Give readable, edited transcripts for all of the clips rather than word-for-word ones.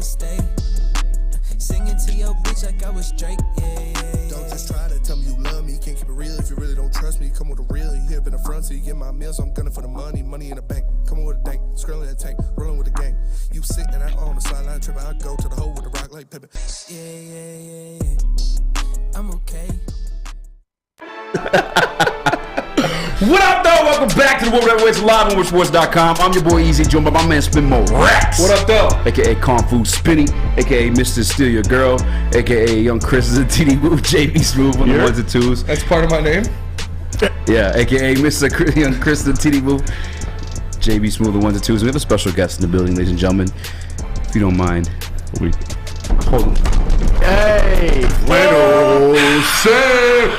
stay. Singing to your bitch like I was Drake, yeah. Don't just try to tell me you love me. Can't keep it real if you really don't trust me. Come with a real, you hip in the front, so you get my meals. I'm gunning for the money in the bank. Coming with a dank, scrolling in the tank, rolling with the gang. You sick and I on the sideline tripping. I go to the hole with the rock like Pippin. Yeah. I'm okay. What up, though? Welcome back to the Woodward live on WoodSports.com. I'm your boy Eazy, joined by my man Spinmo Rex. What up, though? AKA Kung Fu Spinny, AKA Mr. Steal Your Girl, AKA Young Chris is a TD Move, JB Smooth on the ones and twos. That's part of my name? Yeah, AKA Mr. Young Chris is a TD Move, JB Smooth on the ones and twos. We have a special guest in the building, ladies and gentlemen. If you don't mind, hold on. Hey! Flannel Sam!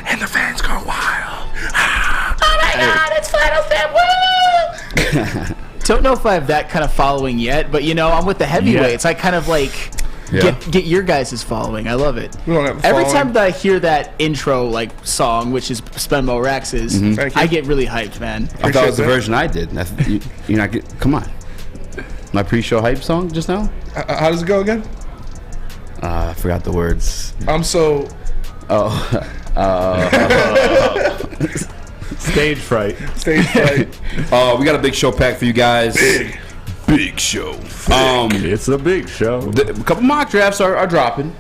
And the fans go wild. Oh my God, it's Flannel Sam! Woo! Don't know if I have that kind of following yet, but you know, I'm with the heavyweights. I kind of like get your guys' following. I love it. We don't have a Every following. time that I hear that intro like song, which is Spenmo Rex's, I get really hyped, man. I thought it was the version I did. You're not get, come on. My pre-show hype song just now? How does it go again? I forgot the words. I'm so... Stage fright. Stage fright. We got a big show packed for you guys. Big show. It's a big show. A couple mock drafts are dropping.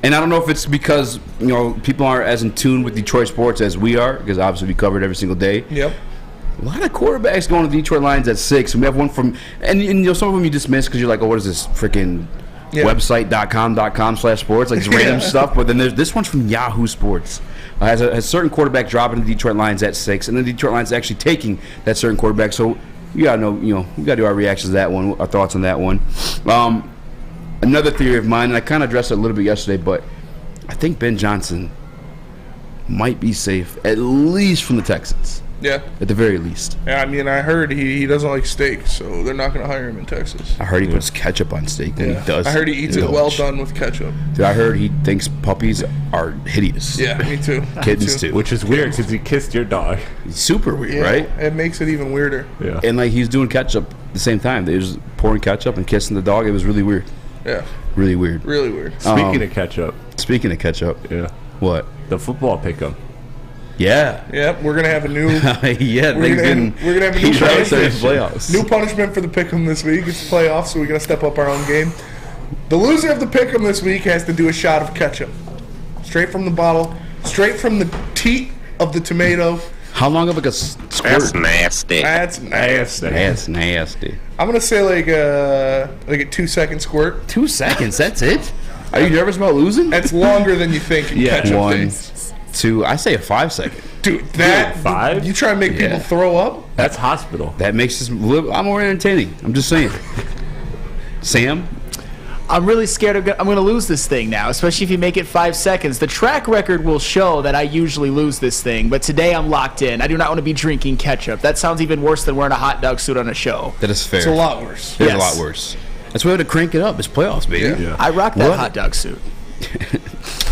And I don't know if it's because, you know, people aren't as in tune with Detroit sports as we are, because obviously we cover it every single day. Yep. A lot of quarterbacks going to the Detroit Lions at 6, and we have one from, and you know, some of them you dismiss because you're like, oh, what is this freaking website.com/sports, like this random stuff. But then there's this one's from Yahoo Sports. Has a certain quarterback dropping the Detroit Lions at 6, and then the Detroit Lions actually taking that certain quarterback. So you gotta know, you know, we gotta do our reactions to that one, our thoughts on that one. Another theory of mine, and I kind of addressed it a little bit yesterday, but I think Ben Johnson might be safe, at least from the Texans. Yeah. At the very least. Yeah, I mean, I heard he doesn't like steak, so they're not going to hire him in Texas. I heard he puts ketchup on steak, and he does. I heard he eats it well done with ketchup. Dude, I heard he thinks puppies are hideous. Yeah, me too. Kittens too. Which is weird because he kissed your dog. Super weird, Yeah, right? It makes it even weirder. Yeah. And like he's doing ketchup at the same time. They was pouring ketchup and kissing the dog. It was really weird. Yeah. Really weird. Really weird. Speaking of ketchup. Speaking of ketchup. Yeah. What? The football pick'em. Yeah. Yep, we're gonna have a new. Yeah, we're gonna have a new punishment. Playoffs. New punishment for the pick'em this week. It's playoffs, so we're gonna step up our own game. The loser of the pick'em this week has to do a shot of ketchup, straight from the bottle, straight from the teat of the tomato. How long of like a squirt? That's nasty. That's nasty. That's nasty. I'm gonna say like a 2-second squirt. 2 seconds. That's it. Are you nervous about losing? That's longer than you think. In ketchup 1, days. 2. I say a 5-second. Dude, that 5? You try and make people throw up. That's hospital. That makes this a lot more entertaining. I'm just saying. Sam? I'm really scared I'm going to lose this thing now, especially if you make it 5 seconds. The track record will show that I usually lose this thing, but today I'm locked in. I do not want to be drinking ketchup. That sounds even worse than wearing a hot dog suit on a show. That is fair. It's a lot worse. It's Yes. a lot worse. That's why we had to crank it up. It's playoffs, baby. Yeah. I rock that What? hot dog suit.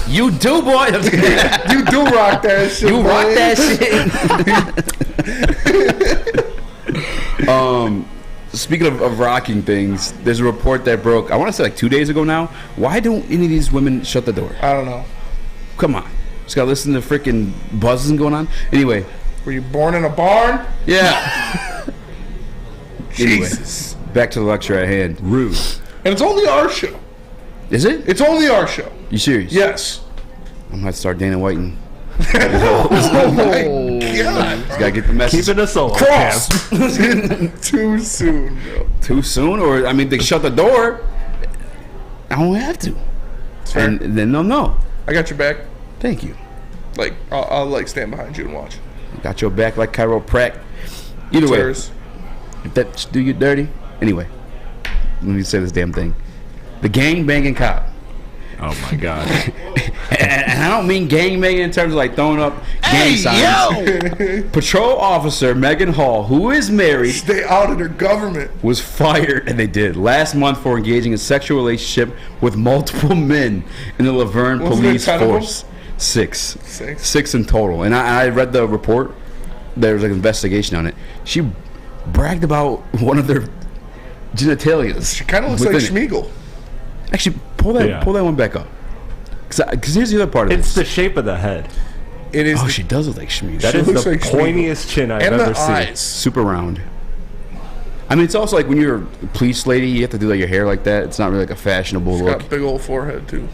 You do, boy. You do rock that shit. You rock boy. that shit. Speaking of rocking things, there's a report that broke, I want to say like 2 days ago now. Why don't any of these women shut the door? I don't know. Come on. Just gotta listen to freaking buzzing going on. Anyway. Were you born in a barn? Yeah. Jesus. Anyway, back to the lecture at hand. Rude. And it's only our show. Is it? It's only our show. You serious? Yes. I'm gonna have to start Dana Whiting. Oh my God. Just gotta get the message. Keeping us all. Cross. Too soon, bro. Too soon? Or, I mean, they shut the door. I don't have to. Fair. And then they'll know. I got your back. Thank you. Like, I'll like stand behind you and watch. Got your back like Cairo Pratt. Either way, Cheers. if that do you dirty. Anyway, let me say this damn thing. The gang banging cop. Oh my God. And I don't mean gang banging in terms of like throwing up gang signs. Patrol officer Megan Hall, who is married, They outed her government. was fired, and they did, last month for engaging in a sexual relationship with multiple men in the Laverne Wasn't there police 10 of them? force. Six. Six. 6 in total. And I read the report. There was like an investigation on it. She bragged about one of their genitalias. She kind of looks like within it. Schmeagol. Actually, pull that one back up. Because here's the other part of It's this. the shape of the head. It is. Oh, she does look like Shmi. That She is looks the like Schmeagol. pointiest chin I've and ever the seen. eyes. Super round. I mean, it's also like when you're a police lady, you have to do like your hair like that. It's not really like a fashionable She's look. got a big old forehead too.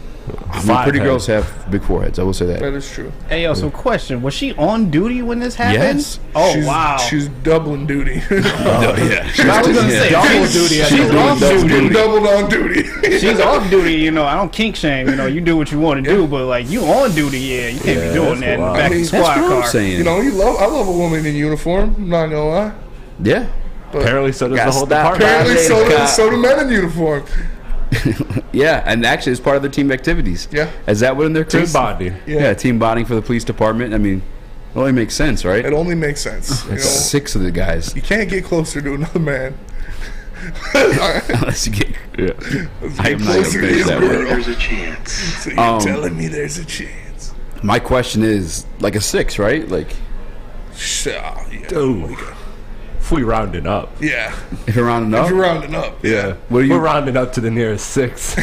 I mean, Five pretty head. girls have big foreheads. I will say that. That is true. Hey, yo, so question. Was she on duty when this happened? Yes. Oh, she's, wow. She's doubling duty. No, yeah. I was going to say, Double duty. she's off She's duty. doubled on duty. She's off duty, you know. I don't kink shame, you know. You do what you want to do, but like you on duty, yeah, you can't Yeah, be doing that's that in the wild. back of the That's squad That's what I'm car. saying. You know, I love a woman in uniform. I'm not gonna lie. Yeah. Apparently, so does Gotta the whole stop. department. Apparently, so do men in uniform. Yeah, and actually, it's part of their team activities. Yeah. Is that what in their Team Chris? bonding. Yeah, team bonding for the police department. I mean, it only makes sense, right? It only makes sense. You know, It's 6 of the guys. you can't get closer to another man. Unless you get. Yeah. I am not going to closer to finish his that girl. word. There's a chance. So you're telling me there's a chance? My question is like a 6, right? Like, Yeah. Dude. If we rounding up. Yeah. if you're rounding up. If you're rounding up. Yeah. What are you? We're rounding up to the nearest 6.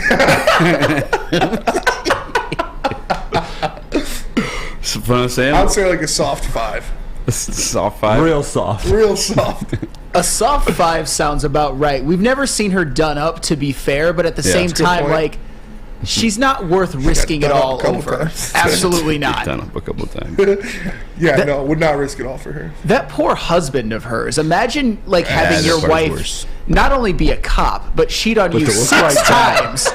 So, what I'm saying? I'd say like a soft 5. Soft 5. Real soft. Real soft. A soft 5 sounds about right. We've never seen her done up, to be fair, but at the same that's a good time, point. like, she's not worth risking it done up all a couple over. times. Absolutely not. Done up a couple of times. Yeah, no, would not risk it all for her. That poor husband of hers. Imagine like having that your part's wife worse. not only be a cop but cheat on you to look 6 like times.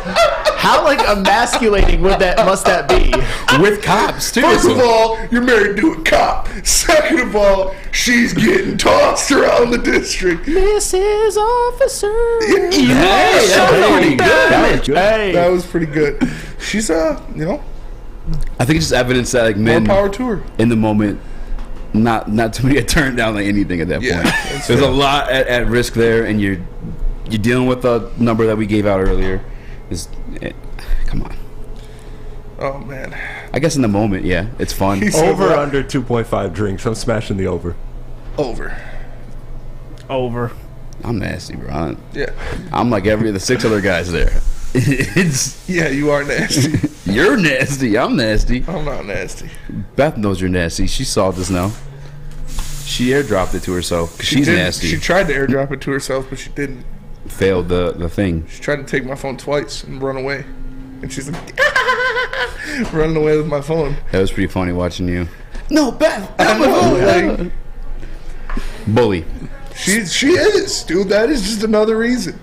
How like emasculating must that be? With cops, too. First of all, you're married to a cop. Second of all, she's getting tossed around the district. Mrs. Officer. Hey, that's pretty good. That was good. That was pretty good. She's you know, I think it's just evidence that like more men power to her. in the moment, not too many get turned down like anything at that Yeah, point. that's There's fair. a lot at risk there, and you're dealing with the number that we gave out earlier. Come on. Oh man. I guess in the moment, yeah, it's fun. He's- Over under 2.5 drinks. I'm smashing the over. Over. Over. I'm nasty, bro. Yeah. I'm like the 6 other guys there. It's Yeah, you are nasty. you're nasty. I'm nasty. I'm not nasty. Beth knows you're nasty. She saw this now. She airdropped it to herself. She's didn't- nasty. She tried to airdrop it to herself, but she didn't. Failed the thing. She tried to take my phone twice and run away. And she's like, running away with my phone. That was pretty funny watching you. No, Beth. I know, like, Bully. she is, dude. That is just another reason.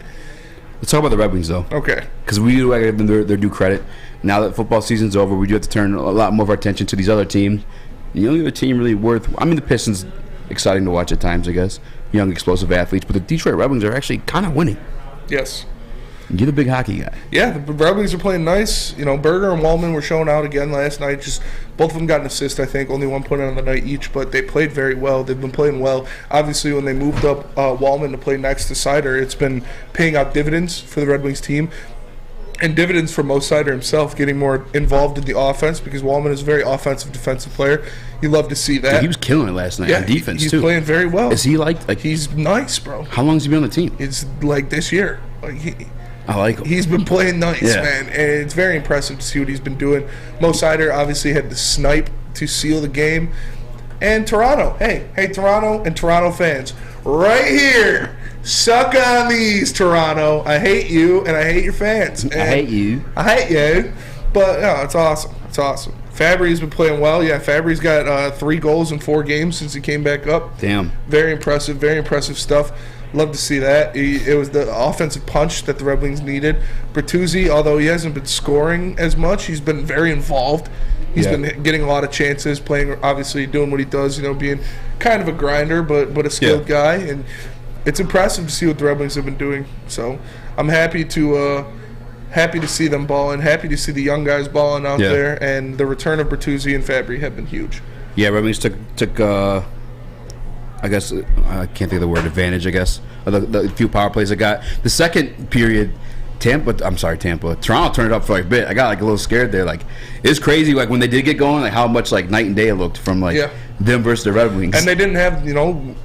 Let's talk about the Red Wings though, Okay. because we do give them their due credit. Now that football season's over, we do have to turn a lot more of our attention to these other teams. The only other team really the Pistons, exciting to watch at times, I guess. Young, explosive athletes, but the Detroit Red Wings are actually kind of winning. Yes. You're the big hockey guy. Yeah, the Red Wings are playing nice. You know, Berger and Wallman were showing out again last night. Just both of them got an assist, I think. Only 1 point on the night each, but they played very well. They've been playing well. Obviously, when they moved up Wallman to play next to Sider, it's been paying out dividends for the Red Wings team. And dividends for Mo Sider himself, getting more involved in the offense, because Wallman is a very offensive defensive player. You love to see that. He was killing it last night yeah, on defense he's too. playing very well. Is he like He's nice, bro. how long has he been on the team? It's like this year. Like I like him. he's been playing nice, Yeah. man, and it's very impressive to see what he's been doing. Mo Sider obviously had the snipe to seal the game, and Toronto. Hey, Toronto and Toronto fans, right here, suck on these, Toronto. I hate you, and I hate your fans. I hate you. I hate you, but no, it's awesome. It's awesome. Fabry's been playing well. Yeah, Fabry's got 3 goals in 4 games since he came back up. Damn. Very impressive stuff. Love to see that. It was the offensive punch that the Red Wings needed. Bertuzzi, although he hasn't been scoring as much, he's been very involved. He's Yeah. been getting a lot of chances, playing, obviously doing what he does, you know, being kind of a grinder, but a skilled guy. And it's impressive to see what the Red Wings have been doing. So I'm happy to see them balling, happy to see the young guys balling out there, and the return of Bertuzzi and Fabry have been huge. Yeah, Red Wings took I guess I can't think of the word advantage. I guess of the few power plays they got. The second period, Tampa. Toronto turned it up for like a bit. I got like a little scared there. Like, it's crazy. Like when they did get going, like how much like night and day it looked from like them versus the Red Wings. And they didn't have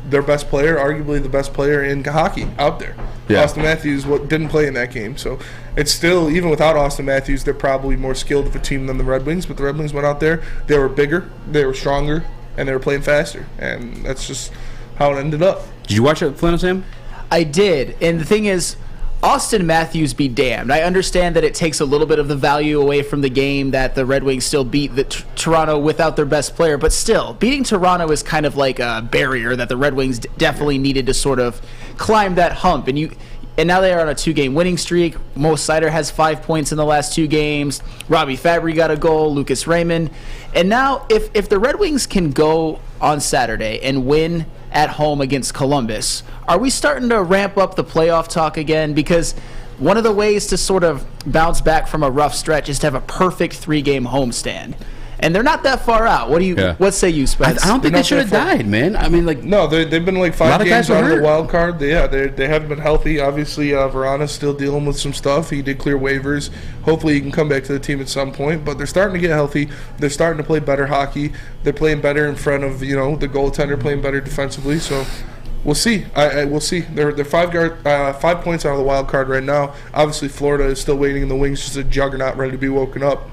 their best player, arguably the best player in hockey, out there. Yeah. Austin Matthews didn't play in that game, so it's still, even without Austin Matthews, they're probably more skilled of a team than the Red Wings. But the Red Wings went out there, they were bigger, they were stronger, and they were playing faster, and that's just how it ended up. Did you watch it, Flynn, Sam? I did, and the thing is, Austin Matthews be damned. I understand that it takes a little bit of the value away from the game that the Red Wings still beat Toronto without their best player, but still, beating Toronto is kind of like a barrier that the Red Wings definitely needed to sort of climb that hump. And now they are on a 2-game winning streak. Mo Seider has 5 points in the last 2 games. Robbie Fabry got a goal. Lucas Raymond. And now if the Red Wings can go on Saturday and win at home against Columbus, are we starting to ramp up the playoff talk again? Because one of the ways to sort of bounce back from a rough stretch is to have a perfect 3-game homestand. And they're not that far out. What say you, Spence? I don't think they should have died, man. I mean, like, no, they've been like 5 games out of the wild card. They haven't been healthy. Obviously, Verana's still dealing with some stuff. He did clear waivers. Hopefully, he can come back to the team at some point. But they're starting to get healthy. They're starting to play better hockey. They're playing better in front of the goaltender, playing better defensively. So we'll see. We'll see. They're 5 points out of the wild card right now. Obviously, Florida is still waiting in the wings, just a juggernaut ready to be woken up.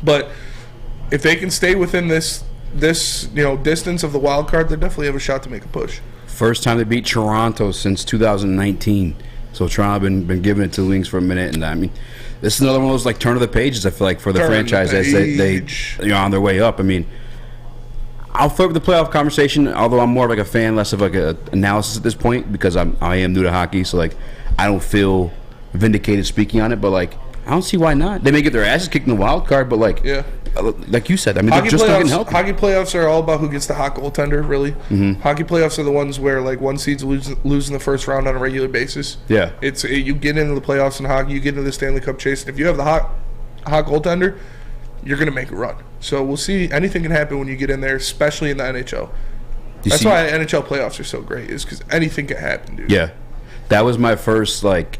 But if they can stay within this distance of the wild card, they definitely have a shot to make a push. First time they beat Toronto since 2019. So Toronto been giving it to the Wings for a minute, and I mean, this is another one of those like turn of the pages. I feel like for the franchise as they on their way up. I mean, I'll flirt with the playoff conversation, although I'm more of like a fan, less of like an analysis at this point because I am new to hockey, so like I don't feel vindicated speaking on it, but like I don't see why not. They may get their asses kicked in the wild card, but like you said, I mean, they're just not getting healthy. Hockey playoffs are all about who gets the hot goaltender, really. Mm-hmm. Hockey playoffs are the ones where like one seeds lose in the first round on a regular basis. Yeah, you get into the playoffs in hockey, you get into the Stanley Cup chase, and if you have the hot goaltender, you're gonna make a run. So we'll see. Anything can happen when you get in there, especially in the NHL. That's why NHL playoffs are so great, is because anything can happen, dude. Yeah, that was my first like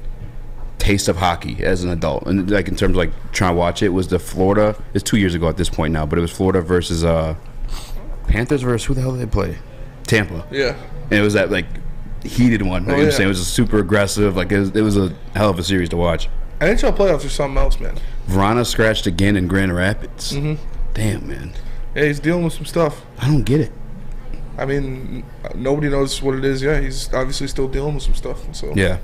taste of hockey as an adult, and like in terms of like trying to watch it, was the Florida. It's 2 years ago at this point now, but it was Florida versus Panthers versus who the hell did they play? Tampa. Yeah, and it was that like heated one. Like I'm saying, it was a super aggressive. Like it was a hell of a series to watch. NHL playoffs are something else, man. Verana scratched again in Grand Rapids. Mm-hmm. Damn, man. Yeah, he's dealing with some stuff. I don't get it. I mean, nobody knows what it is. Yeah, he's obviously still dealing with some stuff. So yeah,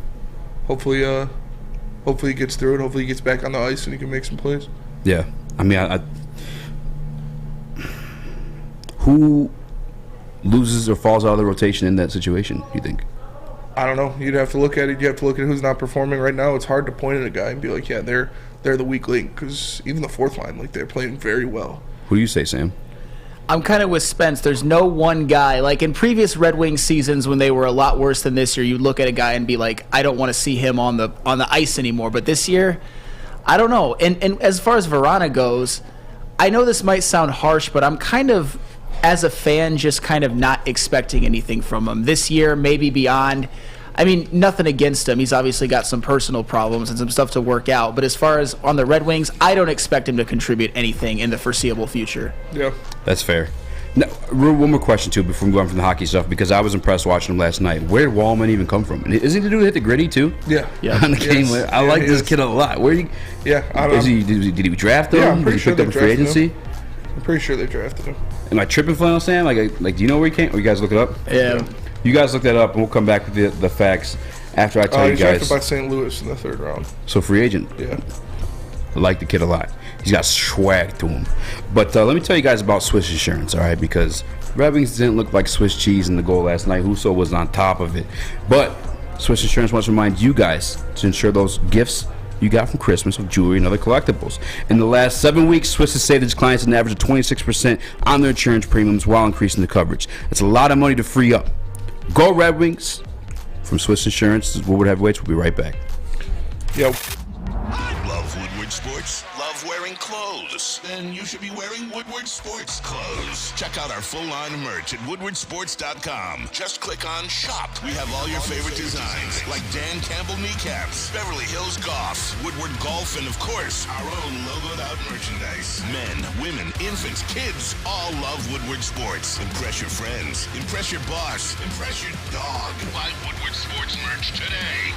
hopefully he gets through it. Hopefully he gets back on the ice and he can make some plays. Yeah. I mean, who loses or falls out of the rotation in that situation, you think? I don't know. You'd have to look at it. You have to look at who's not performing right now. It's hard to point at a guy and be like, yeah, they're the weak link, because even the fourth line, like, they're playing very well. Who do you say, Sam? I'm kind of with Spence. There's no one guy. Like in previous Red Wings seasons when they were a lot worse than this year, you'd look at a guy and be like, I don't want to see him on the ice anymore. But this year, I don't know. And as far as Verana goes, I know this might sound harsh, but I'm kind of, as a fan, just kind of not expecting anything from him. This year, maybe beyond. I mean, nothing against him. He's obviously got some personal problems and some stuff to work out. But as far as on the Red Wings, I don't expect him to contribute anything in the foreseeable future. Yeah. That's fair. Now, one more question, too, before we go on from the hockey stuff, because I was impressed watching him last night. Where did Wallman even come from? Isn't he to do hit the gritty, too? Yeah. On the game. I like this kid a lot. Where did he draft him? Yeah, I'm pretty Did he sure pick up in free agency? I'm pretty sure they drafted him. Am I tripping, Flannel Sam? Like, do you know where he came? Or you guys look it up? Yeah. You guys look that up, and we'll come back with the facts after I tell you He's guys. drafted by St. Louis in the third round. So free agent. Yeah. I like the kid a lot. He's got swag to him. But let me tell you guys about Swiss Insurance, all right? Because Red Wings didn't look like Swiss cheese in the goal last night. Husso was on top of it. But Swiss Insurance wants to remind you guys to insure those gifts you got from Christmas of jewelry and other collectibles. In the last 7 weeks, Swiss has saved its clients an average of 26% on their insurance premiums while increasing the coverage. That's a lot of money to free up. Go Red Wings. From Swiss Insurance, this is Woodward Heavyweights. We'll be right back. Yo. I love Woodward Sports sports? Love wearing clothes? Then you should be wearing Woodward Sports clothes. Check out our full line of merch at woodwardsports.com. Just click on shop. We have all your favorite designs, like Dan Campbell kneecaps, Beverly Hills Golf, Woodward Golf, and of course, our own logoed out merchandise. Men, women, infants, kids all love Woodward Sports. Impress your friends. Impress your boss. Impress your dog. Buy Woodward Sports merch today.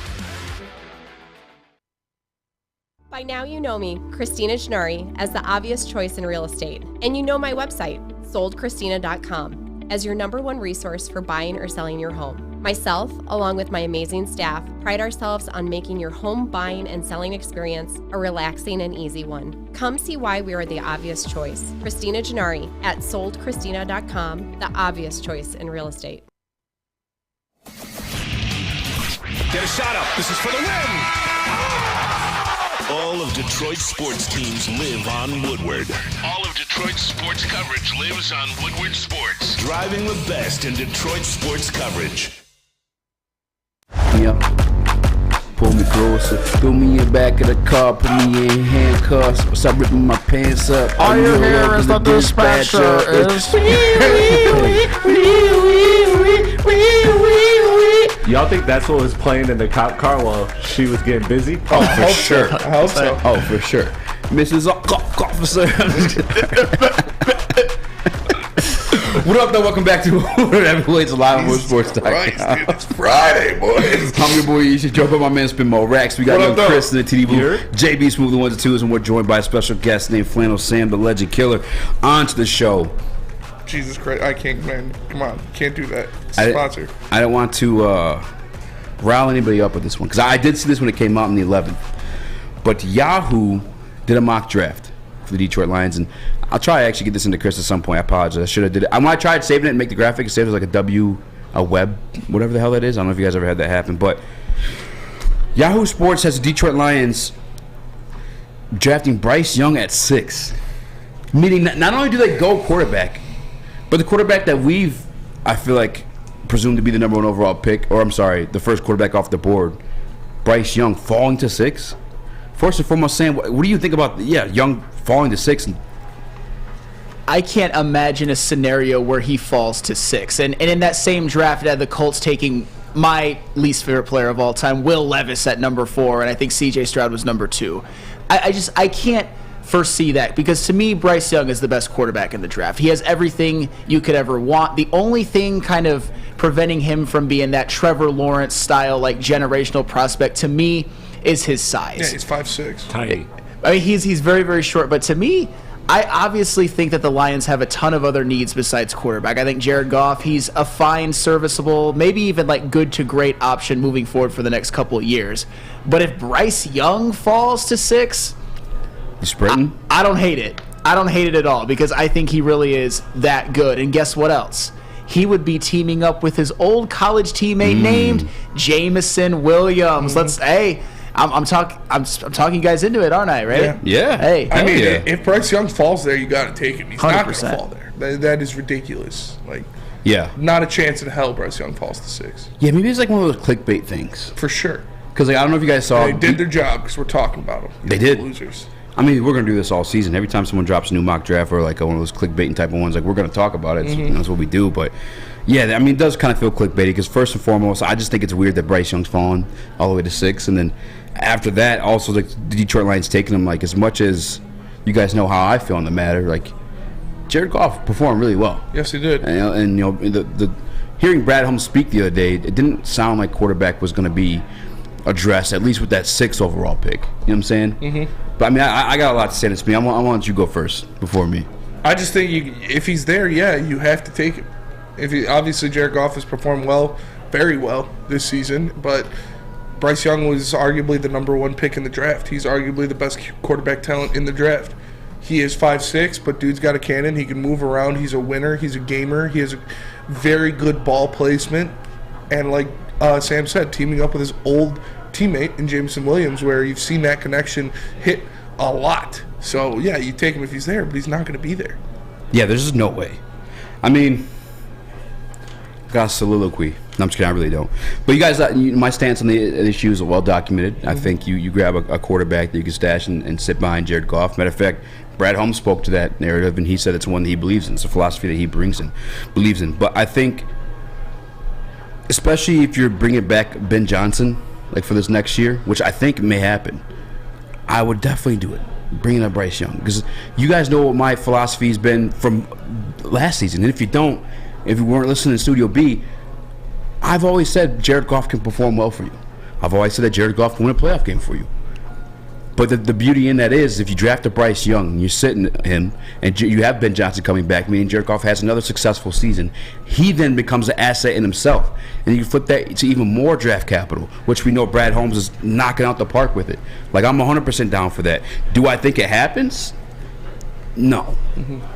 By now you know me, Christina Gennari, as the obvious choice in real estate. And you know my website, soldchristina.com, as your #1 resource for buying or selling your home. Myself, along with my amazing staff, pride ourselves on making your home buying and selling experience a relaxing and easy one. Come see why we are the obvious choice. Christina Gennari at soldchristina.com, the obvious choice in real estate. Get a shot up. This is for the win. All of Detroit's sports teams live on Woodward. All of Detroit's sports coverage lives on Woodward Sports. Driving the best in Detroit sports coverage. Yeah. Pull me closer, throw me in back of the car, put me in handcuffs, start ripping my pants up. All you hear is the dispatcher Y'all think that's what was playing in the cop car while she was getting busy? Oh, for sure. I hope so. Oh, for sure. Mrs. Officer. What up, though? Welcome back to Heavyweights Live on Woodsports.com. Christ, dude, it's Friday, boys. I'm your boy. You should jump on my man Spin Mo Rax. We got What young up, though? Chris in the TD booth. JB Smooth the ones and twos, and we're joined by a special guest named Flannel Sam, the Legend Killer, onto the show. Jesus Christ, I can't, man. Come on, can't do that. It's a sponsor. I don't want to rile anybody up with this one because I did see this when it came out in the 11th. But Yahoo did a mock draft for the Detroit Lions, and I'll try to actually get this into Chris at some point. I apologize. I should have did it. I tried saving it and make the graphic save as like a web, whatever the hell that is. I don't know if you guys ever had that happen, but Yahoo Sports has the Detroit Lions drafting Bryce Young at 6. Meaning not only do they go quarterback, but the quarterback that I feel like, presumed to be the #1 overall pick, or I'm sorry, the first quarterback off the board, Bryce Young, falling to 6. First and foremost, Sam, what do you think about Young falling to 6? I can't imagine a scenario where he falls to 6. And in that same draft, it had the Colts taking my least favorite player of all time, Will Levis, at number 4, and I think C.J. Stroud was number 2. I can't foresee that, because to me, Bryce Young is the best quarterback in the draft. He has everything you could ever want. The only thing kind of preventing him from being that Trevor Lawrence style, like, generational prospect, to me, is his size. Yeah, he's 5'6". Tiny. I mean, he's very, very short, but to me, I obviously think that the Lions have a ton of other needs besides quarterback. I think Jared Goff, he's a fine, serviceable, maybe even like good to great option moving forward for the next couple of years. But if Bryce Young falls to 6, You sprinting? I don't hate it. I don't hate it at all, because I think he really is that good. And guess what else? He would be teaming up with his old college teammate named Jameson Williams. I'm talking you guys into it, aren't I? Right? Yeah. Hey. I mean, yeah. if Bryce Young falls there, you got to take him. He's not going to 100%. fall there. That is ridiculous. Like, Yeah. not a chance in hell Bryce Young falls to 6. Yeah, maybe it's like one of those clickbait things. For sure. Because I don't know if you guys saw. They did their job because we're talking about them. They did. Losers. I mean, we're going to do this all season. Every time someone drops a new mock draft or like one of those clickbaiting type of ones, like we're going to talk about it. That's what we do. But yeah, I mean, it does kind of feel clickbaity because first and foremost, I just think it's weird that Bryce Young's fallen all the way to 6. And then after that, also the Detroit Lions taking him, like, as much as you guys know how I feel on the matter, like, Jared Goff performed really well. Yes, he did. And you know, the hearing Brad Holmes speak the other day, it didn't sound like quarterback was going to be addressed, at least with that 6th overall pick. You know what I'm saying? Mm-hmm. But I mean, I got a lot to say to this. I want you to go first before me. I just think if he's there, you have to take him. Obviously, Jared Goff has performed well, very well this season, but Bryce Young was arguably the #1 pick in the draft. He's arguably the best quarterback talent in the draft. He is 5'6", but dude's got a cannon. He can move around. He's a winner. He's a gamer. He has a very good ball placement. And like Sam said, teaming up with his old teammate in Jameson Williams, where you've seen that connection hit a lot. So, yeah, you take him if he's there, but he's not going to be there. Yeah, there's just no way. I mean, got a soliloquy. No, I'm just kidding. I really don't. But you guys, my stance on the issue is well documented. I think you grab a quarterback that you can stash and sit behind Jared Goff. Matter of fact, Brad Holmes spoke to that narrative, and he said it's one that he believes in. It's a philosophy that he believes in. But I think, especially if you're bringing back Ben Johnson, like for this next year, which I think may happen, I would definitely do it. Bringing up Bryce Young, because you guys know what my philosophy has been from last season. And if you weren't listening to Studio B, I've always said Jared Goff can perform well for you. I've always said that Jared Goff can win a playoff game for you. But the beauty in that is, if you draft a Bryce Young and you're sitting him, and you have Ben Johnson coming back, meaning Jared Goff has another successful season, he then becomes an asset in himself. And you can flip that to even more draft capital, which we know Brad Holmes is knocking out the park with it. Like, I'm 100% down for that. Do I think it happens? No.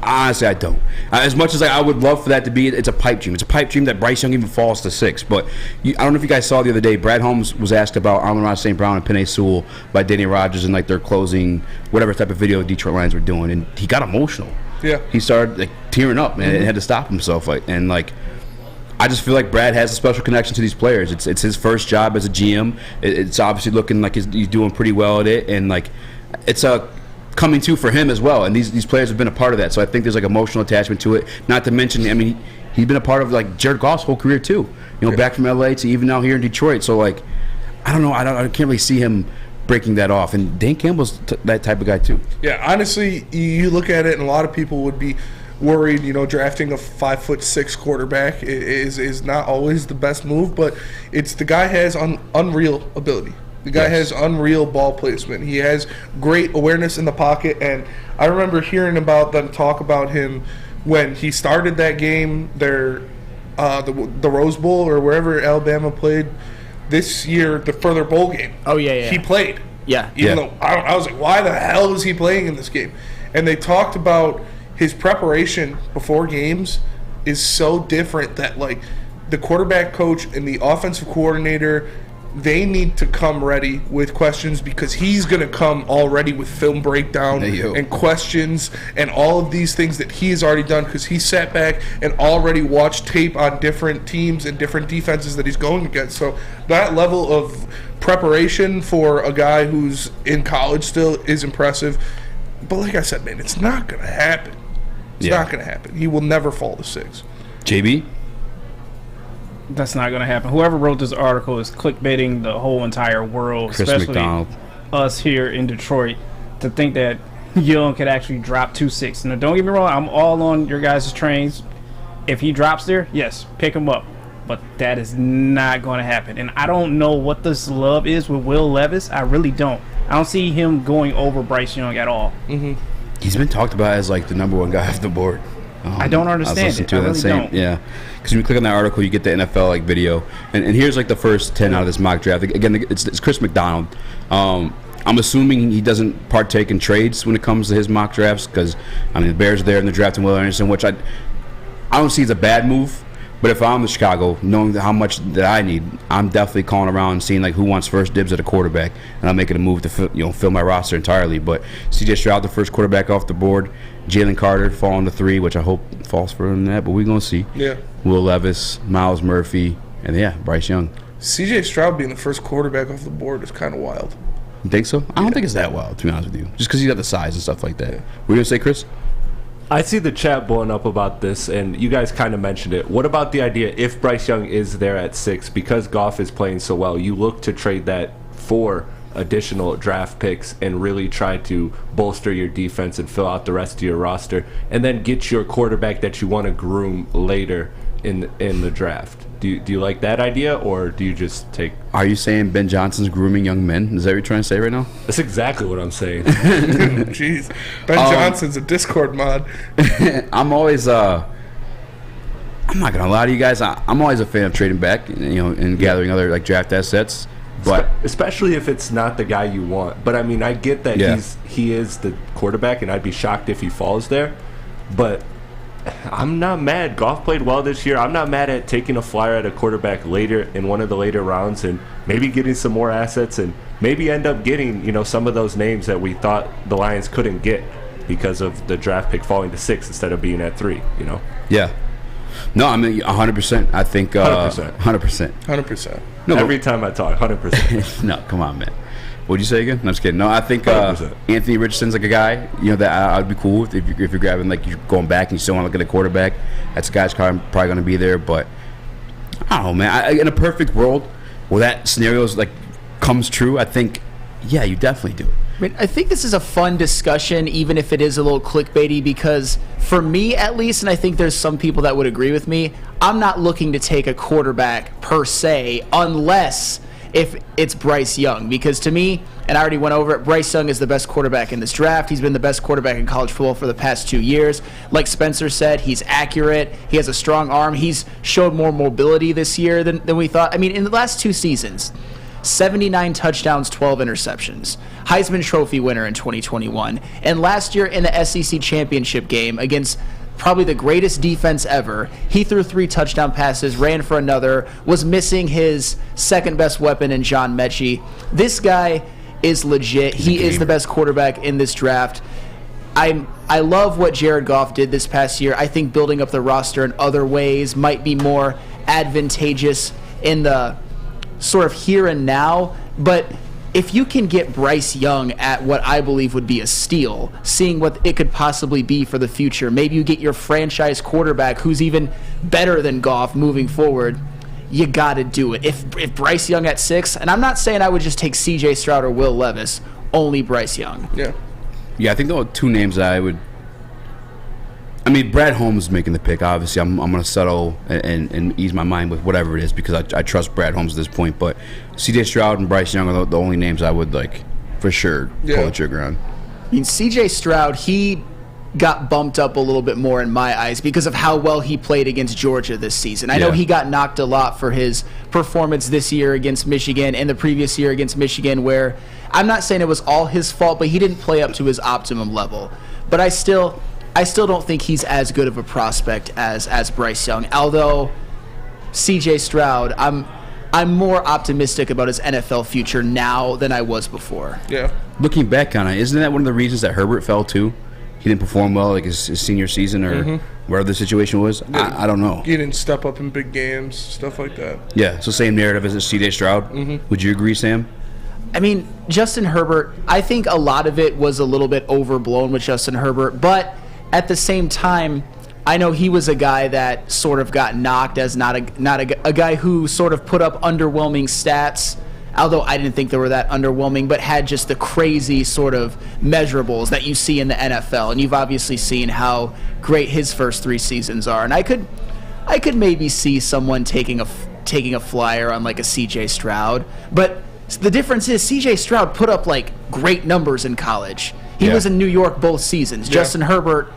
Honestly, I don't. As much as I would love for that to be, it's a pipe dream. It's a pipe dream that Bryce Young even falls to 6. But I don't know if you guys saw the other day, Brad Holmes was asked about Amon-Ra St. Brown and Penei Sewell by Danny Rodgers and like their closing, whatever type of video Detroit Lions were doing, and he got emotional. Yeah. He started like tearing up, man, and had to stop himself. And I just feel like Brad has a special connection to these players. It's his first job as a GM. It's obviously looking like he's doing pretty well at it, and like it's a coming to for him as well, and these players have been a part of that, so I think there's like emotional attachment to it. Not to mention, I mean, he's been a part of like Jared Goff's whole career too, back from LA to even now here in Detroit. So like, I don't know, I can't really see him breaking that off, and Dan Campbell's that type of guy too. Yeah, honestly, you look at it, and a lot of people would be worried, drafting a 5'6" quarterback is not always the best move, but the guy has unreal ability. The guy has unreal ball placement. He has great awareness in the pocket, and I remember hearing about them talk about him when he started that game, the Rose Bowl or wherever Alabama played this year, for their bowl game. Oh, yeah. He played. Yeah. Even though I was like, why the hell is he playing in this game? And they talked about his preparation before games is so different that, like, the quarterback coach and the offensive coordinator, they need to come ready with questions, because he's going to come already with film breakdown and questions and all of these things that he has already done, because he sat back and already watched tape on different teams and different defenses that he's going against. So that level of preparation for a guy who's in college still is impressive. But like I said, man, it's not going to happen. It's not going to happen. He will never fall to 6. JB? That's not going to happen. Whoever wrote this article is clickbaiting the whole entire world, Chris especially McDonald. Us here in Detroit, to think that Young could actually drop 2-6. Now, don't get me wrong, I'm all on your guys' trains. If he drops there, yes, pick him up. But that is not going to happen. And I don't know what this love is with Will Levis. I really don't. I don't see him going over Bryce Young at all. He's been talked about as like the #1 guy off the board. I don't understand it. I really don't. Yeah, because when you click on that article, you get the NFL like video, and here's like the first 10 out of this mock draft. Again, it's Chris McDonald. I'm assuming he doesn't partake in trades when it comes to his mock drafts, because I mean the Bears are there and they're drafting Will Anderson, which I don't see as a bad move. But if I'm the Chicago, knowing how much that I need, I'm definitely calling around and seeing like who wants first dibs at a quarterback, and I'm making a move to fill my roster entirely. But CJ Stroud, the first quarterback off the board. Jalen Carter falling to 3, which I hope falls further than that, but we're gonna see. Yeah. Will Levis, Miles Murphy, and Bryce Young. CJ Stroud being the first quarterback off the board is kind of wild. You think so? I don't think it's that wild, to be honest with you. Just because you got the size and stuff like that. What are you gonna say, Chris? I see the chat blowing up about this, and you guys kind of mentioned it. What about the idea, if Bryce Young is there at 6, because Goff is playing so well, you look to trade that for additional draft picks and really try to bolster your defense and fill out the rest of your roster, and then get your quarterback that you want to groom later in the draft? Do you like that idea, or do you just take... Are you saying Ben Johnson's grooming young men? Is that what you're trying to say right now? That's exactly what I'm saying. Jeez. Ben Johnson's a Discord mod. I'm always... I'm not going to lie to you guys. I'm always a fan of trading back, and gathering other like draft assets. But especially if it's not the guy you want. But I mean, I get that he is the quarterback, and I'd be shocked if he falls there. But I'm not mad. Goff played well this year. I'm not mad at taking a flyer at a quarterback later in one of the later rounds, and maybe getting some more assets, and maybe end up getting some of those names that we thought the Lions couldn't get because of the draft pick falling to 6 instead of being at 3. Yeah. No, I mean 100%. I think 100%. 100%. 100%. No, Every time I talk, 100%. no, come on, man. What'd you say again? No, I'm just kidding. No, I think 100%. Anthony Richardson's like a guy, that I'd be cool with if you're grabbing, like, you're going back and you still want to look at a quarterback. That's a guy's probably going to be there. But I don't know, man. In a perfect world where that scenario comes true, I think, yeah, you definitely do it. I mean, I think this is a fun discussion, even if it is a little clickbaity, because for me at least, and I think there's some people that would agree with me, I'm not looking to take a quarterback per se unless if it's Bryce Young, because to me, and I already went over it, Bryce Young is the best quarterback in this draft. He's been the best quarterback in college football for the past 2 years. Like Spencer said, he's accurate. He has a strong arm. He's showed more mobility this year than we thought. I mean, in the last 2 seasons, 79 touchdowns, 12 interceptions. Heisman Trophy winner in 2021. And last year in the SEC championship game against probably the greatest defense ever, he threw 3 touchdown passes, ran for another, was missing his second best weapon in John Mechie. This guy is legit. He is the best quarterback in this draft. I love what Jared Goff did this past year. I think building up the roster in other ways might be more advantageous in the sort of here and now, but if you can get Bryce Young at what I believe would be a steal, seeing what it could possibly be for the future, maybe you get your franchise quarterback who's even better than Goff moving forward, you got to do it. If Bryce Young at 6, and I'm not saying I would just take C.J. Stroud or Will Levis, only Bryce Young. Yeah, I think the 2 names that I would... I mean, Brad Holmes is making the pick. Obviously, I'm going to settle and ease my mind with whatever it is because I trust Brad Holmes at this point. But C.J. Stroud and Bryce Young are the only names I would, for sure pull the trigger on. I mean, C.J. Stroud, he got bumped up a little bit more in my eyes because of how well he played against Georgia this season. I know he got knocked a lot for his performance this year against Michigan and the previous year against Michigan, where I'm not saying it was all his fault, but he didn't play up to his optimum level. But I still don't think he's as good of a prospect as Bryce Young. Although C.J. Stroud, I'm more optimistic about his NFL future now than I was before. Yeah. Looking back on it, isn't that one of the reasons that Herbert fell too? He didn't perform well his senior season or wherever the situation was. I don't know. He didn't step up in big games, stuff like that. Yeah, so same narrative as C.J. Stroud. Would you agree, Sam? I mean, Justin Herbert, I think a lot of it was a little bit overblown with Justin Herbert, but at the same time, I know he was a guy that sort of got knocked as not a guy who sort of put up underwhelming stats, although I didn't think they were that underwhelming, but had just the crazy sort of measurables that you see in the NFL. And you've obviously seen how great his first 3 seasons are. And I could maybe see someone taking a flyer on a C.J. Stroud, but the difference is C.J. Stroud put up great numbers in college. He was in New York both seasons. Justin Herbert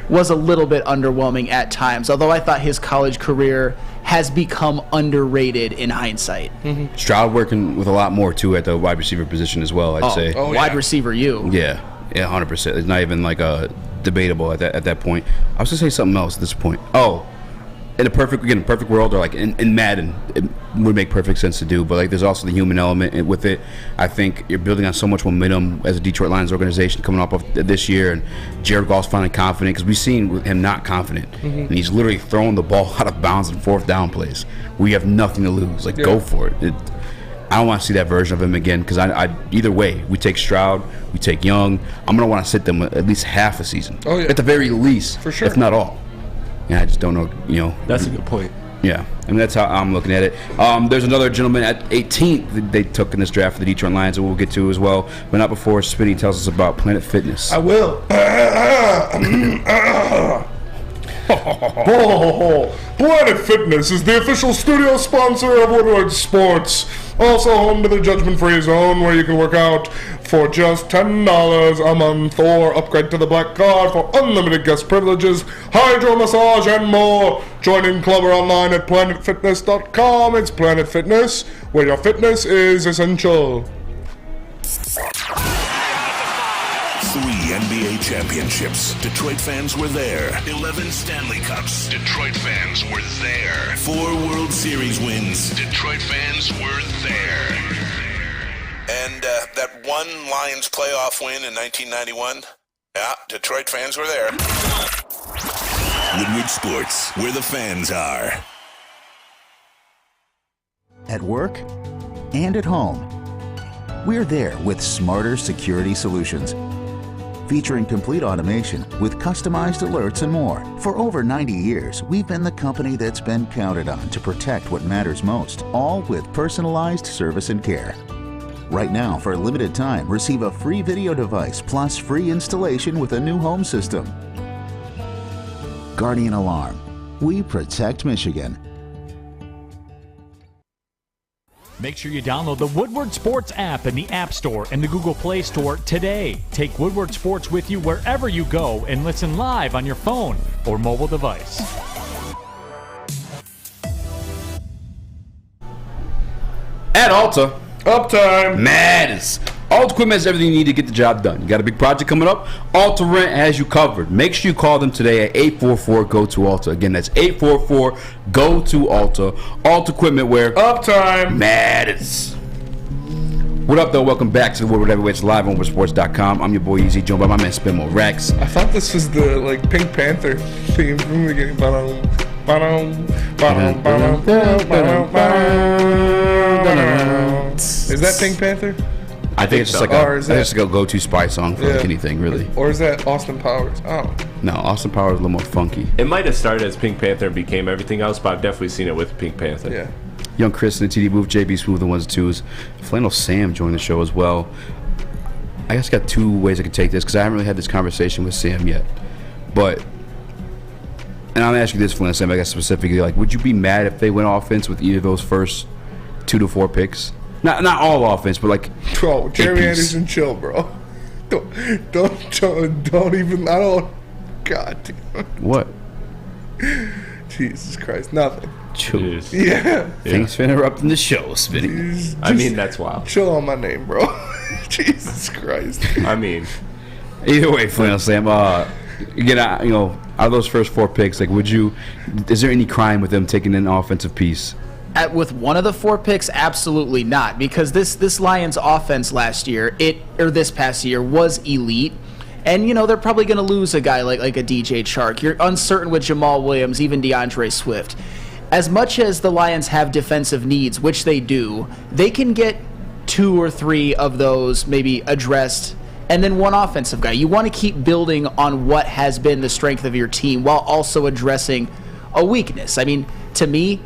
was a little bit underwhelming at times, although I thought his college career has become underrated in hindsight. Stroud working with a lot more, too, at the wide receiver position as well, I'd say. Wide receiver, Yeah, 100%. It's not even debatable at that point. I was going to say something else at this point. In a perfect world, or in Madden, it would make perfect sense to do. But there's also the human element with it. I think you're building on so much momentum as a Detroit Lions organization coming off of this year, and Jared Goff's finally confident because we've seen him not confident, and he's literally throwing the ball out of bounds in 4th down plays. We have nothing to lose. Go for it. I don't want to see that version of him again because I either way, we take Stroud, we take Young. I'm gonna want to sit them at least half a season, at the very least, for sure, if not all. Yeah, I just don't know, That's a good point. Yeah, I mean, that's how I'm looking at it. There's another gentleman at 18th that they took in this draft for the Detroit Lions that we'll get to as well. But not before Spinny tells us about Planet Fitness. I will. Planet Fitness is the official studio sponsor of Woodward Sports. Also home to the judgment-free zone where you can work out for just $10 a month or upgrade to the black card for unlimited guest privileges, hydro massage, and more. Join in club or online at planetfitness.com. It's Planet Fitness, where your fitness is essential. 3 NBA championships. Detroit fans were there. 11 Stanley Cups. Detroit fans were there. 4 World Series wins. Detroit fans were there. And that one Lions playoff win in 1991. Yeah, Detroit fans were there. Woodward Sports, where the fans are. At work and at home, we're there with smarter security solutions. Featuring complete automation with customized alerts and more. For over 90 years, we've been the company that's been counted on to protect what matters most, all with personalized service and care. Right now, for a limited time, receive a free video device plus free installation with a new home system. Guardian Alarm. We protect Michigan. Make sure you download the Woodward Sports app in the App Store and the Google Play Store today. Take Woodward Sports with you wherever you go and listen live on your phone or mobile device. At Alta, Uptime. Madness. Alta Equipment has everything you need to get the job done. You got a big project coming up? Alta Rent has you covered. Make sure you call them today at 844-GO-TO-ALTA. Again, that's 844-GO-TO-ALTA. Alta Equipment where Uptime. Madness. What up, though? Welcome back to the Woodward Heavyweights live on Woodsports.com. I'm your boy Eazy, joined by my man Spinmo Rex. I thought this was the Pink Panther theme from the beginning. Is that Pink Panther? I think it's just like a go-to spy song for like anything, really. Or is that Austin Powers? Oh. No, Austin Powers is a little more funky. It might have started as Pink Panther and became everything else, but I've definitely seen it with Pink Panther. Yeah. Young Chris in the TD booth, JB Smooth, the ones and twos. Flannel Sam joined the show as well. I guess I got two ways I could take this because I haven't really had this conversation with Sam yet. But, and I'm asking this, Flannel Sam, I guess specifically, would you be mad if they went offense with either of those first 2 to 4 picks? Not all offense, but Bro, Jerry Anderson, chill, bro. Don't even. I don't. God damn. What? Jesus Christ, nothing. Chill. Yeah. Thanks for interrupting the show, Spinny. I mean, that's wild. Chill on my name, bro. Jesus Christ. I mean, either way, Flannel Sam. Again, out of those first 4 picks, is there any crime with them taking an offensive piece? With one of the 4 picks, absolutely not, because this Lions offense this past year was elite, and they're probably going to lose a guy like a DJ Chark. You're uncertain with Jamal Williams, even DeAndre Swift. As much as the Lions have defensive needs, which they do, they can get 2 or 3 of those maybe addressed, and then one offensive guy. You want to keep building on what has been the strength of your team while also addressing a weakness. I mean, to me,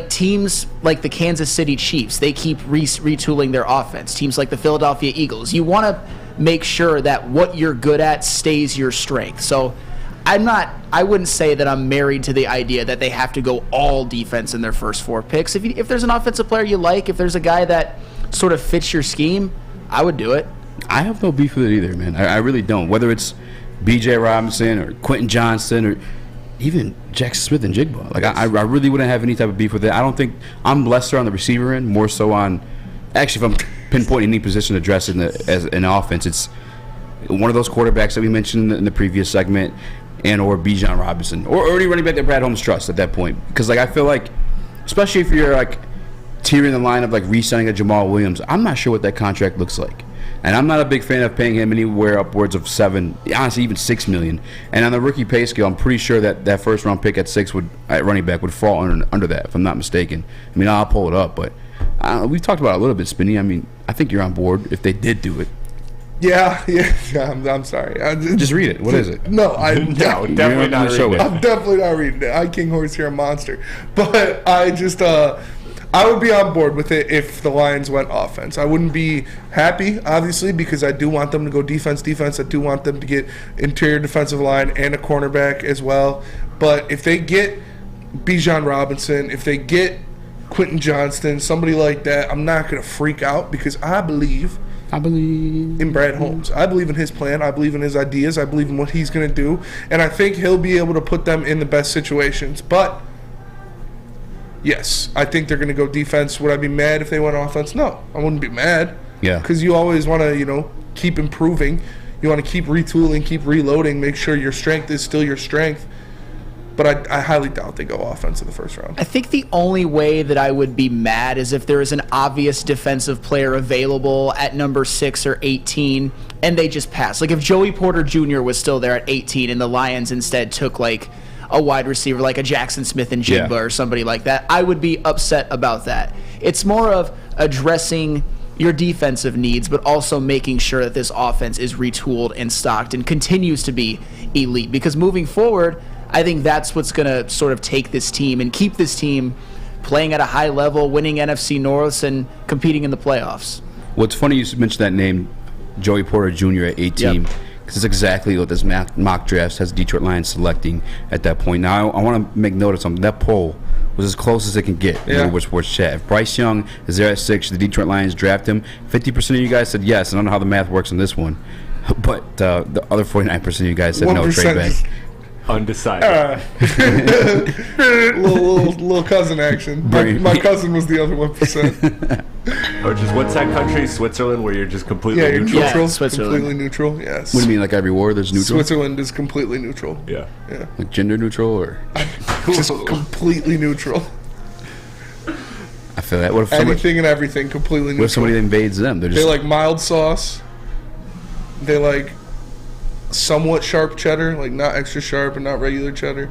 teams like the Kansas City Chiefs, they keep retooling their offense. Teams like the Philadelphia Eagles, you want to make sure that what you're good at stays your strength. So I wouldn't say that I'm married to the idea that they have to go all defense in their first 4 picks. If there's an offensive player you like, if there's a guy that sort of fits your scheme, I would do it. I have no beef with it either, man. I really don't. Whether it's B.J. Robinson or Quentin Johnston or even Jackson Smith and Jigba. I really wouldn't have any type of beef with it. I don't think I'm lesser on the receiver end, more so on actually if I'm pinpointing any position to address as an offense, it's one of those quarterbacks that we mentioned in the previous segment and or Bijan Robinson or any running back that Brad Holmes trusts at that point. Because I feel like, especially if you're tiering the line of re-signing a Jamal Williams, I'm not sure what that contract looks like. And I'm not a big fan of paying him anywhere upwards of $7, honestly even $6 million. And on the rookie pay scale, I'm pretty sure that first round pick at 6 at running back would fall under that, if I'm not mistaken. I mean, I'll pull it up, but we've talked about it a little bit, Spinny. I mean, I think you're on board if they did do it. Yeah. I'm sorry. Just read it. What is it? No, definitely not reading it. I'm definitely not reading it. I King Horse here, a monster. But I just I would be on board with it if the Lions went offense. I wouldn't be happy, obviously, because I do want them to go defense. I do want them to get interior defensive line and a cornerback as well. But if they get Bijan Robinson, if they get Quentin Johnston, somebody like that, I'm not going to freak out because I believe in Brad Holmes. I believe in his plan. I believe in his ideas. I believe in what he's going to do. And I think he'll be able to put them in the best situations. But yes, I think they're going to go defense. Would I be mad if they went offense? No, I wouldn't be mad. Yeah. Because you always want to, keep improving. You want to keep retooling, keep reloading, make sure your strength is still your strength. But I highly doubt they go offense in the first round. I think the only way that I would be mad is if there is an obvious defensive player available at number 6 or 18 and they just pass. If Joey Porter Jr. was still there at 18 and the Lions instead took a wide receiver like a Jackson Smith and Jigba or somebody like that, I would be upset about that. It's more of addressing your defensive needs, but also making sure that this offense is retooled and stocked and continues to be elite. Because moving forward, I think that's what's going to sort of take this team and keep this team playing at a high level, winning NFC Norths, and competing in the playoffs. Well, it's funny you mentioned that name, Joey Porter Jr. at 18, because it's exactly what this mock draft has Detroit Lions selecting at that point. Now, I want to make note of something. That poll was as close as it can get in the Woodward Sports Chat. If Bryce Young is there at 6, should the Detroit Lions draft him? 50% of you guys said yes. I don't know how the math works on this one, but the other 49% of you guys said no, trade back. Undecided. little cousin action. My cousin was the other 1%. Or just what's that country? Switzerland, where you're just completely neutral? Yeah, Switzerland. Completely neutral, yes. What do you mean, like every war there's neutral? Switzerland is completely neutral. Yeah. Like gender neutral, or just completely neutral. I feel that. What if anything and everything completely neutral? What if somebody invades them? They like mild sauce. They like somewhat sharp cheddar, like not extra sharp and not regular cheddar.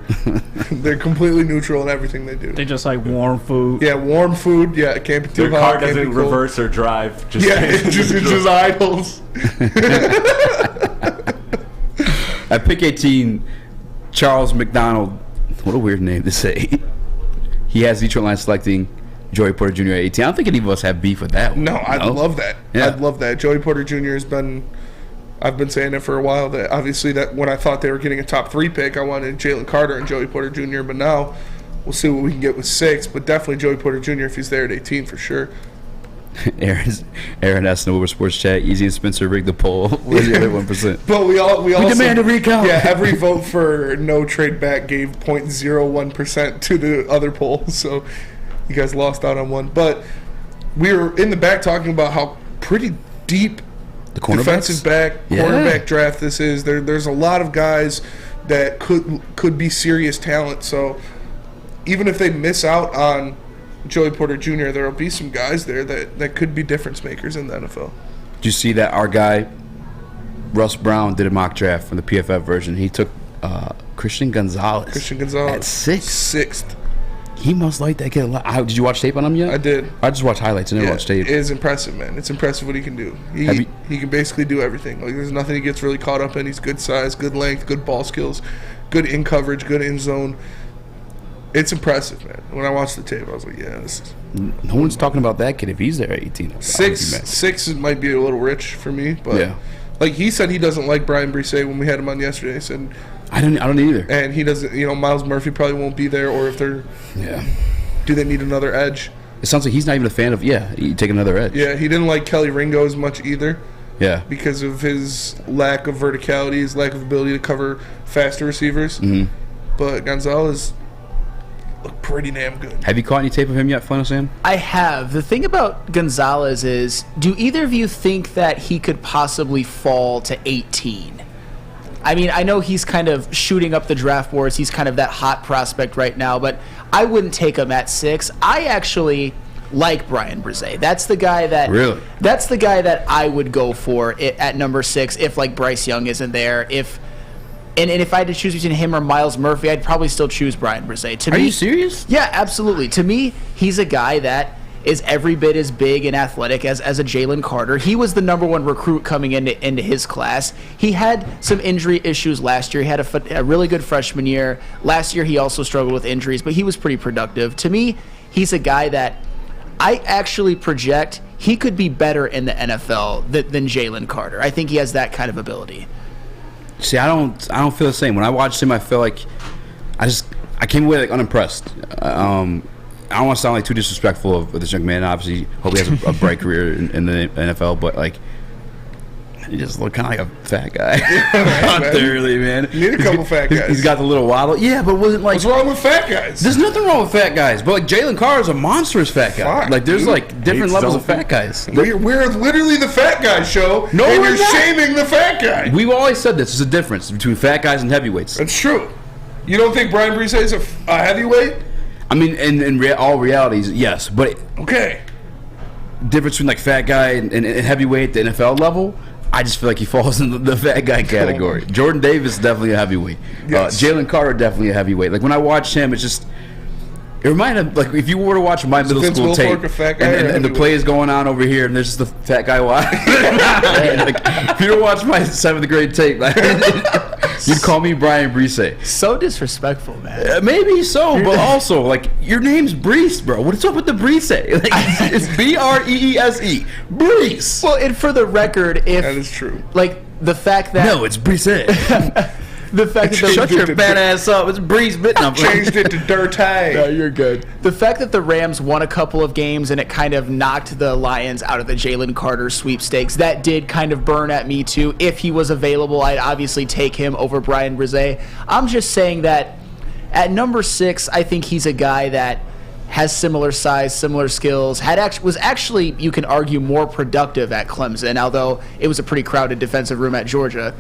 They're completely neutral in everything they do. They just like warm food. Yeah, warm food. Yeah, it can't be too Their hot. car doesn't reverse or drive. Just it just idles. At pick 18, Charles McDonald. What a weird name to say. He has Detroit Lions selecting Joey Porter Jr. at 18. I don't think any of us have beef with that one. No, I'd love that. Yeah. I'd love that. Joey Porter Jr. has been... I've been saying it for a while that obviously that when I thought they were getting a top 3 pick, I wanted Jalen Carter and Joey Porter Jr. But now we'll see what we can get with 6. But definitely Joey Porter Jr. if he's there at 18 for sure. Aaron asked in the Woodward Sports Chat, Eazy and Spencer rigged the poll. Where's the other 1%? But we also demand a recount. Yeah, every vote for no trade back gave 0.01% to the other poll. So you guys lost out on one. But we were in the back talking about how pretty deep defensive back, cornerback draft this is. There's a lot of guys that could be serious talent. So even if they miss out on Joey Porter Jr., there will be some guys there that could be difference makers in the NFL. Did you see that our guy, Russ Brown, did a mock draft from the PFF version? He took Christian Gonzalez. At 6th. He must like that kid a lot. Did you watch tape on him yet? I did. I just watched highlights. I never watched tape. It is impressive, man. It's impressive what he can do. He can basically do everything. Like there's nothing he gets really caught up in. He's good size, good length, good ball skills, good in coverage, good in zone. It's impressive, man. When I watched the tape, I was like, yeah, this is... No one's talking about that kid if he's there at 18. 6 might be a little rich for me, but like he said he doesn't like Brian Brisset when we had him on yesterday. He said... I don't either. And he doesn't, Miles Murphy probably won't be there, or if they're... Yeah. Do they need another edge? It sounds like he's not even a fan of, you take another edge. Yeah, he didn't like Kelly Ringo as much either. Yeah. Because of his lack of verticality, his lack of ability to cover faster receivers. Mm-hmm. But Gonzalez looked pretty damn good. Have you caught any tape of him yet, Flannel Sam? I have. The thing about Gonzalez is, do either of you think that he could possibly fall to 18? I mean, I know he's kind of shooting up the draft boards. He's kind of that hot prospect right now, but I wouldn't take him at 6. I actually like Brian Brisset. That's the guy that That's the guy that I would go for at number 6 if like Bryce Young isn't there. And if I had to choose between him or Miles Murphy, I'd probably still choose Brian Brisset. Are you serious? Yeah, absolutely. To me, he's a guy that is every bit as big and athletic as a Jalen Carter. He was the number 1 recruit coming into his class. He had some injury issues last year. He had a really good freshman year. Last year he also struggled with injuries, but he was pretty productive. To me, he's a guy that I actually project he could be better in the NFL than Jalen Carter. I think he has that kind of ability. See, I don't feel the same. When I watched him, I feel like I came away like unimpressed. I don't want to sound like too disrespectful of this young man. Obviously, hope he has a bright career in the NFL, but like, he just looked kind of like a fat guy out there, really, man. You need a couple fat guys. He's got the little waddle. Yeah, but wasn't like. What's wrong with fat guys? There's nothing wrong with fat guys, but like Jalen Carter is a monstrous fat guy. Fine, like there's dude. like different levels of fat guys. We're literally the fat guy show. No, and we're you're not. shaming the fat guy. We've always said this. There's a difference between fat guys and heavyweights. That's true. You don't think Brian Brisset is a heavyweight? I mean, in all realities, yes, but okay. Difference between like fat guy and heavyweight at the NFL level, I just feel like he falls in the fat guy category. Jordan Davis is definitely a heavyweight. Yes. Jalen Carter definitely a heavyweight. Like when I watched him, it's just it reminded me, like if you were to watch my middle Vince school tape, Wilfork, a fat guy, and the play is going on over here, and there's just the fat guy watching. Like, if you were to watch my 7th grade tape, like, you'd call me Brian Brise. So disrespectful, man. Maybe so, but also like your name's Brees, bro. What's up with the Brise? Like, it's Breese. Brees. Well, and for the record, if That is true. like the fact that No, it's Brise. the fact that Shut your fat ass up. It's Brees bitten up. Changed it to Dirty. No, you're good. The fact that the Rams won a couple of games and it kind of knocked the Lions out of the Jalen Carter sweepstakes, that did kind of burn at me too. If he was available, I'd obviously take him over Brian Brise. I'm just saying that at number 6, I think he's a guy that has similar size, similar skills, was actually, you can argue, more productive at Clemson, although it was a pretty crowded defensive room at Georgia.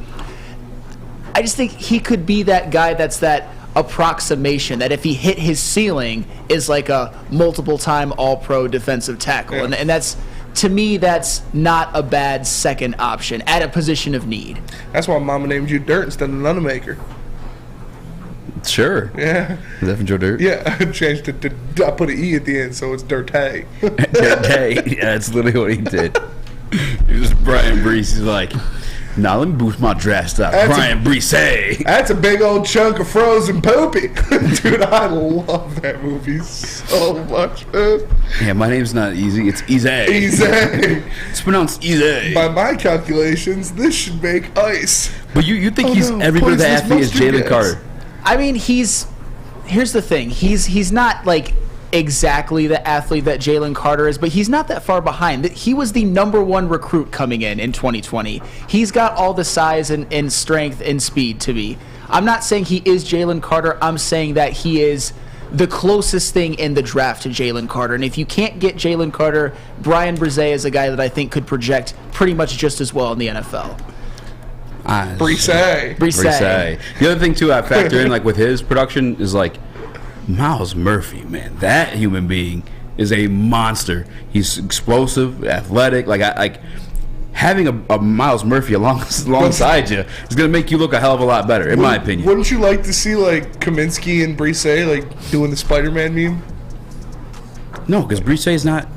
I just think he could be that guy that's that approximation that if he hit his ceiling is like a multiple-time all-pro defensive tackle. Yeah. And that's, to me, that's not a bad second option at a position of need. That's why Mama named you Dirt instead of Nunamaker. Sure. Yeah. Is that from Joe Dirt? Yeah, I changed it to, I put an E at the end, so it's Dirty. Hey, yeah, that's literally what he did. He was Brian Brees. He's like, nah, let me boost my draft stock. Brian Brees. That's a big old chunk of frozen poopy. Dude, I love that movie so much, man. Yeah, my name's not Eazy. It's Eazy. Easy. It's pronounced Eazy. By my calculations, this should make ice. But you think Oh, he's no, every bit of the poisonous athlete as mustard Jalen gas. Carter? I mean, here's the thing. He's not like exactly the athlete that Jalen Carter is, but he's not that far behind. He was the number 1 recruit coming in 2020. He's got all the size and strength and speed to me. I'm not saying he is Jalen Carter. I'm saying that he is the closest thing in the draft to Jalen Carter. And if you can't get Jalen Carter, Brian Brise is a guy that I think could project pretty much just as well in the NFL. Brise. The other thing too I factor in, like with his production, is like Miles Murphy. Man, that human being is a monster. He's explosive, athletic. Like having a Miles Murphy alongside you is gonna make you look a hell of a lot better, in my opinion. Wouldn't you like to see like Kaminsky and Brise like doing the Spider-Man meme? No, because Brise is not.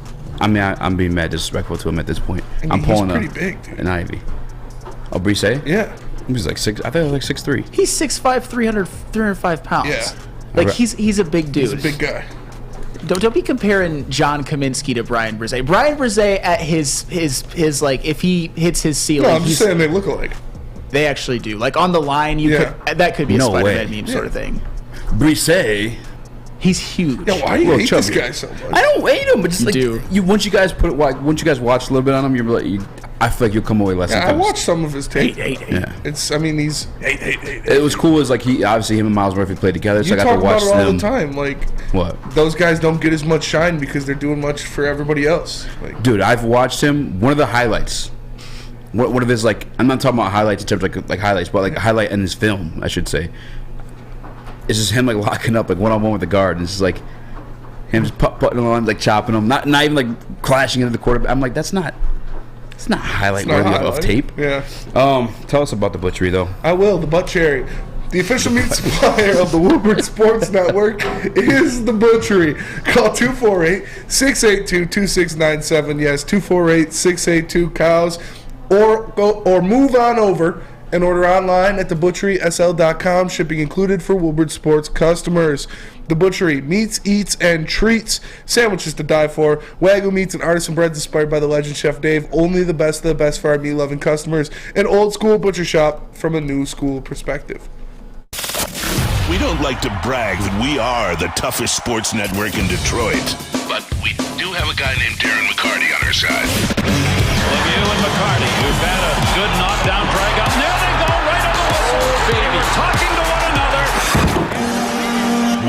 I mean, I'm being mad disrespectful to him at this point. I mean, I'm pulling he's pretty big, dude. an Ivy. Oh, Brise? Yeah. He was like 6. I thought he was like 6'3". He's 6'5", 305 pounds. Yeah. Like he's a big dude. He's a big guy. Don't be comparing John Kaminsky to Brian Brise. Brian Brise at his like, if he hits his ceiling, No, I'm just saying they look alike. They actually do. Like on the line, that could be a No Spider-Man way. meme sort of thing. Brise. He's huge. Yeah, why do you Little hate this chubby. guy so much? I don't hate him, but just like do. once you guys watch a little bit on him, you're like, I feel like you'll come away less. Yeah, I impressed. watched some of his tape. Yeah. It's, I mean, he's It was cool. Is like him and Miles Murphy played together, so you I got talk to watch about it all them. the time. Like, What? those guys don't get as much shine because they're doing much for everybody else. Like, Dude, I've watched him. One of the highlights. One of his, like, I'm not talking about highlights in terms of like highlights, but like a highlight in his film, I should say. It's just him like locking up like one-on-one with the guard, and it's just like him just putting him on, like chopping him, not even like clashing into the quarterback. I'm like, it's not highlight worthy of tape. Yeah. Tell us about the butchery though. I will. The Butt Cherry. The official meat supplier of the Woodward Sports Network is the Butchery. Call 248-682-2697. Yes, 248-682-COWS. Or move on over and order online at thebutcherysl.com. Shipping included for Woodward Sports customers. The Butchery, meats, eats, and treats. Sandwiches to die for. Wagyu meats and artisan breads inspired by the legend Chef Dave. Only the best of the best for our meat-loving customers. An old school butcher shop from a new school perspective. We don't like to brag that we are the toughest sports network in Detroit, but we do have a guy named Darren McCarty on our side. Lemieux and McCarty, who've had a good knockdown drag up. There they go, right on the whistle. They were talking to one another.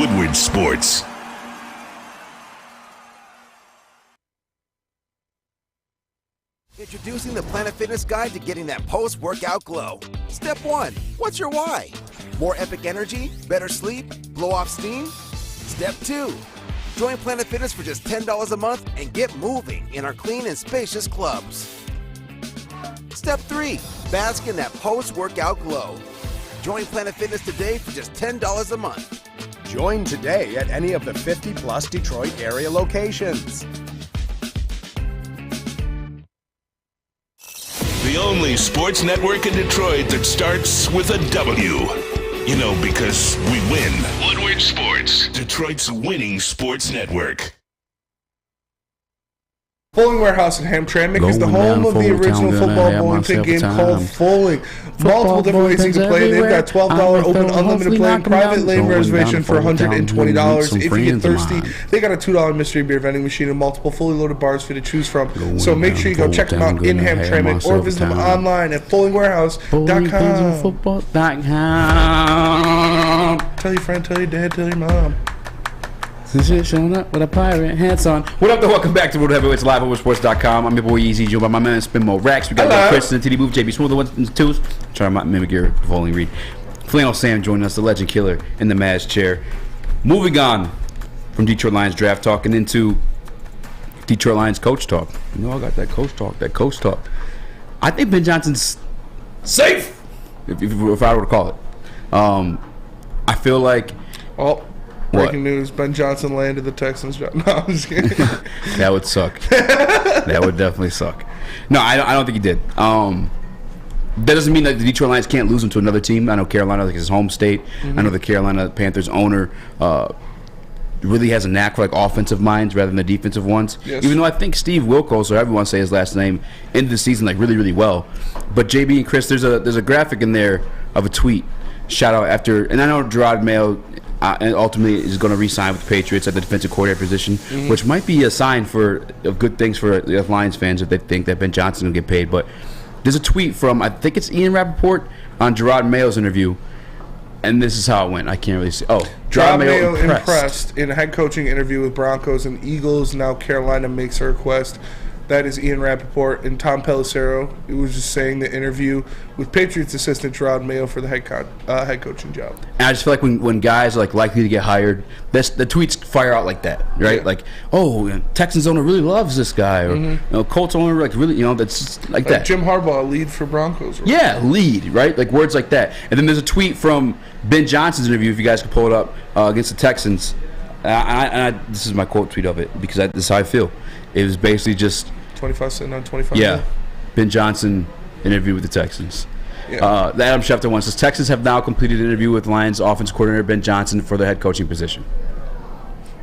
Woodward Sports. Introducing the Planet Fitness Guide to getting that post-workout glow. Step 1. What's your why? More epic energy? Better sleep? Blow off steam? Step 2. Join Planet Fitness for just $10 a month and get moving in our clean and spacious clubs. Step 3, bask in that post-workout glow. Join Planet Fitness today for just $10 a month. Join today at any of the 50-plus Detroit area locations. The only sports network in Detroit that starts with a W. You know, because we win. Woodward Sports, Detroit's winning sports network. Fulling Warehouse in Hamtramck is the home of the original football bowling pin game called Fulling. Multiple different ways you can play. They've got $12 open unlimited play, private lane reservation for $120. If you get thirsty, they got a $2 mystery beer vending machine and multiple fully loaded bars for you to choose from. So make sure you go check them out in Hamtramck or visit them online at fullingwarehouse.com. Tell your friend, tell your dad, tell your mom. Showing up with a pirate hats on. What up, though? Welcome back to World Heavyweights Live on Woodsports.com. I'm your boy Eazy, joined by my man Spinmo Rex. We got Chris and TD Booth, JB Smooth, the 1s and 2s. Trying to mimic your Bowling Reed. Flannel Sam joining us, the legend killer in the Maz chair. Moving on from Detroit Lions draft talk and into Detroit Lions coach talk. You know, I got that coach talk. I think Ben Johnson's safe, if I were to call it. I feel like... Breaking news, Ben Johnson landed the Texans job. No, I'm just kidding. That would suck. That would definitely suck. No, I don't think he did. That doesn't mean that the Detroit Lions can't lose him to another team. I know Carolina, like his home state. I know the Carolina Panthers owner really has a knack for like offensive minds rather than the defensive ones. Yes. Even though I think Steve Wilkos, or everyone say his last name, ended the season like really, really well. But JB and Chris, there's a graphic in there of a tweet. Shout out after, and I know Gerard Mayo and ultimately is going to re-sign with the Patriots at the defensive coordinator position, which might be a sign of good things for the Lions fans if they think that Ben Johnson will get paid. But there's a tweet from, I think it's Ian Rappaport on Gerard Mayo's interview, and this is how it went. I can't really see. Oh, Gerard Mayo impressed in a head coaching interview with Broncos and Eagles. Now Carolina makes a request. That is Ian Rappaport, and Tom Pelissero. It was just saying the interview with Patriots assistant Gerard Mayo for the head coaching job. And I just feel like when guys are like likely to get hired, the tweets fire out like that, right? Yeah. Like, oh, Texans owner really loves this guy, or Colts owner like really, that's just like that. Jim Harbaugh, lead for Broncos. Right? Yeah, lead, right? Like words like that. And then there's a tweet from Ben Johnson's interview, if you guys can pull it up, against the Texans. This is my quote tweet of it because this is how I feel. It was basically just 25 sitting on 25. Yeah, Ben Johnson interview with the Texans. Yeah. The Adam Schefter one says Texans have now completed an interview with Lions offense coordinator Ben Johnson for the head coaching position.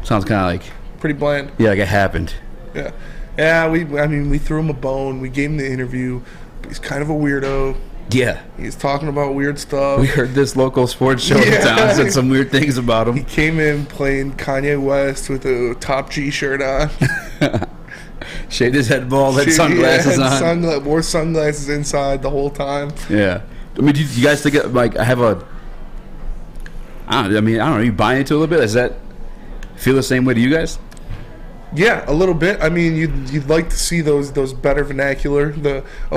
Sounds kind of like pretty bland. Yeah, like it happened. Yeah. We threw him a bone. We gave him the interview. He's kind of a weirdo. Yeah. He's talking about weird stuff. We heard this local sports show in town said some weird things about him. He came in playing Kanye West with a top G shirt on. Shaved his head bald, had sunglasses on. Wore sunglasses inside the whole time. Yeah. I mean, do you guys think, like, I don't know, are you buying into it a little bit? Does that feel the same way to you guys? Yeah, a little bit. I mean, you'd like to see those better vernacular.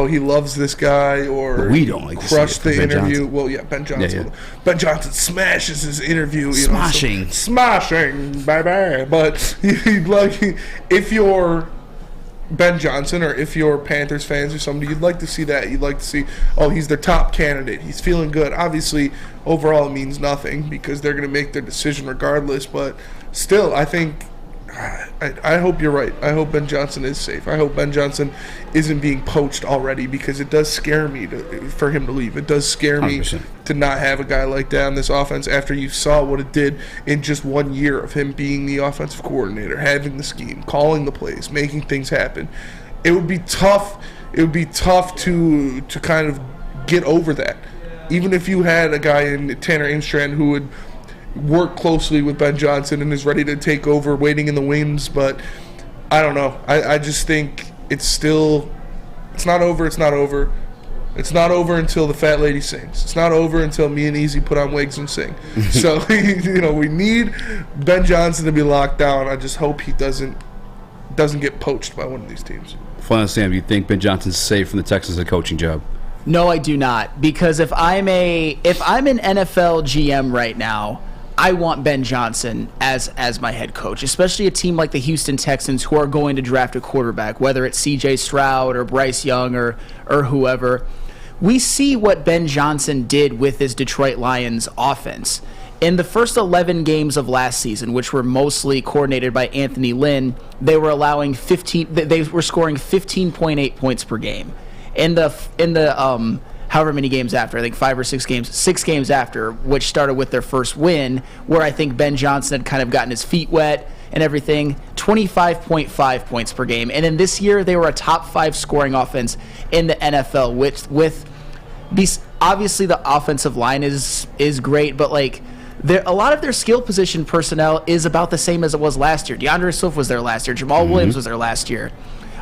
He loves this guy, or but we don't like crush to see the interview. Johnson. Well, yeah, Ben Johnson. Yeah. Ben Johnson smashes his interview. Smashing, baby. But you'd like, if you're Ben Johnson or if you're Panthers fans or somebody, you'd like to see that. You'd like to see, he's their top candidate. He's feeling good. Obviously, overall, it means nothing because they're going to make their decision regardless. But still, I think. I hope you're right. I hope Ben Johnson is safe. I hope Ben Johnson isn't being poached already because it does scare me for him to leave. It does scare 100%. me to not have a guy like that on this offense after you saw what it did in just 1 year of him being the offensive coordinator, having the scheme, calling the plays, making things happen. It would be tough. It would be tough to kind of get over that. Even if you had a guy in Tanner Imstrand who would work closely with Ben Johnson and is ready to take over, waiting in the wings, but I don't know. I just think it's not over. It's not over. It's not over until the fat lady sings. It's not over until me and Eazy put on wigs and sing. So, we need Ben Johnson to be locked down. I just hope he doesn't get poached by one of these teams. Flannel Sam, do you think Ben Johnson's safe from the Texans a coaching job? No, I do not. Because if I'm an NFL GM right now, I want Ben Johnson as my head coach, especially a team like the Houston Texans who are going to draft a quarterback, whether it's C.J. Stroud or Bryce Young or whoever. We see what Ben Johnson did with his Detroit Lions offense. In the first 11 games of last season, which were mostly coordinated by Anthony Lynn, they were allowing they were scoring 15.8 points per game. In the however many games after, I think 5 or 6 games, 6 games after, which started with their first win, where I think Ben Johnson had kind of gotten his feet wet and everything, 25.5 points per game. And then this year, they were a top 5 scoring offense in the NFL, with obviously the offensive line is great, but like a lot of their skill position personnel is about the same as it was last year. DeAndre Swift was there last year. Jamal Williams was there last year.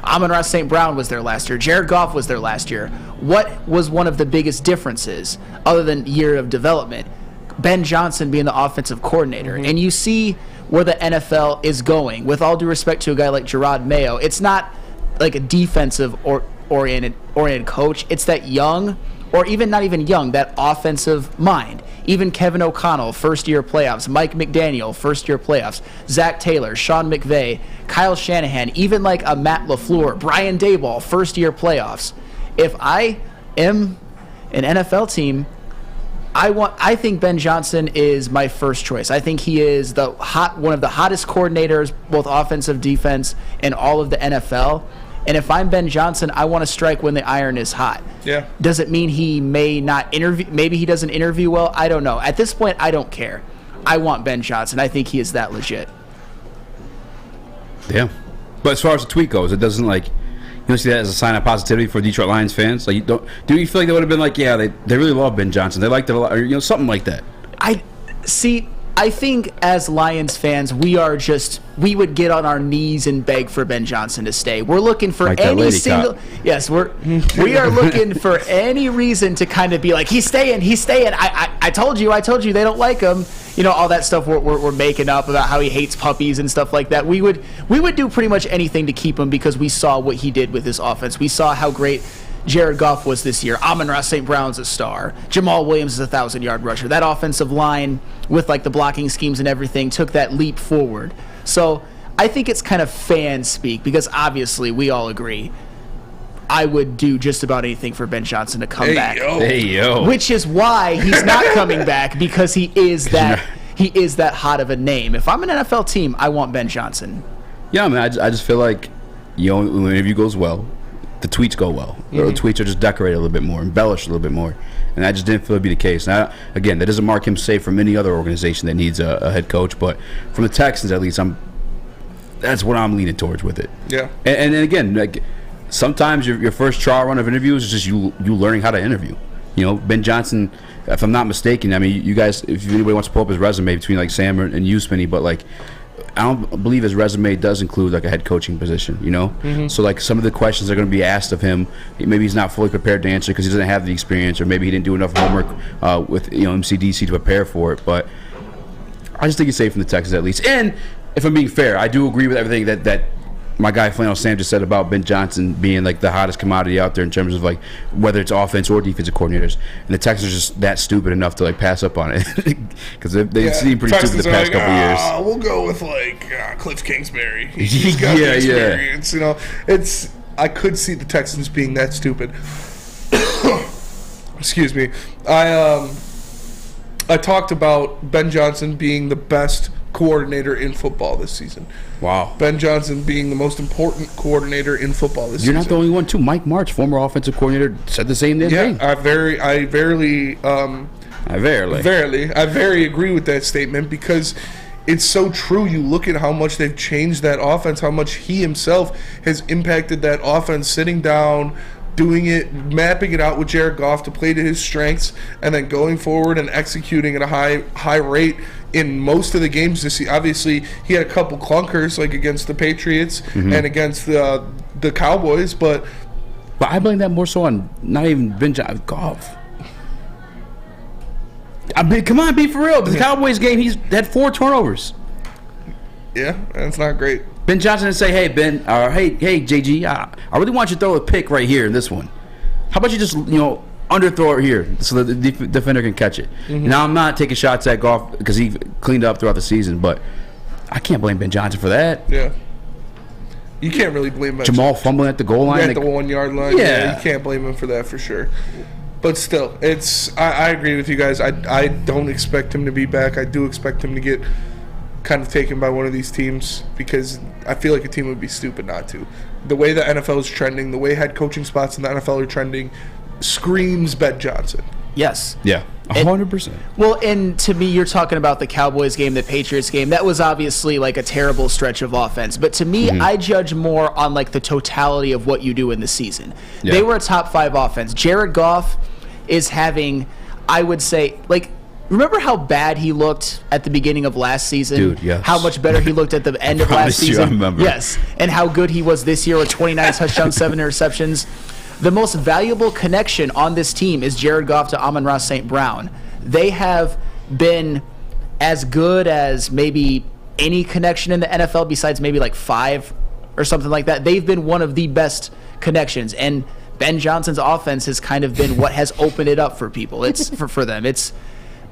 Amon-Ra St. Brown was there last year. Jared Goff was there last year. What was one of the biggest differences, other than year of development? Ben Johnson being the offensive coordinator. And you see where the NFL is going. With all due respect to a guy like Gerard Mayo, it's not like a defensive oriented coach. It's that young, or even not even young, that offensive mind. Even Kevin O'Connell, first-year playoffs. Mike McDaniel, first-year playoffs. Zach Taylor, Sean McVay, Kyle Shanahan, even like a Matt LaFleur, Brian Daboll, first-year playoffs. If I am an NFL team, I think Ben Johnson is my first choice. I think he is one of the hottest coordinators, both offensive, defense, in all of the NFL. And if I'm Ben Johnson, I want to strike when the iron is hot. Yeah. Does it mean he may not interview? Maybe he doesn't interview well. I don't know. At this point, I don't care. I want Ben Johnson. I think he is that legit. Yeah. But as far as the tweet goes, it doesn't you don't see that as a sign of positivity for Detroit Lions fans? Like, do you feel like they would have been like, yeah, they really love Ben Johnson. They liked it a lot, or something like that? I think as Lions fans, we would get on our knees and beg for Ben Johnson to stay. We're looking for any single. Yes, we are looking for any reason to kind of be like, he's staying. I told you, they don't like him. All that stuff we're making up about how he hates puppies and stuff like that. We would do pretty much anything to keep him because we saw what he did with his offense. We saw how great Jared Goff was this year. Amon-Ra St. Brown's a star. Jamal Williams is a 1,000-yard rusher. That offensive line with the blocking schemes and everything took that leap forward. So I think it's kind of fan speak because obviously we all agree I would do just about anything for Ben Johnson to come back. Hey, yo. Which is why he's not coming back because he is that hot of a name. If I'm an NFL team, I want Ben Johnson. Yeah, man, I just feel like when an interview goes well, the tweets go well. The tweets are just decorated a little bit more, embellished a little bit more. And I just didn't feel it would be the case. Now, again, that doesn't mark him safe from any other organization that needs a head coach, but from the Texans, at least, that's what I'm leaning towards with it. Yeah. And again, sometimes your first trial run of interviews is just you learning how to interview. Ben Johnson, if I'm not mistaken, I mean, you guys, if anybody wants to pull up his resume between Sam and you, Spinny, but I don't believe his resume does include a head coaching position, So some of the questions are going to be asked of him. Maybe he's not fully prepared to answer because he doesn't have the experience, or maybe he didn't do enough homework with MCDC to prepare for it. But I just think he's safe from the Texans at least. And if I'm being fair, I do agree with everything that my guy Flannel Sam just said about Ben Johnson being the hottest commodity out there in terms of whether it's offense or defensive coordinators. And the Texans are just that stupid enough to pass up on it because they seem pretty stupid the past couple years. We'll go with Cliff Kingsbury. He's got the experience. I could see the Texans being that stupid. Excuse me. I talked about Ben Johnson being the best coordinator in football this season. Wow. Ben Johnson being the most important coordinator in football this season. You're not the only one, too. Mike Martz, former offensive coordinator, said the same thing. I very agree with that statement because it's so true. You look at how much they've changed that offense, how much he himself has impacted that offense, sitting down, doing it, mapping it out with Jared Goff to play to his strengths, and then going forward and executing at a high rate in most of the games this year. Obviously, he had a couple clunkers against the Patriots and against the Cowboys, but I blame that more so on not even Ben Johnson, Goff. I mean, come on, be for real. The Cowboys game, he's had 4 turnovers. Yeah, that's not great. Ben Johnson and say, hey, Ben, hey, JG, I really want you to throw a pick right here in this one. How about you just, underthrow it here so that the defender can catch it. Now, I'm not taking shots at Goff because he cleaned up throughout the season, but I can't blame Ben Johnson for that. Yeah. You can't really blame Ben Jamal fumbling at the goal line. At the 1 yard line. Yeah. You can't blame him for that for sure. But still, I agree with you guys. I don't expect him to be back. I do expect him to get kind of taken by one of these teams because I feel like a team would be stupid not to. The way the NFL is trending, the way head coaching spots in the NFL are trending, screams Ben Johnson. Yes. Yeah, 100%. Well, and to me, you're talking about the Cowboys game, the Patriots game. That was obviously like a terrible stretch of offense. But to me, I judge more on like the totality of what you do in the season. Yeah. They were a top 5 offense. Jared Goff is having, I would say, like, remember how bad he looked at the beginning of last season? Dude, yes. How much better he looked at the end of last season? I remember. Yes. And how good he was this year with 29 touchdowns, 7 interceptions. The most valuable connection on this team is Jared Goff to Amon-Ra St. Brown. They have been as good as maybe any connection in the NFL besides maybe like 5 or something like that. They've been one of the best connections. And Ben Johnson's offense has kind of been what has opened it up for people. It's for them. It's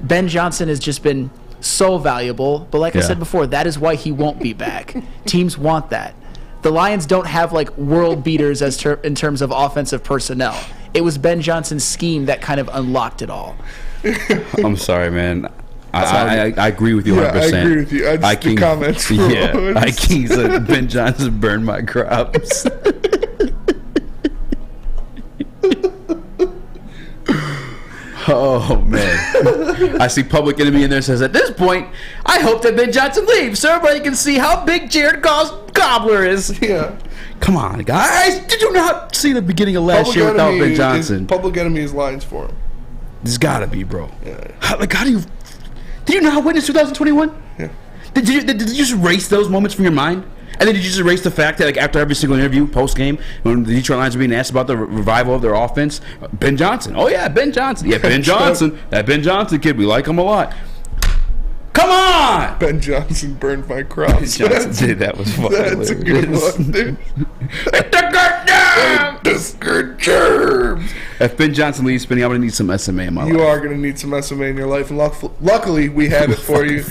Ben Johnson has just been so valuable. But like I said before, that is why he won't be back. Teams want that. The Lions don't have like world beaters in terms of offensive personnel. It was Ben Johnson's scheme that kind of unlocked it all. I'm sorry, man. I agree with you 100%. I agree with you. The comments. I Kings said Ben Johnson burned my crops. Oh, man. I see Public Enemy in there says, at this point, I hope that Ben Johnson leaves so everybody can see how big Jared Goff's gobbler is. Yeah. Come on, guys. Did you not see the beginning of last year without Ben Johnson? Public Enemy is lines for him. There's got to be, bro. Yeah. How do you... Did you not witness 2021? Yeah. Did you just erase those moments from your mind? And then did you just erase the fact that, like, after every single interview, post-game, when the Detroit Lions were being asked about the revival of their offense, Ben Johnson. Oh, yeah, Ben Johnson. Yeah, Ben Johnson. That Ben Johnson kid, we like him a lot. Come on! Ben Johnson burned my crops. Ben Johnson did. That was fucking That's a good one, dude. It's good germs. If Ben Johnson leaves, Spenny, I'm going to need some SMA in my life. You are going to need some SMA in your life, and luckily we have it for you.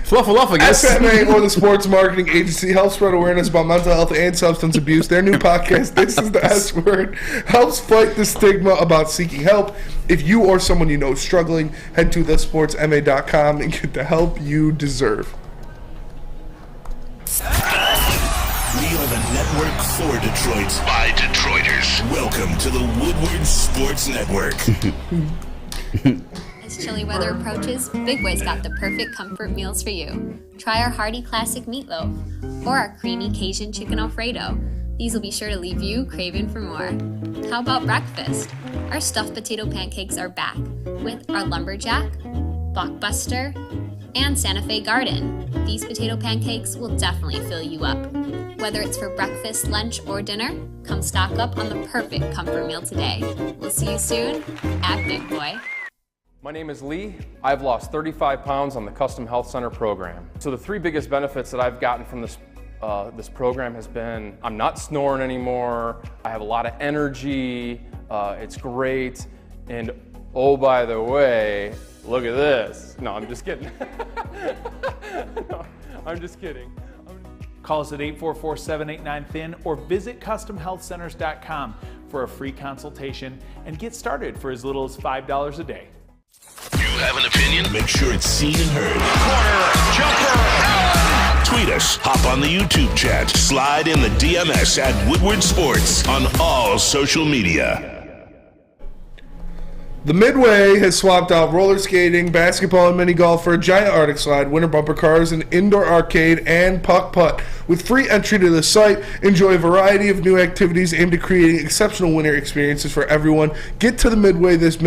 Fluff, I guess. SMA, or the Sports Marketing Agency, helps spread awareness about mental health and substance abuse. Their new podcast, This is the S Word, helps fight the stigma about seeking help. If you or someone you know is struggling, head to thesportsma.com and get the help you deserve. We are the network for Detroit by Detroiters. Welcome to the Woodward Sports Network. As chilly weather approaches, Big Boy's got the perfect comfort meals for you. Try our hearty classic meatloaf or our creamy Cajun chicken Alfredo. These will be sure to leave you craving for more. How about breakfast? Our stuffed potato pancakes are back with our lumberjack, blockbuster, and Santa Fe Garden. These potato pancakes will definitely fill you up. Whether it's for breakfast, lunch, or dinner, come stock up on the perfect comfort meal today. We'll see you soon at Big Boy. My name is Lee. I've lost 35 pounds on the Custom Health Center program. So the 3 biggest benefits that I've gotten from this program has been I'm not snoring anymore, I have a lot of energy, it's great, and oh, by the way, look at this. No, I'm just kidding. No, I'm just kidding. Call us at 844-789-THIN or visit CustomHealthCenters.com for a free consultation and get started for as little as $5 a day. You have an opinion? Make sure it's seen and heard. Corner, jumper, tweet us, hop on the YouTube chat, slide in the DMS at Woodward Sports on all social media. The Midway has swapped out roller skating, basketball, and mini golf for a giant Arctic slide, winter bumper cars, an indoor arcade, and puck putt. With free entry to the site, enjoy a variety of new activities aimed at creating exceptional winter experiences for everyone. Get to the Midway this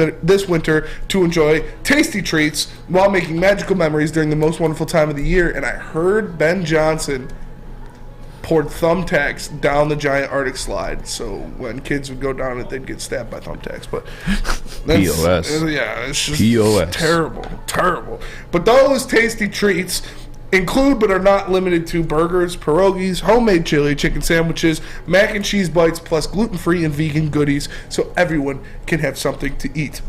winter to enjoy tasty treats while making magical memories during the most wonderful time of the year. And I heard Ben Johnson poured thumbtacks down the giant Arctic slide, so when kids would go down it, they'd get stabbed by thumbtacks. But POS. Yeah, it's just POS. terrible. But those tasty treats Include but are not limited to burgers, pierogies, homemade chili, chicken sandwiches, mac and cheese bites, plus gluten-free and vegan goodies so everyone can have something to eat.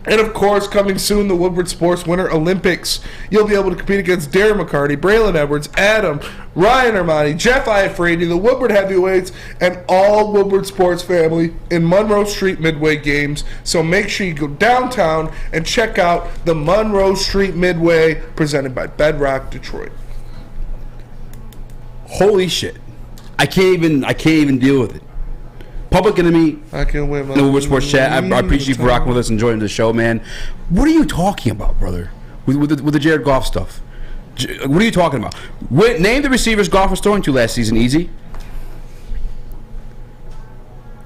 And of course, coming soon, the Woodward Sports Winter Olympics. You'll be able to compete against Darren McCarty, Braylon Edwards, Adam, Ryan Armani, Jeff Iafredi, the Woodward Heavyweights, and all Woodward Sports family in Monroe Street Midway games. So make sure you go downtown and check out the Monroe Street Midway presented by Bedrock Detroit. Holy shit. I can't even deal with it. Public Enemy, I can win my Woodward Sports Chat. I appreciate you for rocking with us, enjoying the show, man. What are you talking about, brother? With the Jared Goff stuff? What are you talking about? Name the receivers Goff was throwing to last season, Eazy.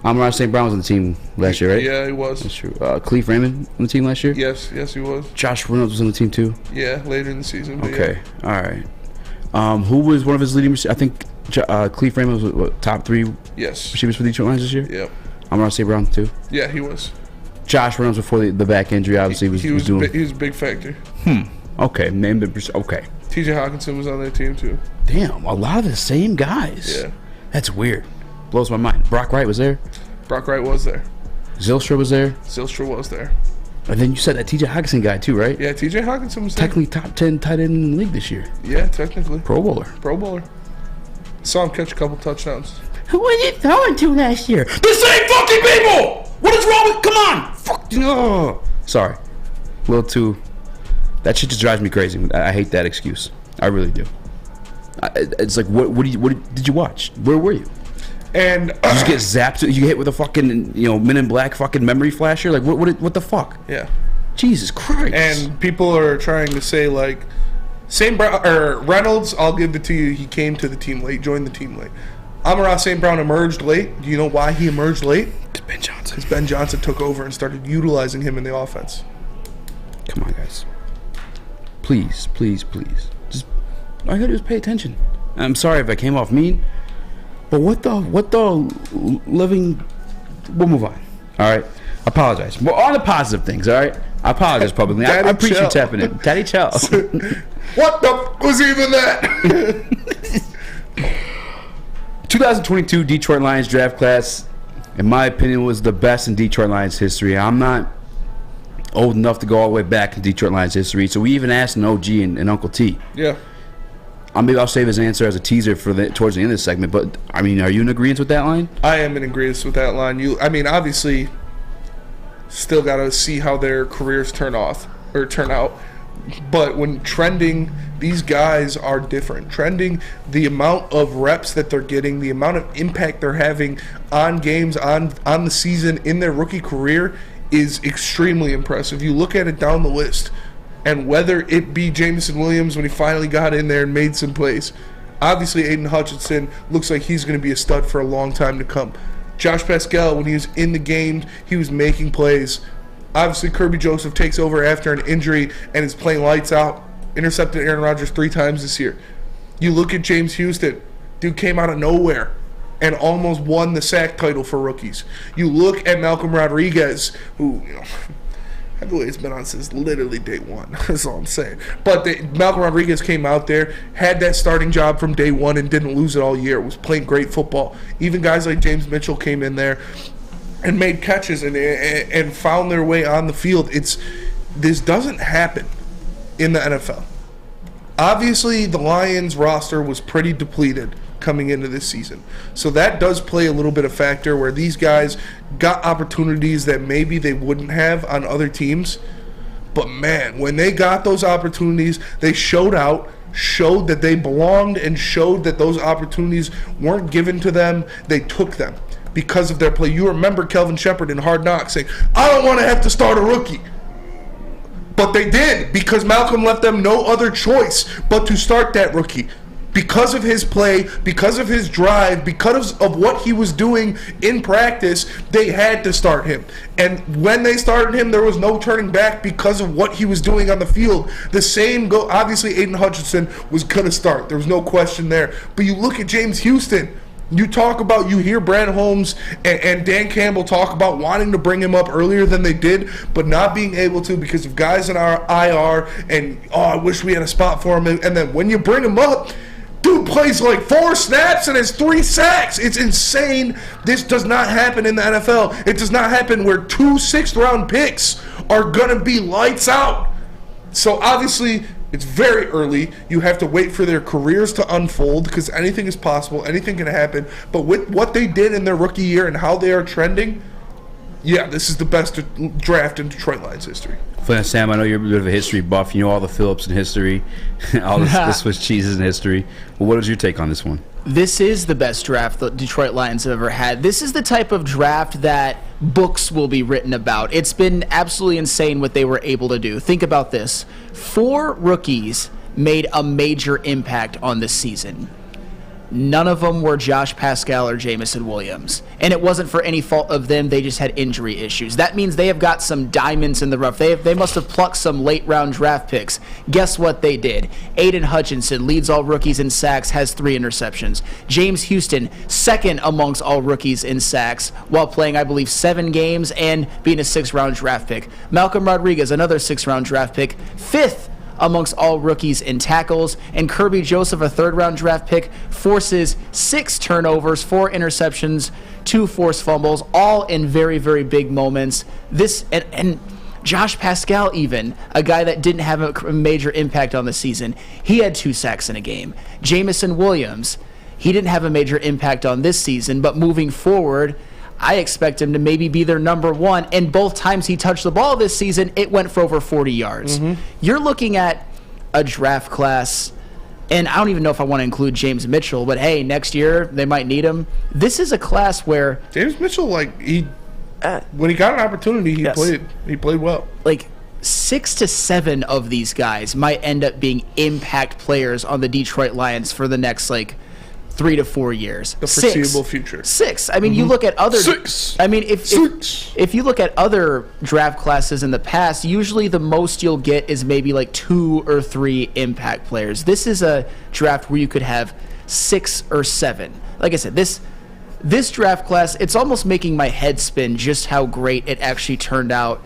Amon-Ra St. Brown was on the team last year, right? Yeah, he was. That's true. Khalif Raymond on the team last year? Yes, he was. Josh Reynolds was on the team too? Yeah, later in the season. Okay, all right. Who was one of his leading receivers? I think Khalif Raymond was what, top 3 receivers for the Detroit Lions this year? Yep. Amon-Ra St. Brown too? Yeah, he was. Josh Reynolds before the back injury obviously was doing. He was a big factor. Okay, okay. T.J. Hawkinson was on that team too. Damn, a lot of the same guys. Yeah. That's weird. Blows my mind. Brock Wright was there? Brock Wright was there. Zylstra was there? Zylstra was there. And then you said that T.J. Hawkinson guy too, right? Yeah, T.J. Hawkinson was there. Technically top 10 tight end in the league this year. Yeah, technically. Pro Bowler. Saw him catch a couple touchdowns. Who was you throwing to last year? The same fucking people! What is wrong with... Come on! Fuck. No. Sorry. A little too... That shit just drives me crazy. I hate that excuse. I really do. It's like, what did you watch? Where were you? And you just get zapped. You get hit with a fucking, Men in Black fucking memory flasher. Like, what the fuck? Yeah. Jesus Christ. And people are trying to say, like, Reynolds, I'll give it to you. He came to the team late, joined the team late. Amon-Ra St. Brown emerged late. Do you know why he emerged late? Because Ben Johnson took over and started utilizing him in the offense. Come on, guys. Please. Just all you gotta do is pay attention. I'm sorry if I came off mean, but what the living... We'll move on. All right? I apologize. We're on the positive things, all right? I apologize publicly. I appreciate you tapping in. Daddy Chell. What the was even that? 2022 Detroit Lions draft class, in my opinion, was the best in Detroit Lions history. I'm not old enough to go all the way back in Detroit Lions history, so we even asked an OG and Uncle T. Yeah. Maybe I'll save his answer as a teaser for towards the end of this segment, but, are you in agreement with that line? I am in agreement with that line. Obviously, still got to see how their careers turn out. But when trending, these guys are different. Trending, the amount of reps that they're getting, the amount of impact they're having on games, on the season, in their rookie career is extremely impressive. You look at it down the list, and whether it be Jameson Williams when he finally got in there and made some plays. Obviously, Aiden Hutchinson looks like he's going to be a stud for a long time to come. Josh Pascal, when he was in the game, he was making plays. Obviously, Kirby Joseph takes over after an injury and is playing lights out. Intercepted Aaron Rodgers 3 times this year. You look at James Houston. Dude came out of nowhere and almost won the sack title for rookies. You look at Malcolm Rodriguez, who, heavyweights been on since literally day one. That's all I'm saying. But Malcolm Rodriguez came out there, had that starting job from day one and didn't lose it all year. Was playing great football. Even guys like James Mitchell came in there and made catches and found their way on the field. This doesn't happen in the NFL. Obviously, the Lions roster was pretty depleted coming into this season. So that does play a little bit of factor where these guys got opportunities that maybe they wouldn't have on other teams. But man, when they got those opportunities, they showed out, showed that they belonged, and showed that those opportunities weren't given to them. They took them because of their play. You remember Kelvin Shepard in Hard Knocks saying, I don't want to have to start a rookie. But they did, because Malcolm left them no other choice but to start that rookie. Because of his play, because of his drive, because of what he was doing in practice, they had to start him. And when they started him, there was no turning back because of what he was doing on the field. The same obviously Aiden Hutchinson was going to start. There was no question there. But you look at James Houston. You hear Brad Holmes and Dan Campbell talk about wanting to bring him up earlier than they did, but not being able to because of guys in our IR, and, I wish we had a spot for him. And then when you bring him up, dude plays like 4 snaps and has 3 sacks. It's insane. This does not happen in the NFL. It does not happen where 2 6th-round picks are going to be lights out. So obviously, it's very early. You have to wait for their careers to unfold because anything is possible. Anything can happen. But with what they did in their rookie year and how they are trending, yeah, this is the best draft in Detroit Lions history. Flynn, Sam, I know you're a bit of a history buff. You know all the Phillips in history, all the Swiss cheeses in history. Well, what is your take on this one? This is the best draft the Detroit Lions have ever had. This is the type of draft that books will be written about. It's been absolutely insane what they were able to do. Think about this. 4 rookies made a major impact on this season. None of them were Josh Pascal or Jamison Williams. And it wasn't for any fault of them. They just had injury issues. That means they have got some diamonds in the rough. They must have plucked some late-round draft picks. Guess what they did? Aiden Hutchinson leads all rookies in sacks, has 3 interceptions. James Houston, second amongst all rookies in sacks, while playing, I believe, 7 games and being a 6th-round draft pick. Malcolm Rodriguez, another 6th-round draft pick, 5th amongst all rookies in tackles, and Kirby Joseph, a 3rd-round draft pick, forces 6 turnovers, 4 interceptions, 2 forced fumbles, all in very, very big moments. And Josh Pascal, even a guy that didn't have a major impact on the season, he had 2 sacks in a game. Jamison Williams, he didn't have a major impact on this season, but moving forward, I expect him to maybe be their number 1, and both times he touched the ball this season, it went for over 40 yards. You're looking at a draft class, and I don't even know if I want to include James Mitchell, but hey, next year they might need him. This is a class where James Mitchell, when he got an opportunity, he played well. 6 to 7 of these guys might end up being impact players on the Detroit Lions for the next 3 to 4 years. The foreseeable future. 6. I mean, you look at other. 6. I mean, if you look at other draft classes in the past, usually the most you'll get is maybe 2 or 3 impact players. This is a draft where you could have 6 or 7. Like I said, this draft class, it's almost making my head spin just how great it actually turned out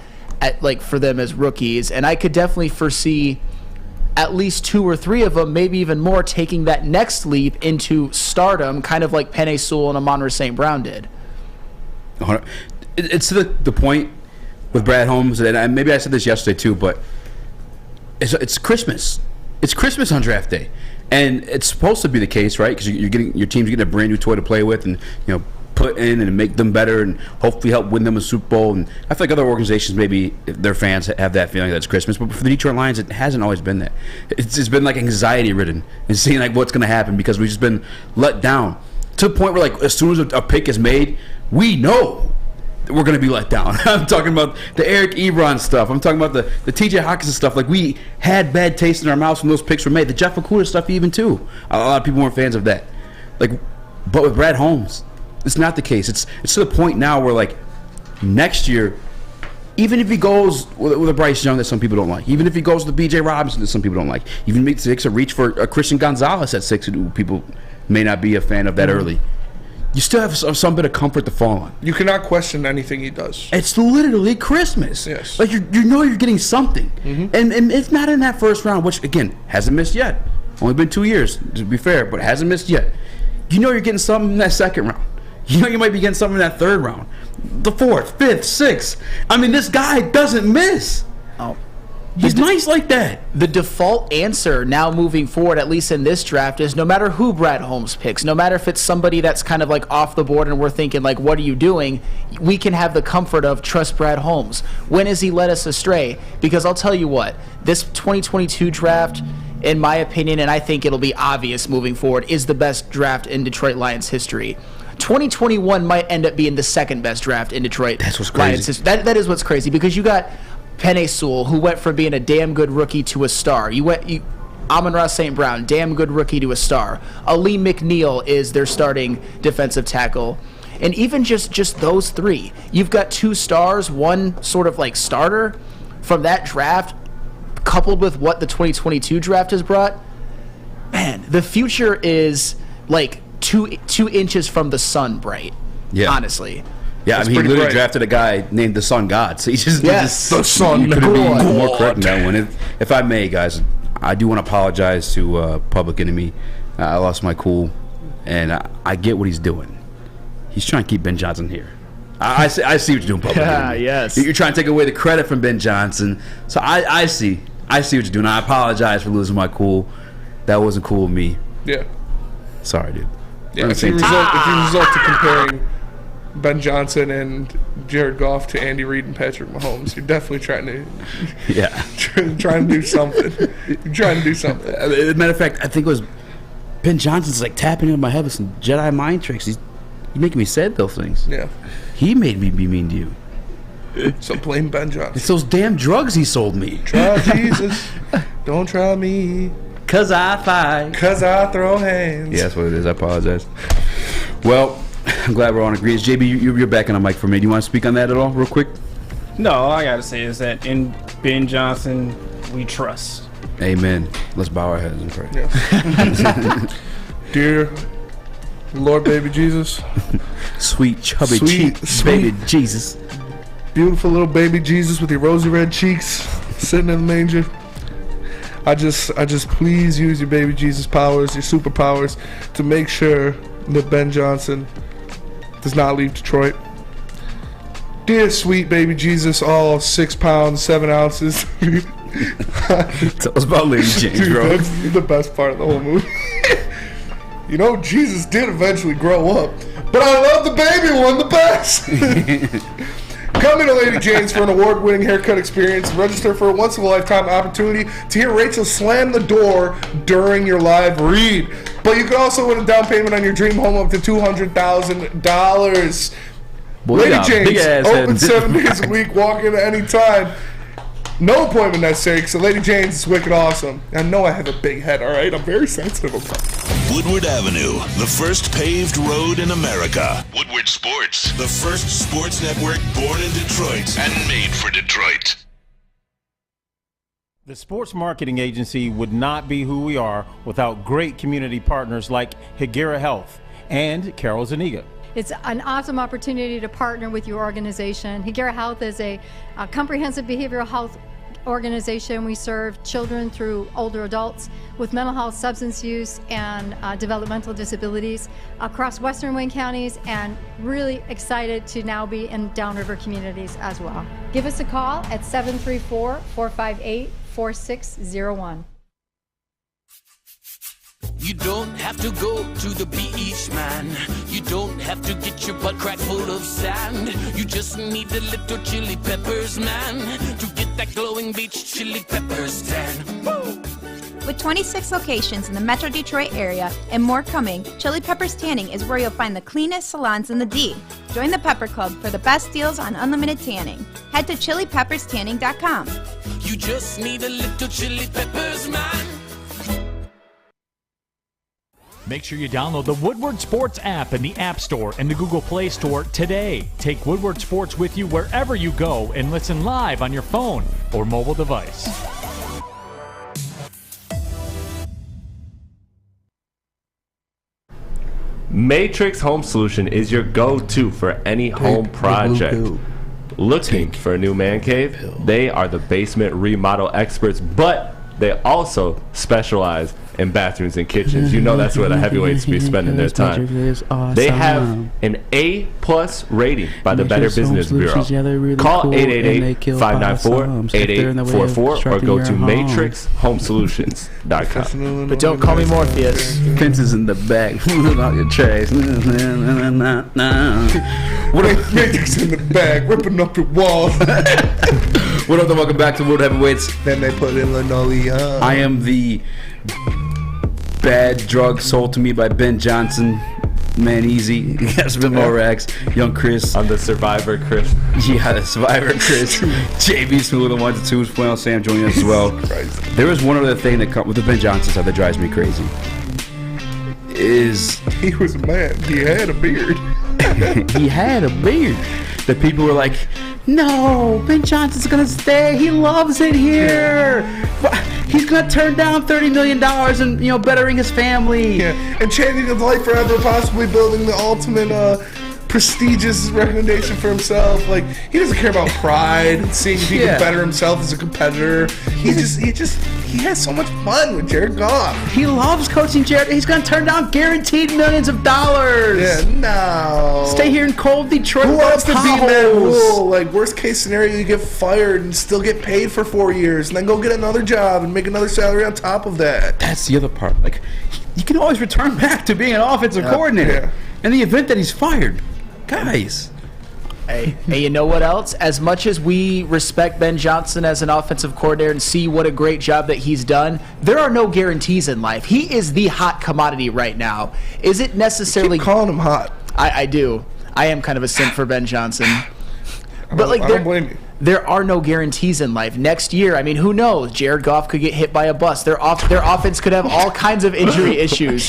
for them as rookies, and I could definitely foresee at least 2 or 3 of them, maybe even more, taking that next leap into stardom, kind of like Penei Sewell and Amon-Ra St. Brown did. It's to the point with Brad Holmes, and maybe I said this yesterday too, but it's Christmas. It's Christmas on draft day, and it's supposed to be the case, right? Because your team's getting a brand new toy to play with, and put in and make them better and hopefully help win them a Super Bowl. And I feel like other organizations, maybe their fans have that feeling that it's Christmas, but for the Detroit Lions, it hasn't always been that. It's been anxiety ridden and seeing what's going to happen because we've just been let down to the point where as soon as a pick is made, we know that we're going to be let down. I'm talking about the Eric Ebron stuff. I'm talking about the TJ Hawkinson stuff. We had bad taste in our mouths when those picks were made. The Jeff Okudah stuff even too. A lot of people weren't fans of that. But with Brad Holmes, it's not the case. It's to the point now where next year, even if he goes with a Bryce Young that some people don't like, even if he goes with a B.J. Robinson that some people don't like, even makes a reach for a Christian Gonzalez at 6 who people may not be a fan of that early, you still have some bit of comfort to fall on. You cannot question anything he does. It's literally Christmas. Yes. You know you're getting something. And it's not in that first round, which again hasn't missed yet. Only been 2 years, to be fair, but hasn't missed yet. You know you're getting something in that second round. You know you might be getting something in that 3rd round, the 4th, 5th, 6th. I mean, this guy doesn't miss. Oh, he's nice like that. The default answer now moving forward, at least in this draft, is no matter who Brad Holmes picks, no matter if it's somebody that's kind of off the board and we're thinking what are you doing, we can have the comfort of trust Brad Holmes. When has he led us astray? Because I'll tell you what, this 2022 draft, in my opinion, and I think it'll be obvious moving forward, is the best draft in Detroit Lions history. 2021 might end up being the 2nd best draft in Detroit. That's what's crazy. That is what's crazy, because you got Penei Sewell, who went from being a damn good rookie to a star. Amon-Ra St. Brown, damn good rookie to a star. Ali McNeil is their starting defensive tackle. And even just those 3, you've got 2 stars, 1 sort of starter from that draft, coupled with what the 2022 draft has brought. Man, the future is two inches from the sun bright. Yeah. Honestly. Yeah, I mean, he literally drafted a guy named the Sun God. So he just the Sun God. Couldn't be more correct in God. that one. If I may, guys, I do want to apologize to Public Enemy. I lost my cool, and I get what he's doing. He's trying to keep Ben Johnson here. I see what you're doing, Public Enemy. Yes. You're trying to take away the credit from Ben Johnson. So I see what you're doing. I apologize for losing my cool. That wasn't cool of me. Yeah. Sorry, dude. Yeah, if you result to comparing Ben Johnson and Jared Goff to Andy Reid and Patrick Mahomes, you're definitely trying to do something. You're trying to do something. As a matter of fact, I think it was Ben Johnson's like tapping into my head with some Jedi mind tricks. He's making me say those things. Yeah. He made me be mean to you. So blame Ben Johnson. It's those damn drugs he sold me. Try Jesus. Don't try me. 'Cause I fight. 'Cause I throw hands. Yeah, that's what it is. I apologize. Well, I'm glad we're on agreement. JB, you're back on the mic for me. Do you want to speak on that at all, real quick? No, all I gotta say is that in Ben Johnson, we trust. Amen. Let's bow our heads and pray. Yes. Dear Lord, baby Jesus. Sweet, chubby cheek, baby Jesus. Beautiful little baby Jesus with your rosy red cheeks sitting in the manger. I just please use your baby Jesus powers, your superpowers, to make sure that Ben Johnson does not leave Detroit. Dear sweet baby Jesus, all 6 pounds, 7 ounces. Tell us about Lady James, Dude, bro. that's the best part of the whole movie. You know, Jesus did eventually grow up, but I love the baby one the best. Come into Lady Jane's for an award-winning haircut experience. Register for a once-in-a-lifetime opportunity to hear Rachel slam the door during your live read. But you can also win a down payment on your dream home up to $200,000. Lady Jane's, open 7 days a week, walk in at any time. No appointment necessary, because Lady Jane's is wicked awesome. I know I have a big head, all right? I'm very sensitive about it. Woodward Avenue, the first paved road in America. Woodward Sports, the first sports network born in Detroit and made for Detroit. The sports marketing agency would not be who we are without great community partners like Higuera Health and Carol Zuniga. It's an awesome opportunity to partner with your organization. Higuera Health is a comprehensive behavioral health organization. We serve children through older adults with mental health, substance use, and developmental disabilities across Western Wayne counties, and really excited to now be in downriver communities as well. Give us a call at 734-458-4601. You don't have to go to the beach, man. You don't have to get your butt crack full of sand. You just need a little chili peppers, man, to get that glowing beach chili peppers tan. Woo! With 26 locations in the Metro Detroit area and more coming, Chili Peppers Tanning is where you'll find the cleanest salons in the D. Join the Pepper Club for the best deals on unlimited tanning. Head to chilipepperstanning.com. You just need a little chili peppers, man. Make sure you download the Woodward Sports app in the App Store and the Google Play Store today. Take Woodward Sports with you wherever you go and listen live on your phone or mobile device. Matrix Home Solution is your go-to for any home project. Looking for a new man cave? They are the basement remodel experts, but they also specialize in bathrooms and kitchens. You know that's where the heavyweights be spending their time. They have an A+ rating by the Better Business Bureau. Call 888-594-8844 or go to matrixhomesolutions.com. But don't call me Morpheus. Fences in the back. Out your trays. What up, Matrix in the bag, ripping up your walls. What up, welcome back to World Heavyweights. Then they put in linoleum. I am the bad drug sold to me by Ben Johnson. Man, Eazy. That's been more racks. Young Chris. I'm the Survivor Chris. Yeah, the Survivor Chris. JB Smooth, the 1 to 2s. Flannel Sam joining us as well. There is one other thing that comes with the Ben Johnson side that drives me crazy. He was a man. He had a beard. He had a beard. The people were like, no, Ben Johnson's gonna stay. He loves it here. He's gonna turn down $30 million and bettering his family. Yeah, and changing his life forever, possibly building the ultimate prestigious recommendation for himself. Like, he doesn't care about pride and seeing if he can better himself as a competitor. He has so much fun with Jared Goff. He loves coaching Jared. He's gonna turn down guaranteed millions of dollars. Yeah, no. Stay here in cold Detroit. Who wants to be that rule? Like, worst case scenario, you get fired and still get paid for 4 years, and then go get another job and make another salary on top of that. That's the other part. Like, you can always return back to being an offensive coordinator in the event that he's fired. Guys. Hey, you know what else? As much as we respect Ben Johnson as an offensive coordinator and see what a great job that he's done, there are no guarantees in life. He is the hot commodity right now. Is it necessarily... You keep calling him hot. I do. I am kind of a simp for Ben Johnson. But I don't blame you. There are no guarantees in life. Next year, I mean, who knows? Jared Goff could get hit by a bus. Their offense could have all kinds of injury issues.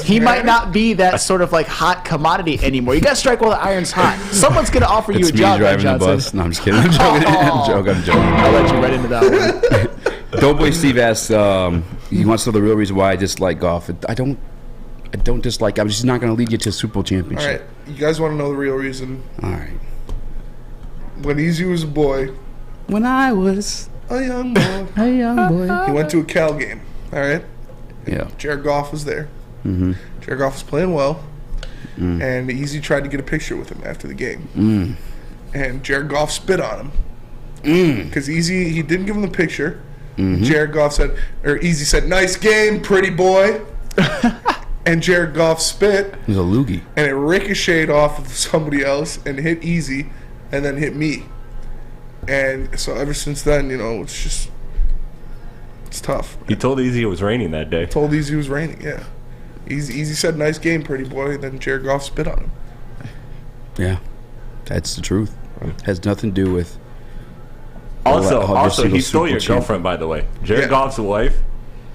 He might not be that sort of like hot commodity anymore. You got to strike while the iron's hot. Someone's going to offer you a job, Ben Johnson. The bus. No, I'm just kidding. I'm joking. I'm joking. I'll let you right into that one. Doughboy Steve asks, he wants to know the real reason why I dislike Goff. I don't dislike. I'm just not going to lead you to a Super Bowl championship. All right, you guys want to know the real reason? All right. When Eazy was a boy. When I was a young boy. He went to a Cal game. All right? Yeah. Jared Goff was there. Mm-hmm. Jared Goff was playing well. And Eazy tried to get a picture with him after the game. And Jared Goff spit on him. Because Eazy, he didn't give him the picture. Jared Goff said, or Eazy said, "Nice game, pretty boy." And Jared Goff spit. He was a loogie. And it ricocheted off of somebody else and hit Eazy. And then hit me. And so ever since then, it's tough. He told Eazy it was raining that day. Told Eazy it was raining, yeah. Eazy said, "Nice game, pretty boy." And then Jared Goff spit on him. Yeah, that's the truth. Has nothing to do with. Also, he stole your girlfriend, by the way. Jared Goff's wife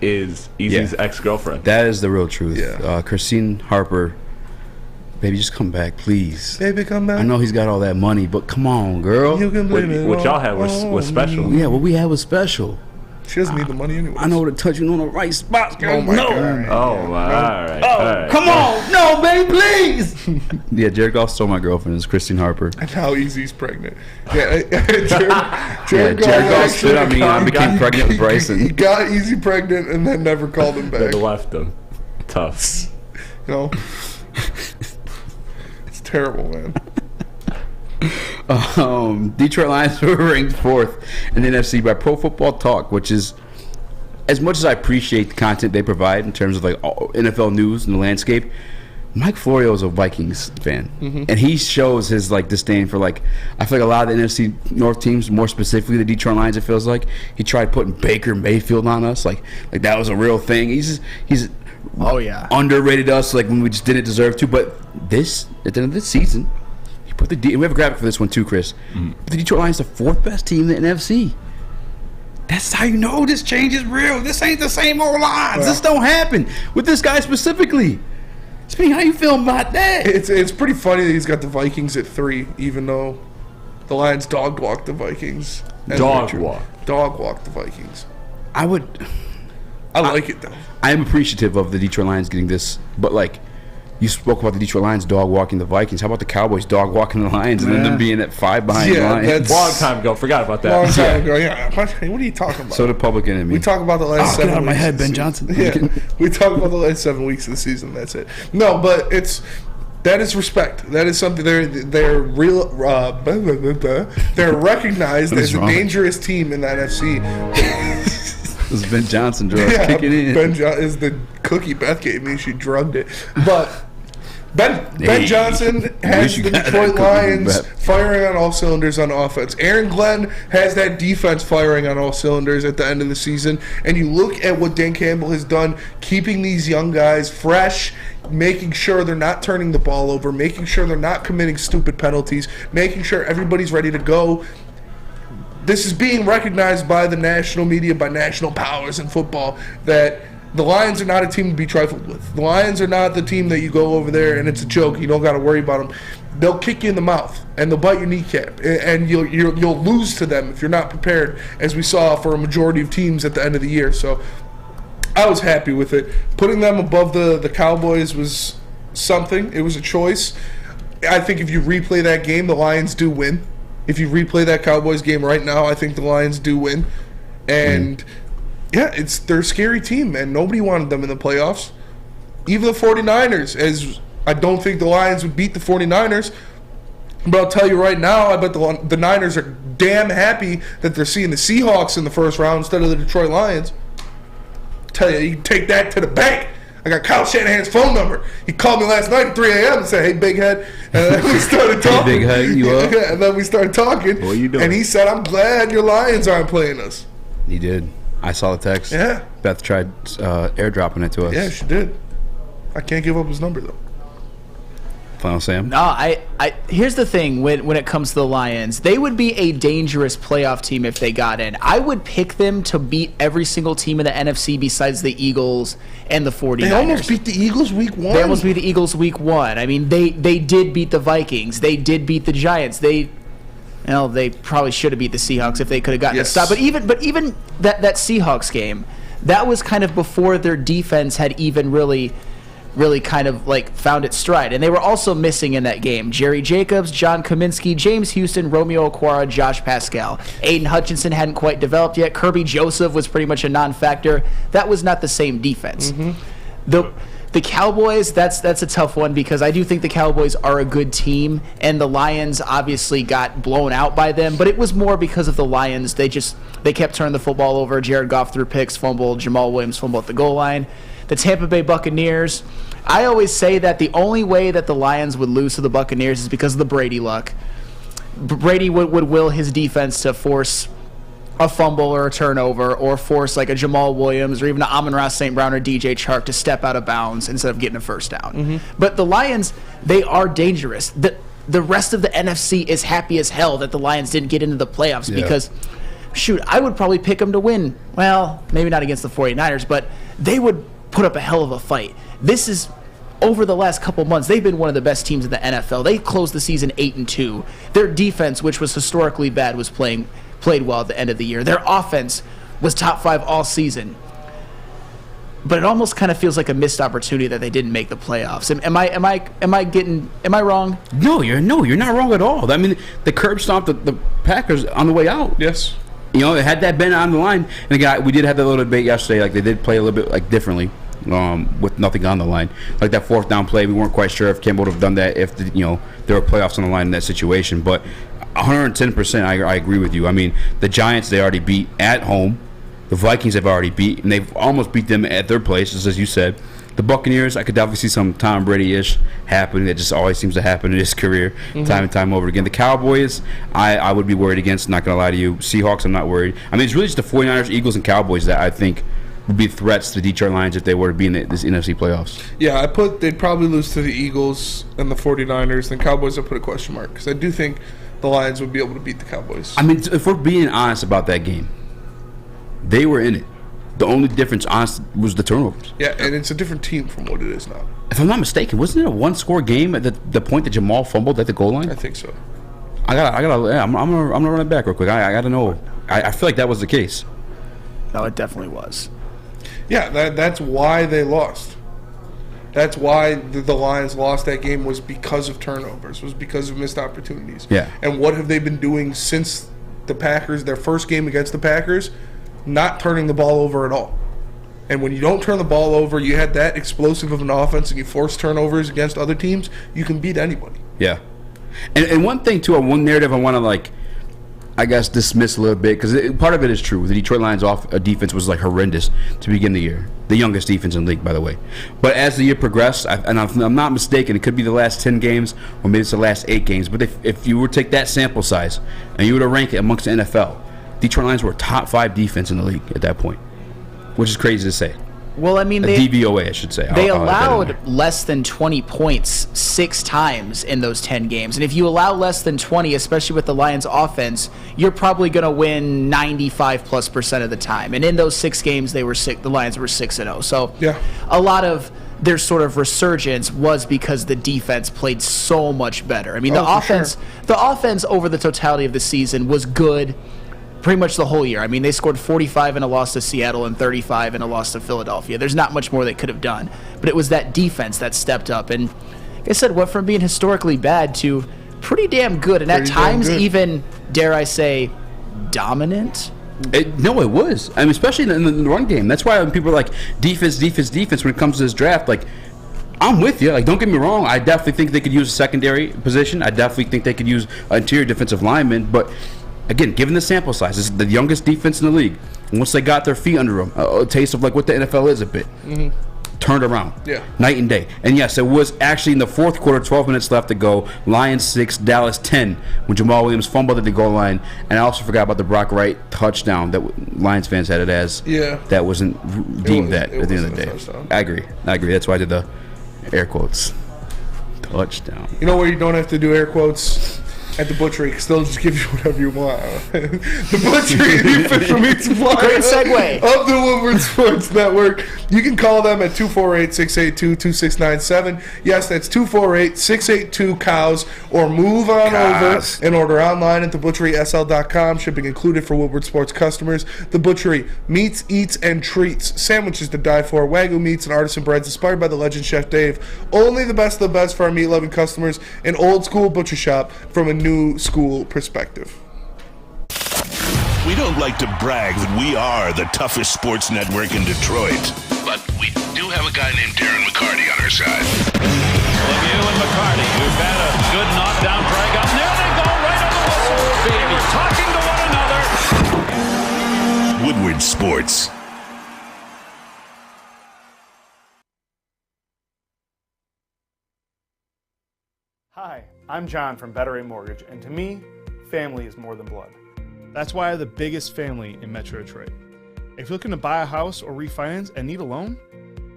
is Eazy's ex-girlfriend. That is the real truth. Yeah. Christine Harper. Baby, just come back, please. Baby, come back. I know he's got all that money, but come on, girl. You can blame it. What y'all had was special. Yeah, what we had was special. She doesn't need the money anyway. I know to touch you on the right spots, girl. Oh, my God. Oh, my. All right. Oh, come on. No, baby, please. Yeah, Jared Goff stole my girlfriend. It's Christine Harper. And now Eazy's pregnant. Yeah, Jared Goff spit on me and I became pregnant with Bryson. He got Eazy pregnant and then never called him back. Then left him. Tough. Terrible, man. Detroit Lions were ranked 4th in the NFC by Pro Football Talk, which is, as much as I appreciate the content they provide in terms of like NFL news and the landscape, Mike Florio is a Vikings fan, and he shows his like disdain for like, I feel like a lot of the NFC North teams, more specifically the Detroit Lions. It feels like he tried putting Baker Mayfield on us, like that was a real thing. He's underrated us like when we just didn't deserve to. But this at the end of this season, he put we have a graphic for this one too, Chris. The Detroit Lions, the 4th best team in the NFC. That's how you know this change is real. This ain't the same old Lions. This don't happen with this guy specifically. Speaking, how you feel about that? It's pretty funny that he's got the Vikings at 3, even though the Lions dog walked the Vikings. Dog walked the Vikings. I like it though. I am appreciative of the Detroit Lions getting this, but like you spoke about the Detroit Lions dog walking the Vikings. How about the Cowboys dog walking the Lions and then them being at 5 behind the Lions? That's long time ago. Forgot about that. Long time ago. Yeah. What are you talking about? So the public enemy. We talk about the last 7 weeks. Get out of my head, Ben Johnson. Yeah. We talk about the last 7 weeks of the season. That's it. No, but that is respect. That is something they're real. They're recognized as a dangerous team in the NFC. This is Ben Johnson drugs kicking in. Ben is the cookie Beth gave me. She drugged it. But Ben Johnson has the Detroit Lions firing on all cylinders on offense. Aaron Glenn has that defense firing on all cylinders at the end of the season. And you look at what Dan Campbell has done, keeping these young guys fresh, making sure they're not turning the ball over, making sure they're not committing stupid penalties, making sure everybody's ready to go. This is being recognized by the national media, by national powers in football, that The Lions are not a team to be trifled with. The Lions are not the team that you go over there and it's a joke. You don't got to worry about them. They'll kick you in the mouth and they'll bite your kneecap, and you'll lose to them if you're not prepared, as we saw for a majority of teams at the end of the year. So I was happy with it. Putting them above the Cowboys was something. It was a choice. I think if you replay that game, the Lions do win. If you replay that Cowboys game right now, I think the Lions do win. And yeah, they're a scary team, man. Nobody wanted them in the playoffs. Even the 49ers, as I don't think the Lions would beat the 49ers. But I'll tell you right now, I bet the Niners are damn happy that they're seeing the Seahawks in the first round instead of the Detroit Lions. Tell you can take that to the bank. I got Kyle Shanahan's phone number. He called me last night at 3 a.m. and said, "Hey, big head." And then we started talking. Hey, big head, you up? And then we started talking. What you doing? And he said, "I'm glad your Lions aren't playing us." He did. I saw the text. Yeah. Beth tried airdropping it to us. Yeah, she did. I can't give up his number, though. Final Sam? No, I here's the thing when it comes to the Lions. They would be a dangerous playoff team if they got in. I would pick them to beat every single team in the NFC besides the Eagles and the 49ers. They almost beat the Eagles week 1. They almost beat the Eagles week 1. I mean, they did beat the Vikings. They did beat the Giants. They probably should have beat the Seahawks if they could have gotten a stop. But even that Seahawks game, that was kind of before their defense had even really kind of like found its stride. And they were also missing in that game Jerry Jacobs, John Kaminsky, James Houston, Romeo Okwara, Josh Pascal. Aiden Hutchinson hadn't quite developed yet. Kirby Joseph was pretty much a non-factor. That was not the same defense. The Cowboys, that's a tough one because I do think the Cowboys are a good team, and the Lions obviously got blown out by them, but it was more because of the Lions. They kept turning the football over. Jared Goff threw picks, fumbled, Jamal Williams fumbled at the goal line. The Tampa Bay Buccaneers, I always say that the only way that the Lions would lose to the Buccaneers is because of the Brady luck. Brady would will his defense to force a fumble or a turnover, or force like a Jamal Williams or even an Amon-Ra St. Brown or DJ Chark to step out of bounds instead of getting a first down. But the Lions, they are dangerous. The rest of the NFC is happy as hell that the Lions didn't get into the playoffs because, shoot, I would probably pick them to win. Well, maybe not against the 49ers, but they would put up a hell of a fight. This is, over the last couple months, they've been one of the best teams in the NFL. They closed the season 8-2. Their defense, which was historically bad, was played well at the end of the year. Their offense was top 5 all season. But it almost kind of feels like a missed opportunity that they didn't make the playoffs. Am I wrong? No, you're not wrong at all. I mean, the curb stomped the Packers on the way out. Yes. You know, had that been on the line, and again, we did have that little debate yesterday. Like, they did play a little bit like differently, with nothing on the line. Like that 4th down play, we weren't quite sure if Campbell would have done that if there were playoffs on the line in that situation. But 110%, I agree with you. I mean, the Giants, they already beat at home. The Vikings have already beat, and they've almost beat them at their places, as you said. The Buccaneers, I could definitely see some Tom Brady-ish happening. That just always seems to happen in his career, time and time over again. The Cowboys, I would be worried against, not going to lie to you. Seahawks, I'm not worried. I mean, it's really just the 49ers, Eagles, and Cowboys that I think would be threats to the Detroit Lions if they were to be in this NFC playoffs. Yeah, they'd probably lose to the Eagles and the 49ers. Then Cowboys, I put a question mark because I do think the Lions would be able to beat the Cowboys. I mean, if we're being honest about that game, they were in it. The only difference, honestly, was the turnovers. Yeah, and it's a different team from what it is now. If I'm not mistaken, wasn't it a 1-score game at the point that Jamal fumbled at the goal line? I think so. I'm gonna run it back real quick. I gotta know. I feel like that was the case. No, it definitely was. Yeah, that's why they lost. That's why the Lions lost that game, was because of turnovers, was because of missed opportunities. Yeah. And what have they been doing since the Packers, their first game against the Packers? Not turning the ball over at all. And when you don't turn the ball over, you had that explosive of an offense and you force turnovers against other teams, you can beat anybody. Yeah. And one thing, too, one narrative I want to, dismiss a little bit, because part of it is true. The Detroit Lions defense was, horrendous to begin the year. The youngest defense in the league, by the way. But as the year progressed, and I'm not mistaken, it could be the last 10 games, or maybe it's the last 8 games, but if you were to take that sample size, and you were to rank it amongst the NFL, Detroit Lions were top 5 defense in the league at that point, which is crazy to say. Well, I mean, a DVOA, I should say. They allowed less than 20 points 6 times in those 10 games. And if you allow less than 20, especially with the Lions offense, you're probably going to win 95+% of the time. And in those 6 games, the Lions were 6-0. So a lot of their sort of resurgence was because the defense played so much better. I mean, the offense over the totality of the season was good pretty much the whole year. I mean, they scored 45 in a loss to Seattle and 35 in a loss to Philadelphia. There's not much more they could have done. But it was that defense that stepped up. And like I said, went from being historically bad to pretty damn good. And at times even, dare I say, dominant. No, it was. I mean, especially in the run game. That's why when people are like, defense, when it comes to this draft, like, I'm with you. Like, don't get me wrong. I definitely think they could use a secondary position. I definitely think they could use an interior defensive lineman. But again, given the sample size, this is the youngest defense in the league. And once they got their feet under them, a taste of like what the NFL is a bit, turned around, night and day. And yes, it was actually in the fourth quarter, 12 minutes left to go. Lions 6, Dallas 10, when Jamal Williams fumbled at the goal line. And I also forgot about the Brock Wright touchdown that Lions fans had it as. That wasn't deemed that at the end of the day. I agree. That's why I did the air quotes. Touchdown. You know where you don't have to do air quotes? At the butchery, because they'll just give you whatever you want. The butchery, the official meat supplier Great segue. of the Woodward Sports Network. You can call them at 248-682-2697. Yes, that's 248-682-COWS, or move on over and order online at thebutcherysl.com. Shipping included for Woodward Sports customers. The Butchery, meats, eats, and treats. Sandwiches to die for. Wagyu meats and artisan breads inspired by the legend Chef Dave. Only the best of the best for our meat-loving customers. An old-school butcher shop from a new school perspective. We don't like to brag that we are the toughest sports network in Detroit, but we do have a guy named Darren McCarty on our side. Lemieux and McCarty, who've had a good knockdown drag up. There they go, right on the whistle. They were talking to one another. Woodward Sports. Hi, I'm John from Better Rate Mortgage, and to me, family is more than blood. That's why I have the biggest family in Metro Detroit. If you're looking to buy a house or refinance and need a loan,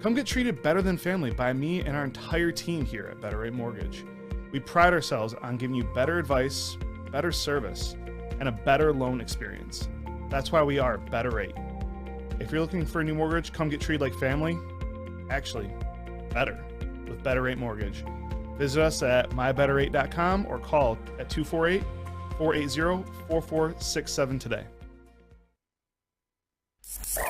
come get treated better than family by me and our entire team here at Better Rate Mortgage. We pride ourselves on giving you better advice, better service, and a better loan experience. That's why we are Better Rate. If you're looking for a new mortgage, come get treated like family. Actually, better with Better Rate Mortgage. Visit us at mybetterrate.com or call at 248-480-4467 today. 3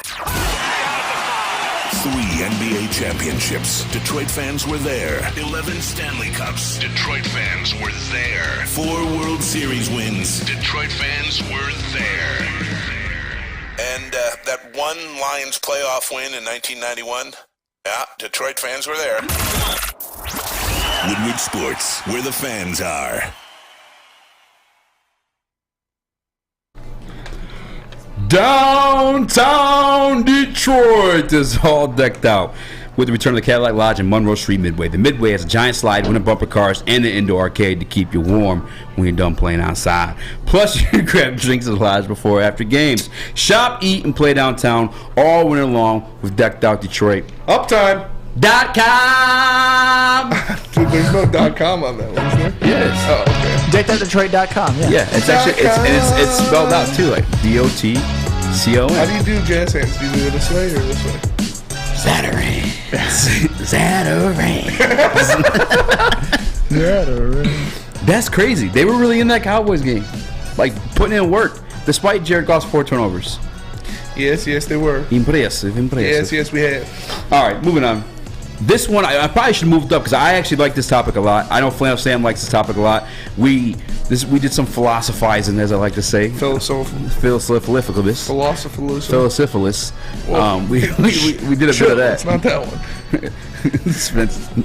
NBA championships. Detroit fans were there. 11 Stanley Cups. Detroit fans were there. 4 World Series wins. Detroit fans were there. And that one Lions playoff win in 1991? Yeah, Detroit fans were there. Woodward Sports, where the fans are. Downtown Detroit is all decked out with the return of the Cadillac Lodge and Monroe Street Midway. The Midway has a giant slide, winter bumper cars, and an indoor arcade to keep you warm when you're done playing outside. Plus, you can grab drinks at the Lodge before or after games. Shop, eat, and play downtown all winter long with Decked Out Detroit. Uptime. .com. Dude, there's no .com on that one, is there? Yes. Oh, okay. DeckToutDetroit.com. Yeah, it's actually it's spelled out too, like DOTCON. How do you do jazz hands? Do you do it this way or this way? Zatarans. That's crazy. They were really in that Cowboys game, like putting in work, despite Jared Goff's 4 turnovers. Yes, they were. Impressive. Yes, we have. All right, moving on. This one, I probably should have moved up because I actually like this topic a lot. I know Flannel Sam likes this topic a lot. We did some philosophizing, as I like to say. Philosophilus. We did a bit of that. It's not that one.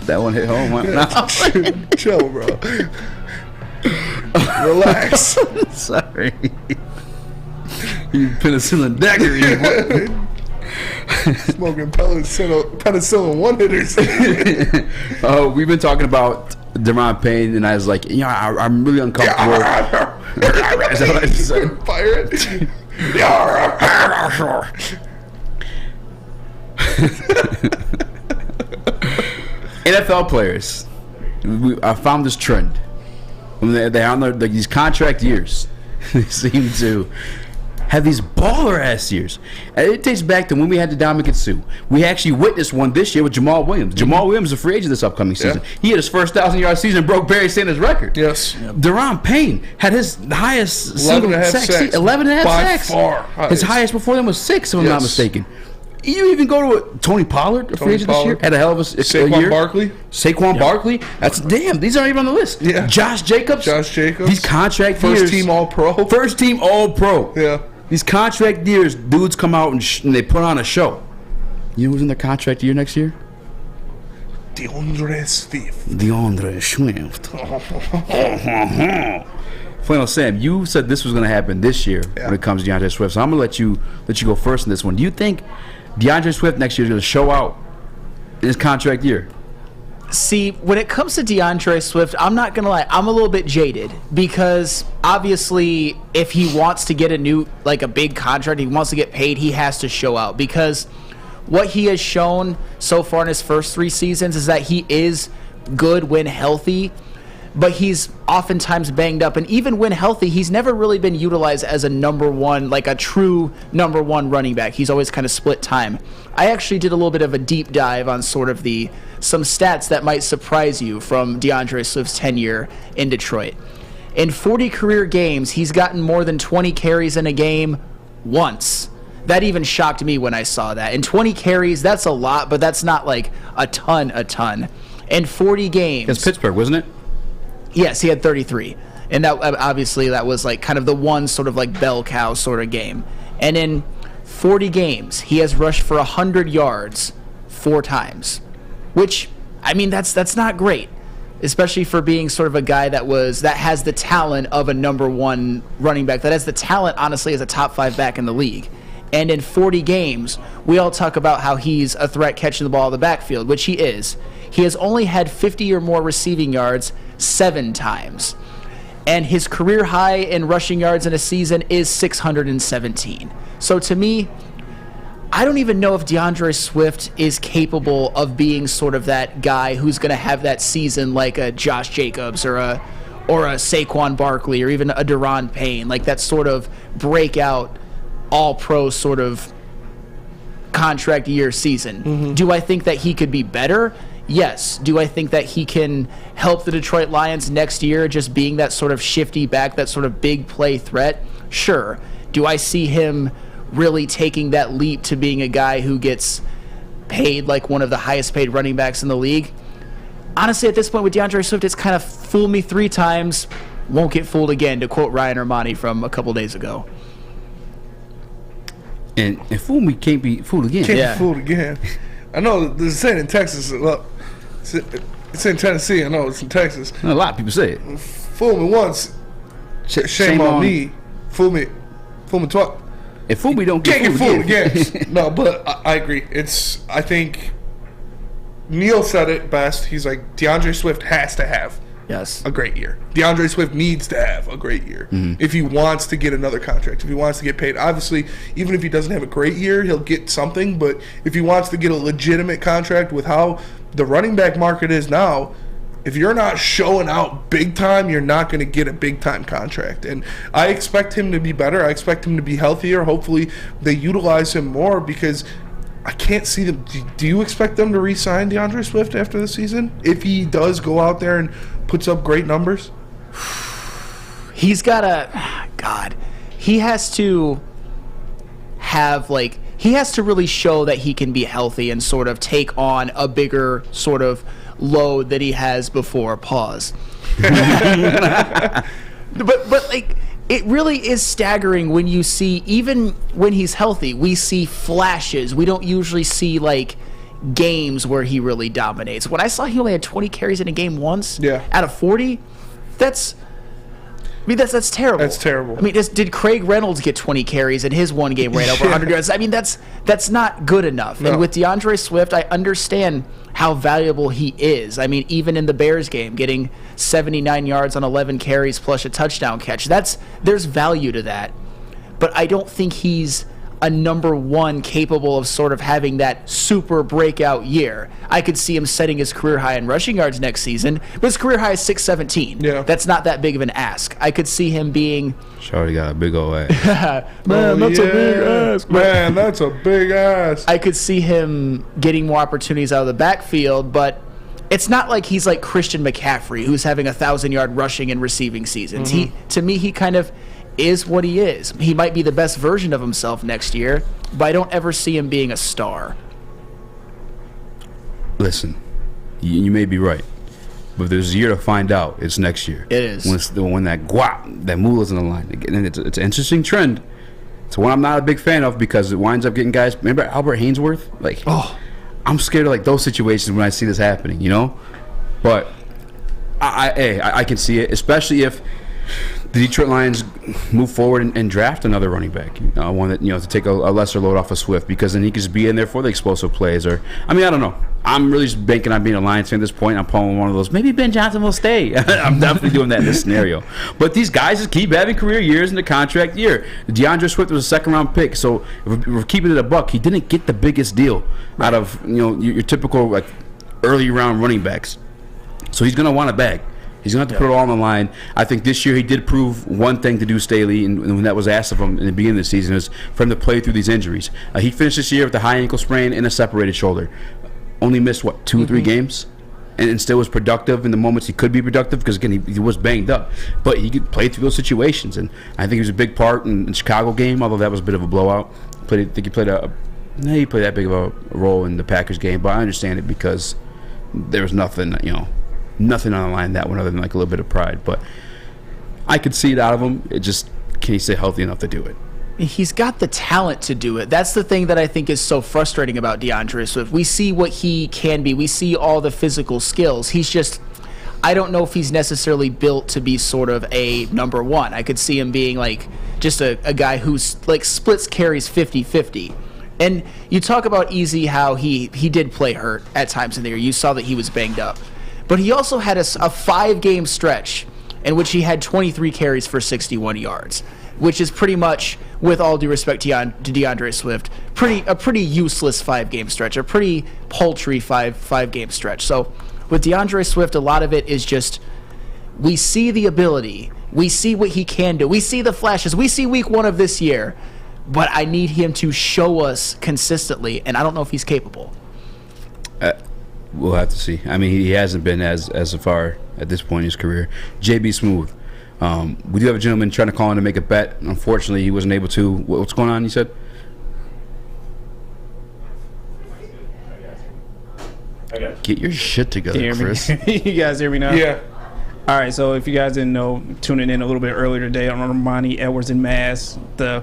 That one hit home. Chill, bro. Relax. Sorry. You penicillin dagger. Smoking penicillin one-hitters. We've been talking about Deron Payne, and I was like, I'm really uncomfortable. Is that what I said? Fire it. NFL players, I found this trend. When they're on these contract years, they seem to have these baller-ass years. And it dates back to when we had the Dominican Sue. We actually witnessed one this year with Jamal Williams. Jamal Williams is a free agent this upcoming season. He had his first 1,000-yard season and broke Barry Sanders' record. Yes. Deron Payne had his highest 11.5 sacks. 11.5 sacks. Far his highest before them was 6, if I'm not mistaken. You even go to Tony Pollard, a free agent this year, had a hell of a year. Saquon Barkley. That's damn. These aren't even on the list. Yeah. Josh Jacobs. These contract years. First team All Pro. Yeah. These contract years, dudes come out and they put on a show. You know who's in their contract year next year? DeAndre Swift. Flannel Sam, you said this was going to happen this year when it comes to DeAndre Swift. So I'm going to let you go first in this one. Do you think DeAndre Swift next year is going to show out in his contract year? See, when it comes to DeAndre Swift, I'm not going to lie, I'm a little bit jaded because obviously if he wants to get a big contract, he wants to get paid, he has to show out because what he has shown so far in his first 3 seasons is that he is good when healthy, but he's oftentimes banged up. And even when healthy, he's never really been utilized as a number one, like a true number one running back. He's always kind of split time. I actually did a little bit of a deep dive on sort of some stats that might surprise you from DeAndre Swift's tenure in Detroit. In 40 career games, he's gotten more than 20 carries in a game once. That even shocked me when I saw that. In 20 carries, that's a lot, but that's not like a ton. In 40 games. It's Pittsburgh, wasn't it? Yes, he had 33. And that obviously that was like kind of the one sort of like bell cow sort of game. And in 40 games, he has rushed for 100 yards 4 times. Which, I mean, that's not great, especially for being sort of a guy that has the talent of a number one running back, that has the talent, honestly, as a top 5 back in the league. And in 40 games, we all talk about how he's a threat catching the ball in the backfield, which he is. He has only had 50 or more receiving yards 7 times. And his career high in rushing yards in a season is 617. So to me, I don't even know if DeAndre Swift is capable of being sort of that guy who's going to have that season like a Josh Jacobs or a Saquon Barkley or even a Deron Payne, like that sort of breakout all-pro sort of contract year season. Mm-hmm. Do I think that he could be better? Yes. Do I think that he can help the Detroit Lions next year just being that sort of shifty back, that sort of big play threat? Sure. Do I see him really taking that leap to being a guy who gets paid like one of the highest paid running backs in the league? Honestly, at this point with DeAndre Swift, it's kind of fool me 3 times, won't get fooled again, to quote Ryan Armani from a couple days ago. And fool me can't be fooled again. Can't be fooled again. I know there's a saying in Texas. Well, it's in Tennessee. I know it's in Texas. A lot of people say it. Fool me once, shame on me. Fool me twice. If fool me don't can't get fooled again. No, but I agree. I think Neil said it best. He's like, DeAndre Swift has to have a great year. DeAndre Swift needs to have a great year if he wants to get another contract, if he wants to get paid. Obviously, even if he doesn't have a great year, he'll get something. But if he wants to get a legitimate contract with how the running back market is now, if you're not showing out big time, you're not going to get a big time contract. And I expect him to be better. I expect him to be healthier. Hopefully they utilize him more because I can't see them. Do you expect them to re-sign DeAndre Swift after the season if he does go out there and puts up great numbers? He's got he has to have he has to really show that he can be healthy and sort of take on a bigger sort of load that he has before. Pause. but it really is staggering when you see, even when he's healthy, we see flashes. We don't usually see games where he really dominates. When I saw he only had 20 carries in a game once out of 40, that's terrible. That's terrible. I mean, did Craig Reynolds get 20 carries in his one game where he had over 100 yards? I mean, that's not good enough. No. And with DeAndre Swift, I understand how valuable he is. I mean, even in the Bears game, getting 79 yards on 11 carries plus a touchdown catch, there's value to that. But I don't think he's a number one capable of sort of having that super breakout year. I could see him setting his career high in rushing yards next season, but his career high is 617. Yeah. That's not that big of an ask. I could see him being... Shorty got a big old ass. Man, that's a big ass. Man, that's a big ass. I could see him getting more opportunities out of the backfield, but it's not like he's like Christian McCaffrey, who's having 1,000-yard rushing and receiving seasons. To me, he kind of is what he is. He might be the best version of himself next year, but I don't ever see him being a star. Listen, you may be right, but there's a year to find out. It's next year. It is. When that guap, that moolah's in the line. And it's an interesting trend. It's one I'm not a big fan of because it winds up getting guys. Remember Albert Hainsworth? Like, I'm scared of like those situations when I see this happening, you know? But I can see it, especially if the Detroit Lions move forward and draft another running back, one that, to take a lesser load off of Swift, because then he could just be in there for the explosive plays. Or, I don't know. I'm really just banking on being a Lions fan at this point. I'm pulling one of those, maybe Ben Johnson will stay. I'm definitely doing that in this scenario. But these guys just keep having career years in the contract year. DeAndre Swift was a second-round pick, so if we're keeping it a buck, he didn't get the biggest deal out of your typical like early-round running backs. So he's going to want a bag. He's going to have to put it all on the line. I think this year he did prove one thing to do, Staley, and when that was asked of him in the beginning of the season, is for him to play through these injuries. He finished this year with a high ankle sprain and a separated shoulder. Only missed, 2 or 3 games? And still was productive in the moments he could be productive because, again, he was banged up. But he could play through those situations, and I think he was a big part in the Chicago game, although that was a bit of a blowout. I think he played that big of a role in the Packers game, but I understand it because there was nothing, nothing on the line that one other than like a little bit of pride. But I could see it out of him. It just, can he stay healthy enough to do it? He's got the talent to do it. That's the thing that I think is so frustrating about DeAndre Swift. We see what he can be. We see all the physical skills. He's just, I don't know if he's necessarily built to be sort of a number one. I could see him being like just a guy who's like splits carries 50-50. And you talk about Eazy, how he did play hurt at times in the year. You saw that he was banged up. But he also had a 5-game stretch in which he had 23 carries for 61 yards, which is pretty much, with all due respect to DeAndre Swift, a pretty useless 5-game stretch, a pretty paltry five-game stretch. So with DeAndre Swift, a lot of it is just, we see the ability, we see what he can do, we see the flashes, we see week 1 of this year, but I need him to show us consistently, and I don't know if he's capable. We'll have to see. He hasn't been as far at this point in his career. JB Smooth. We do have a gentleman trying to call in to make a bet. Unfortunately, he wasn't able to. What's going on, you said? Get your shit together, Chris. You guys hear me now? Yeah. All right, so if you guys didn't know, tuning in a little bit earlier today on Armani Edwards and Mass, the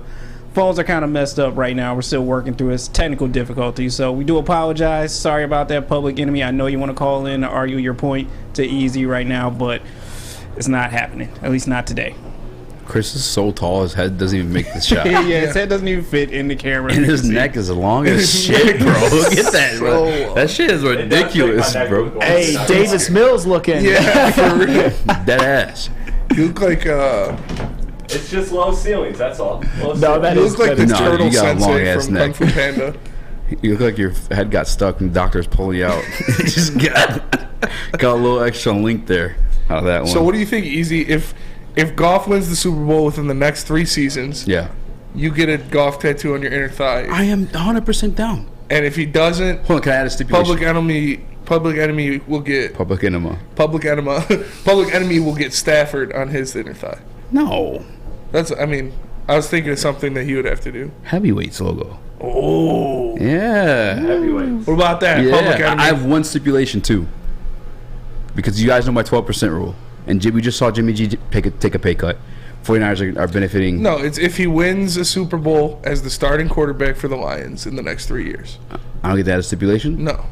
phones are kind of messed up right now. We're still working through it. It's technical difficulties, so we do apologize. Sorry about that, Public Enemy. I know you want to call in to argue your point to Eazy right now, but it's not happening, at least not today. Chris is so tall, his head doesn't even make the shot. Yeah, his head doesn't even fit in the camera. And his neck is long as shit, bro. Look at that, bro. That shit is ridiculous, bro. Hey, Davis Mills looking. Yeah, for real. Dead ass. You look like It's just low ceilings, that's all. No, that is like the turtle you got a long sensei ass from neck. Kung Fu Panda. You look like your head got stuck and the doctor's pulling you out. Just got a little extra link there out of that one. So what do you think, Eazy? If Goff wins the Super Bowl within the next 3 seasons, you get a Goff tattoo on your inner thigh. I am 100% down. And if he doesn't, hold on, can I add a stipulation? Public Enemy will get Public Enema. Public Enemy will get Stafford on his inner thigh. No. I was thinking of something that he would have to do. Heavyweights logo. Oh. Yeah. Heavyweights. What about that? Yeah. Public Enemy. I have one stipulation too. Because you guys know my 12% rule. And we just saw Jimmy G take a pay cut. 49ers are benefiting. No, it's if he wins a Super Bowl as the starting quarterback for the Lions in the next 3 years. I don't get that as a stipulation? No.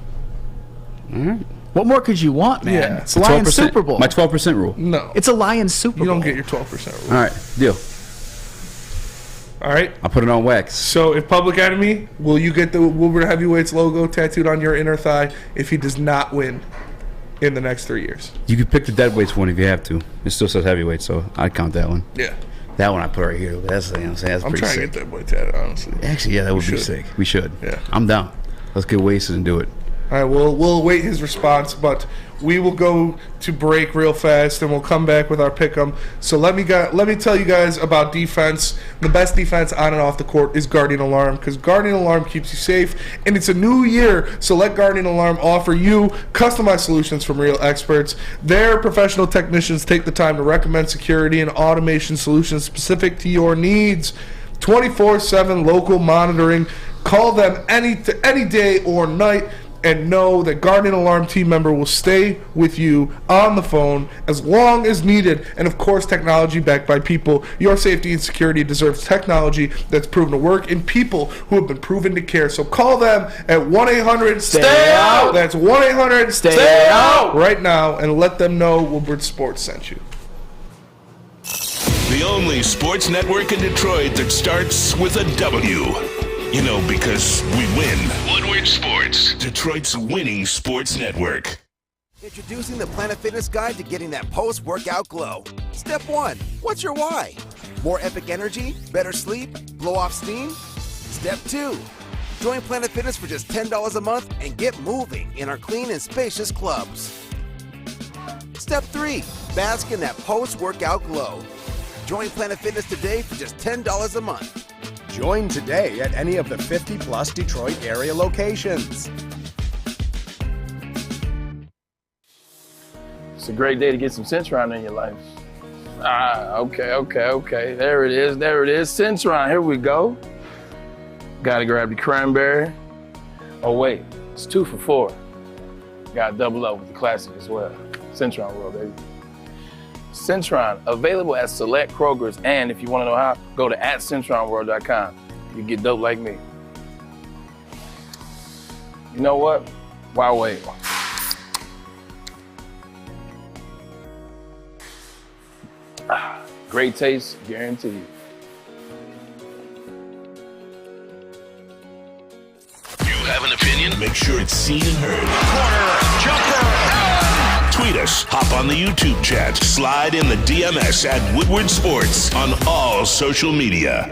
All right. What more could you want, man? Yeah. It's a Lions Super Bowl. My 12% rule. No. It's a Lions Super Bowl. You don't get your 12% rule. All right. Deal. All right. I'll put it on wax. So if Public Enemy, will you get the Woodward Heavyweights logo tattooed on your inner thigh if he does not win in the next 3 years? You could pick the deadweights one if you have to. It still says heavyweight, so I'd count that one. Yeah. That one I put right here. That's, you know what I'm saying? That's I'm pretty trying sick. to get that boy tatted, honestly. Actually, yeah, that would be should. sick. We should. Yeah. I'm down. Let's get wasted and do it. All right, we'll await his response, but we will go to break real fast, and we'll come back with our pick'em. So let me tell you guys about defense. The best defense on and off the court is Guardian Alarm, because Guardian Alarm keeps you safe, and it's a new year, so let Guardian Alarm offer you customized solutions from real experts. Their professional technicians take the time to recommend security and automation solutions specific to your needs. 24/7 local monitoring. Call them any day or night, and know that Guardian Alarm team member will stay with you on the phone as long as needed. And of course, technology backed by people. Your safety and security deserves technology that's proven to work and people who have been proven to care. So call them at 1-800-STAY-OUT. That's 1-800-STAY-OUT right now, and let them know Woodward Sports sent you. The only sports network in Detroit that starts with a W. You know, because we win. Woodward Sports, Detroit's winning sports network. Introducing the Planet Fitness Guide to getting that post-workout glow. Step 1. What's your why? More epic energy? Better sleep? Blow off steam? Step 2. Join Planet Fitness for just $10 a month and get moving in our clean and spacious clubs. Step 3. Bask in that post-workout glow. Join Planet Fitness today for just $10 a month. Join today at any of the 50-plus Detroit area locations. It's a great day to get some Centron in your life. Okay. There it is. Centron, here we go. Gotta grab the cranberry. Oh wait, it's 2 for $4. Gotta double up with the classic as well. Centron World, baby. Centron, available at select Krogers, and if you want to know how, go to @CentronWorld.com. You get dope like me. You know what? Why wait? Great taste, guaranteed. You have an opinion? Make sure it's seen and heard. Corner, jumper, tweet us, hop on the YouTube chat, slide in the DMS at Woodward Sports on all social media.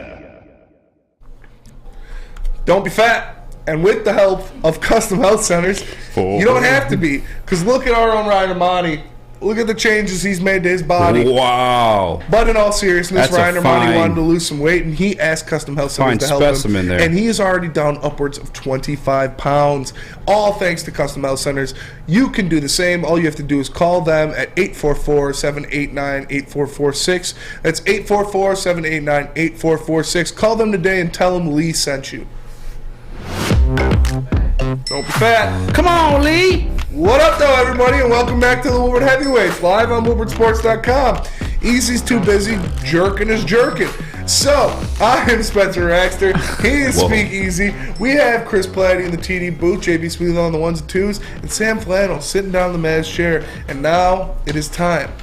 Don't be fat. And with the help of Custom Health Centers, you don't have to be. Because look at our own Ryan Armani. Look at the changes he's made to his body. Wow. But in all seriousness, That's Ryan Armani wanted to lose some weight, and he asked Custom Health Centers to help him. There. And he is already down upwards of 25 pounds, all thanks to Custom Health Centers. You can do the same. All you have to do is call them at 844-789-8446. That's 844-789-8446. Call them today and tell them Lee sent you. Don't be fat. Come on, Lee. What up, though, everybody, and welcome back to the Woodward Heavyweights, live on WoodwardSports.com. Eazy's too busy jerking his jerkin. So, I am Spencer Raxter. He is Speak Easy. We have Chris Platty in the TD booth, JB Sweetland on the ones and twos, and Sam Flannel sitting down in the Mavs chair. And now it is time.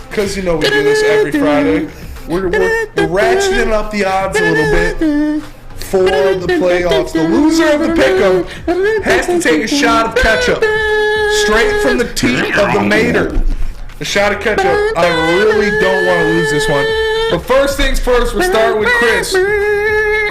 Because, you know, we do this every Friday. We're ratcheting up the odds a little bit for the playoffs. The loser of the pick'em has to take a shot of ketchup straight from the teat of the mater. A shot of ketchup. I really don't want to lose this one. But first things first, we're starting with Chris.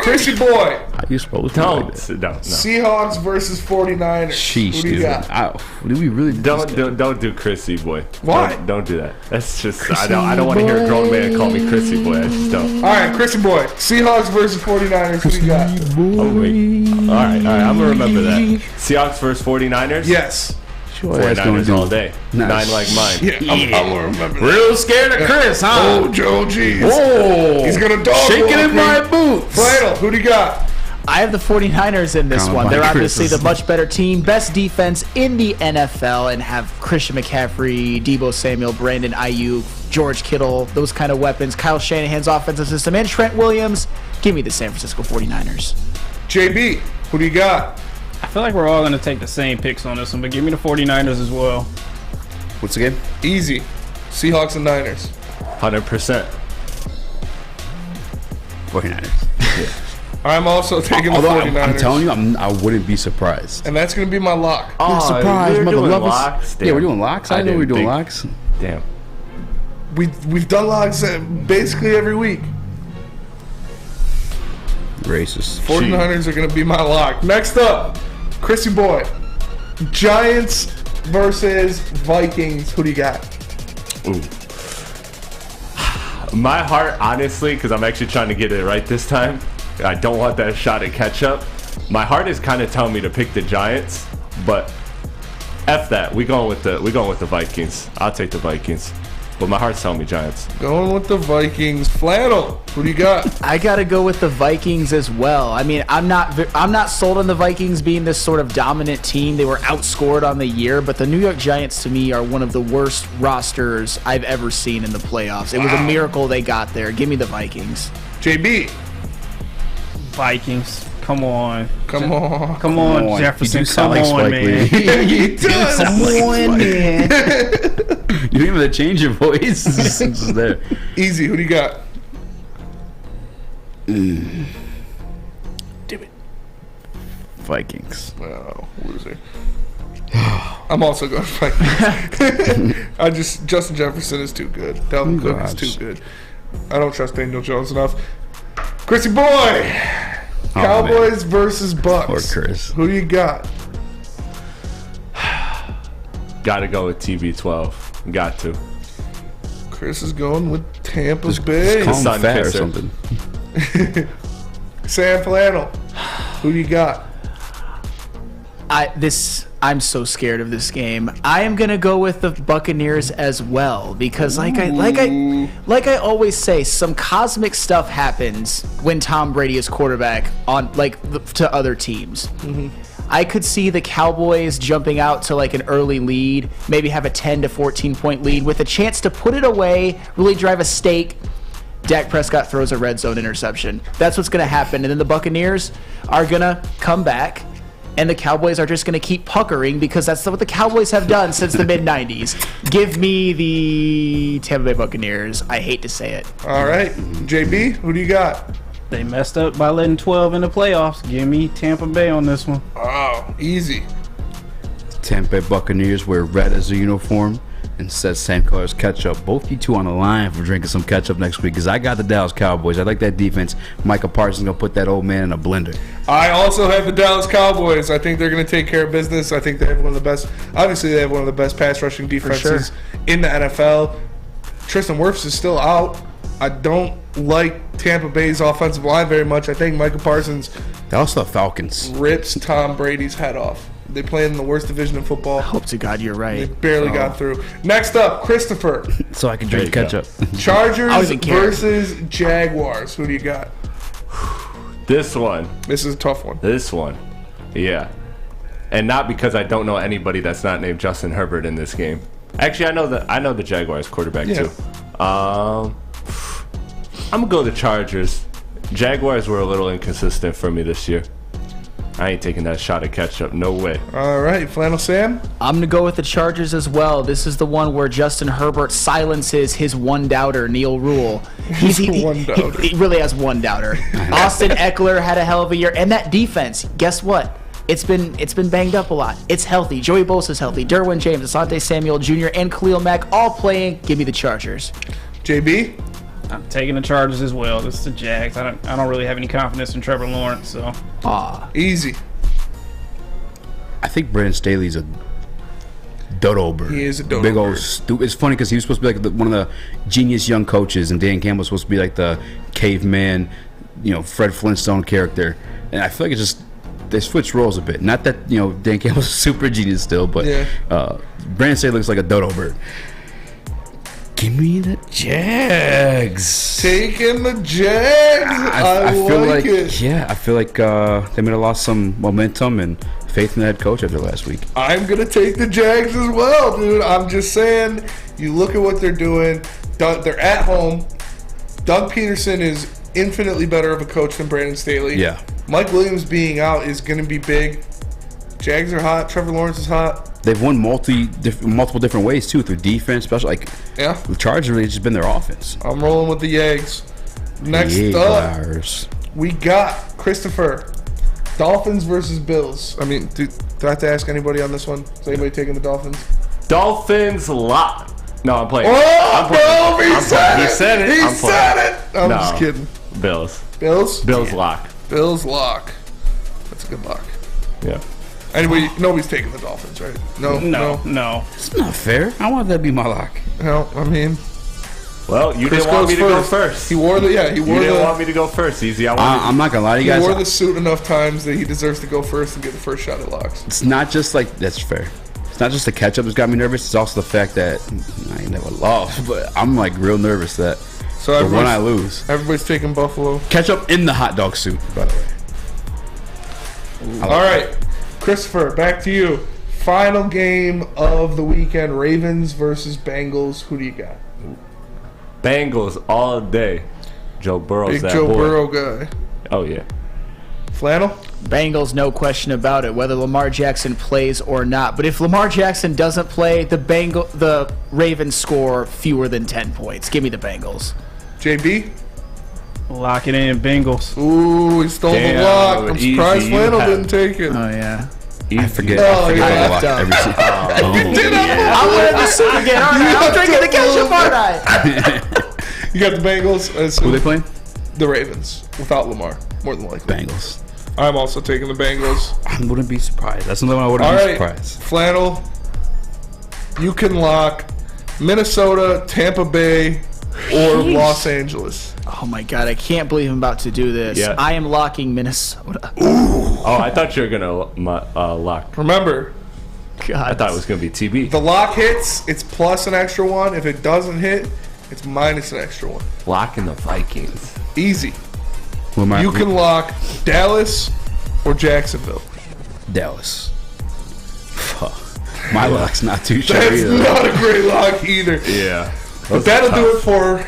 Chrissy boy. How you supposed to? No. Seahawks versus 49ers. Sheesh, Who do you dude. got? Do we really don't do Chrissy boy? Why? Don't do that. That's just I don't want to hear a grown man call me Chrissy boy. I just don't. All right, Chrissy boy. Seahawks versus 49ers. Who do you got? Oh wait. All right. I'm gonna remember that. Seahawks versus 49ers. Yes. 49ers all day. Nine like mine. Yeah, I'm gonna remember that. Real scared of Chris, huh? Oh, Joe G's. Oh. He's gonna dog Shaking in me. my boots. Flannel, who do you got? I have the 49ers in this one. They're obviously the much better team, best defense in the NFL, and have Christian McCaffrey, Deebo Samuel, Brandon Ayuk, George Kittle, those kind of weapons, Kyle Shanahan's offensive system, and Trent Williams. Give me the San Francisco 49ers. JB, who do you got? I feel like we're all going to take the same picks on this one, but give me the 49ers as well. What's the game? Easy. Seahawks and Niners. 100%. 49ers. Yeah. I'm also taking the 49ers. I'm telling you, I wouldn't be surprised. And that's going to be my lock. Surprise, we're mother doing lovers. locks? Yeah, we're doing locks. I know we're doing locks. Damn. We've done logs basically every week. Racist. 49ers are going to be my lock. Next up, Chrissy Boy. Giants versus Vikings. Who do you got? Ooh. My heart, honestly, because I'm actually trying to get it right this time. I don't want that shot at catch-up. My heart is kind of telling me to pick the Giants, but F that. We going with the Vikings. I'll take the Vikings. But my heart's telling me Giants. Going with the Vikings. Flannel, who do you got? I gotta go with the Vikings as well. I mean, I'm not sold on the Vikings being this sort of dominant team. They were outscored on the year, but the New York Giants to me are one of the worst rosters I've ever seen in the playoffs. It was a miracle they got there. Give me the Vikings. JB. Vikings. Come on. Come on. Come on, Jefferson. Come on, man. He does. Come on, man. You didn't even change your voice. It's just there. Easy. Who do you got? Do it. Vikings. Oh, loser. I'm also going Vikings. Justin Jefferson is too good. Dalvin Cook is too good. I don't trust Daniel Jones enough. Chrissy Boy. Cowboys versus Bucks. Poor Chris. Who do you got? Gotta go with TB12. Got to. Chris is going with Tampa Bay. Call him fat or something. Sam Flannel. Who do you got? I'm so scared of this game. I am gonna go with the Buccaneers as well because, like I always say, some cosmic stuff happens when Tom Brady is quarterback on to other teams. Mm-hmm. I could see the Cowboys jumping out to like an early lead, maybe have a 10 to 14 point lead with a chance to put it away, really drive a stake. Dak Prescott throws a red zone interception. That's what's gonna happen, and then the Buccaneers are gonna come back. And the Cowboys are just going to keep puckering because that's what the Cowboys have done since the mid-90s. Give me the Tampa Bay Buccaneers. I hate to say it. All right. JB, who do you got? They messed up by letting 12 in the playoffs. Give me Tampa Bay on this one. Oh, easy. Tampa Bay Buccaneers wear red as a uniform and says same color as ketchup. Both you two on the line for drinking some ketchup next week because I got the Dallas Cowboys. I like that defense. Micah Parsons going to put that old man in a blender. I also have the Dallas Cowboys. I think they're going to take care of business. I think they have one of the best. Obviously, they have one of the best pass rushing defenses in the NFL. Tristan Wirfs is still out. I don't like Tampa Bay's offensive line very much. I think Micah Parsons They also the Falcons. rips Tom Brady's head off. They play in the worst division in football. I hope to God you're right. They barely got through. Next up, Christopher. So I can drink ketchup. Chargers versus Jaguars. Who do you got? This one. This is a tough one. This one. Yeah. And not because I don't know anybody that's not named Justin Herbert in this game. Actually, I know the Jaguars quarterback too. I'm gonna go the Chargers. Jaguars were a little inconsistent for me this year. I ain't taking that shot at ketchup. No way. All right, Flannel Sam. I'm going to go with the Chargers as well. This is the one where Justin Herbert silences his one doubter, Neil Rule. He really has one doubter. Austin Eckler had a hell of a year. And that defense, guess what? It's been banged up a lot. It's healthy. Joey Bosa's healthy. Derwin James, Asante Samuel Jr., and Khalil Mack all playing. Give me the Chargers. JB? I'm taking the Chargers as well. This is the Jags. I don't really have any confidence in Trevor Lawrence, so. Easy. I think Brandon Staley's a dodo bird. He is a dodo big old bird. stupid. It's funny because he was supposed to be like one of the genius young coaches, and Dan Campbell was supposed to be like the caveman, Fred Flintstone character. And I feel like it's just they switched roles a bit. Not that Dan Campbell's a super genius still, but Brandon Staley looks like a dodo bird. Give me the Jags. Taking the Jags. I feel like it. Yeah, I feel like they might have lost some momentum and faith in the head coach after last week. I'm going to take the Jags as well, dude. I'm just saying, you look at what they're doing. They're at home. Doug Peterson is infinitely better of a coach than Brandon Staley. Yeah. Mike Williams being out is going to be big. Jags are hot. Trevor Lawrence is hot. They've won multiple different ways too, through defense, especially the Chargers really just been their offense. I'm rolling with the Yags. Next up, we got Christopher. Dolphins versus Bills. I mean, do I have to ask anybody on this one? Is anybody taking the Dolphins? Dolphins lock. No, I'm playing. Oh, I'm playing. he said it. He said it. He I'm said playing. it. I'm just kidding. Bills. Bills? Bills lock. Bills lock. That's a good lock. Yeah. Anyway, nobody's taking the Dolphins, right? No. It's not fair. I want that to be my lock. No, I mean. Well, you Chris didn't want me to go goes first. He wore the You didn't want me to go first, Easy. I'm not gonna lie to you He guys. wore the suit enough times that he deserves to go first and get the first shot at locks. It's not just like that's fair. It's not just the ketchup that's got me nervous. It's also the fact that I ain't never lost, but I'm like real nervous that when I lose, everybody's taking Buffalo. Ketchup in the hot dog suit, by the way. All right, Christopher, back to you. Final game of the weekend: Ravens versus Bengals. Who do you got? Bengals all day. Joe Burrow's Big that Joe boy. Burrow guy. Oh yeah. Flannel? Bengals, no question about it, whether Lamar Jackson plays or not. But if Lamar Jackson doesn't play, the Ravens score fewer than 10 points. Give me the Bengals. JB? Lock it in, Bengals. Ooh, he stole the lock. I'm surprised Flannel didn't take it. Oh, yeah. I forget. Oh, I forget yeah. about the lock every single. You did it. I'm wearing the suit again, aren't I? I'm drinking the ketchup, aren't I? You got the Bengals. Who they playing? The Ravens. Without Lamar, more than likely. Bengals. I'm also taking the Bengals. I wouldn't be surprised. That's another one I wouldn't All be right, surprised. Flannel, you can lock Minnesota, Tampa Bay, or Jeez. Los Angeles. Oh, my God. I can't believe I'm about to do this. Yeah. I am locking Minnesota. Oh, I thought you were gonna lock. Remember, I thought it was gonna be TB. the lock hits, it's plus an extra one. If it doesn't hit, it's minus an extra one. Locking the Vikings. Easy. Who am I? You can lock Dallas or Jacksonville. Dallas. Fuck. My lock's not too sure That's either. not a great lock either. Yeah. But that'll do it for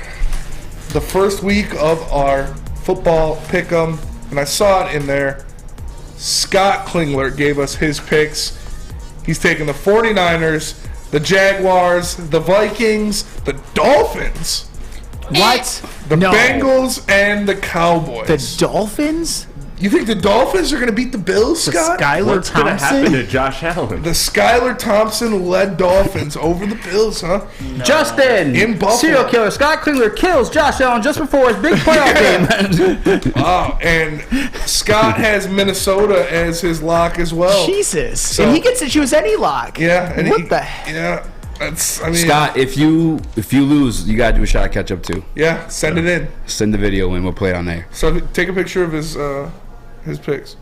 the first week of our football pick'em. And I saw it in there. Scott Klingler gave us his picks. He's taking the 49ers, the Jaguars, the Vikings, the Dolphins. What? The No. Bengals and the Cowboys. The Dolphins? You think the Dolphins are going to beat the Bills, Scott? What's gonna happen to Josh Allen? The Skylar Thompson-led Dolphins over the Bills, huh? Justin, In Buffalo. serial killer Scott Klingler kills Josh Allen just before his big playoff game. Wow, and Scott has Minnesota as his lock as well. Jesus. So- and he gets to choose any lock. Yeah, and What the heck? Yeah, that's. I mean, Scott, if you lose, you gotta do a shot of ketchup too. Yeah, send it in. Send the video and we'll play it on there. So take a picture of his picks.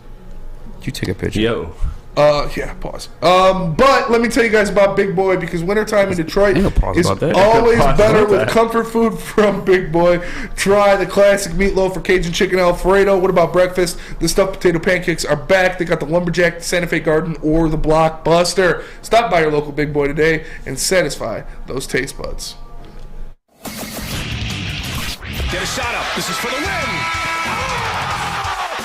You take a picture. Yo. Yeah, pause. But let me tell you guys about Big Boy, because wintertime in Detroit Ain't no pause is about that. always Pause better about with that. comfort food from Big Boy. Try the classic meatloaf or Cajun chicken Alfredo. What about breakfast? The stuffed potato pancakes are back. They got the Lumberjack, the Santa Fe Garden, or the Blockbuster. Stop by your local Big Boy today and satisfy those taste buds. Get a shot up. This is for the win.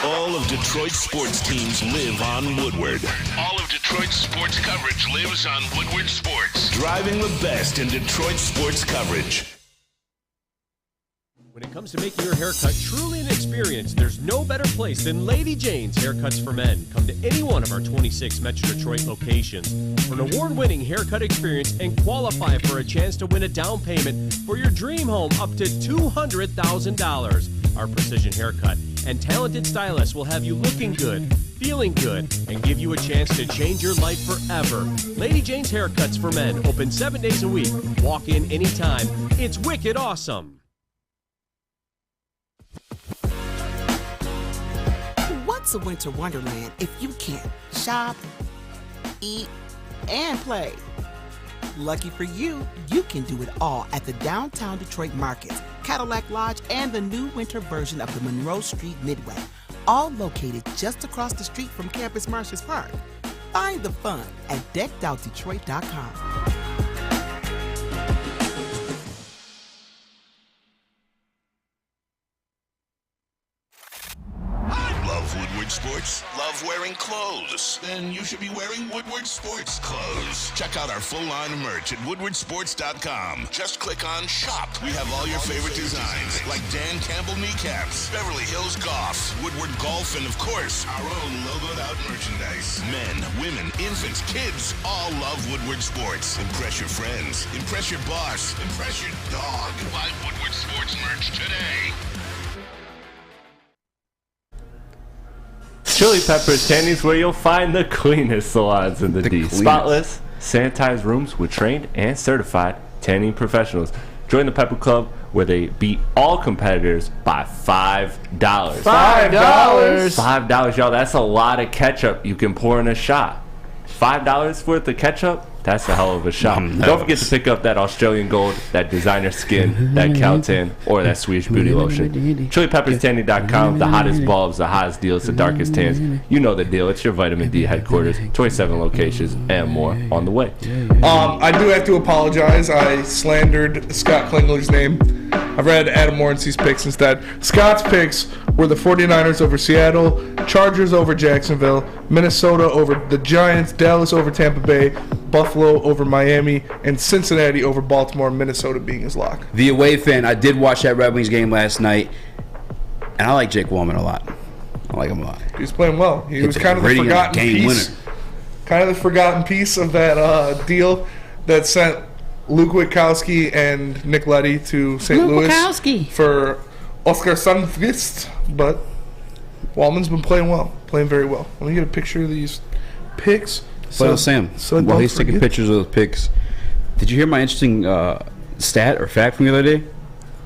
All of Detroit's sports teams live on Woodward. All of Detroit's sports coverage lives on Woodward Sports. Driving the best in Detroit sports coverage. When it comes to making your haircut truly an experience, there's no better place than Lady Jane's Haircuts for Men. Come to any one of our 26 Metro Detroit locations for an award-winning haircut experience and qualify for a chance to win a down payment for your dream home up to $200,000. Our precision haircut and talented stylists will have you looking good, feeling good, and give you a chance to change your life forever. Lady Jane's Haircuts for Men, open 7 days a week. Walk in anytime. It's wicked awesome. What's a winter wonderland if you can't shop, eat, and play? Lucky for you, you can do it all at the Downtown Detroit Market, Cadillac Lodge, and the new winter version of the Monroe Street Midway, all located just across the street from Campus Martius Park. Find the fun at deckedoutdetroit.com. Love Woodward Woodward Sports? Love wearing clothes? Then you should be wearing Woodward Sports clothes. Check out our full line of merch at woodwardsports.com. Just click on shop. We have all your favorite designs, like Dan Campbell kneecaps, Beverly Hills Golf, Woodward Golf, and of course, our own logoed out merchandise. Men, women, infants, kids all love Woodward Sports. Impress your friends. Impress your boss. Impress your dog. Buy Woodward Sports merch today. Chili Peppers Tanning is where you'll find the cleanest salons in the D. cleanest. Spotless, sanitized rooms with trained and certified tanning professionals. Join the Pepper Club where they beat all competitors by $5. $5? $5, y'all. That's a lot of ketchup you can pour in a shot. $5 worth of ketchup? That's a hell of a shot. Don't forget to pick up that Australian Gold, that designer skin, that Caltan, or that Swedish Beauty Lotion. ChiliPeppersTanning.com, the hottest bulbs, the hottest deals, the darkest tans. You know the deal. It's your vitamin D headquarters. 27 locations and more on the way. I do have to apologize. I slandered Scott Klingler's name. I read Adam Morrissey's picks instead. Scott's picks were the 49ers over Seattle, Chargers over Jacksonville, Minnesota over the Giants, Dallas over Tampa Bay, Buffalo over Miami, and Cincinnati over Baltimore, Minnesota being his lock. The away fan, I did watch that Red Wings game last night, and I like Jake Wallman a lot. I like him a lot. He was playing well. He was kind of the forgotten piece. Kind of the forgotten piece of that deal that sent Luke Witkowski and Nick Leddy to St. Louis for Oscar Sundqvist, but Wallman's been playing well, playing very well. Let me get a picture of these picks. Sam, while he's taking pictures of those picks, did you hear my interesting stat or fact from the other day?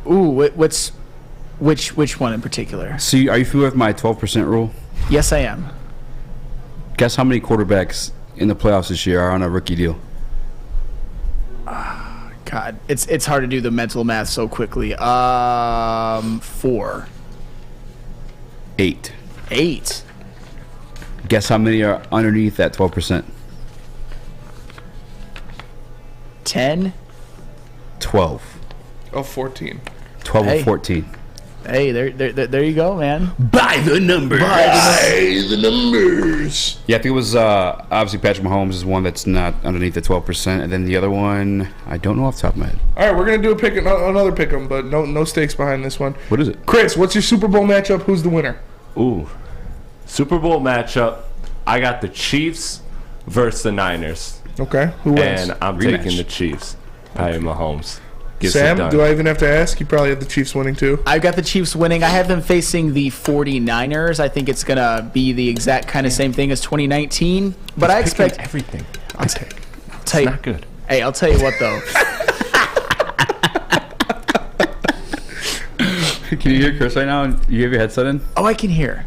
Ooh, which one in particular? So, are you familiar with my 12% rule? Yes, I am. Guess how many quarterbacks in the playoffs this year are on a rookie deal? God, it's hard to do the mental math so quickly. 4. 8. 8. Guess how many are underneath that 12%? 10. 12. Of 14. 12 of 14. Hey, there you go, man. By the numbers. By the numbers. Yeah, I think it was obviously Patrick Mahomes is one that's not underneath the 12%, and then the other one I don't know off the top of my head. All right, we're gonna do another pick 'em, but no stakes behind this one. What is it? Chris, what's your Super Bowl matchup? Who's the winner? Ooh, Super Bowl matchup. I got the Chiefs versus the Niners. Okay, who wins? And I'm taking the Chiefs. Patty Mahomes. Sam, do I even have to ask? You probably have the Chiefs winning too. I've got the Chiefs winning. I have them facing the 49ers. I think it's going to be the exact kind of same thing as 2019. But I expect everything. It's not good. Hey, I'll tell you what, though. Can you hear Chris right now? You have your headset in? Oh, I can hear.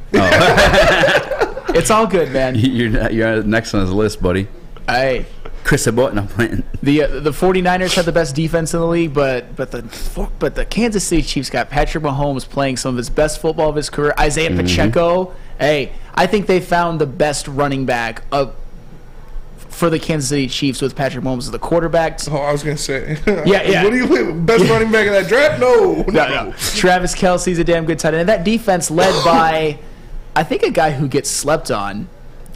It's all good, man. You're next on his list, buddy. Hey. Chris Abbott, I'm playing. The 49ers have the best defense in the league, but the Kansas City Chiefs got Patrick Mahomes playing some of his best football of his career. Isaiah Pacheco. Hey, I think they found the best running back for the Kansas City Chiefs with Patrick Mahomes as the quarterback. Oh, I was gonna say. Yeah. What do you best running back in that draft? No. Travis Kelce's a damn good tight end. And that defense led by, I think, a guy who gets slept on.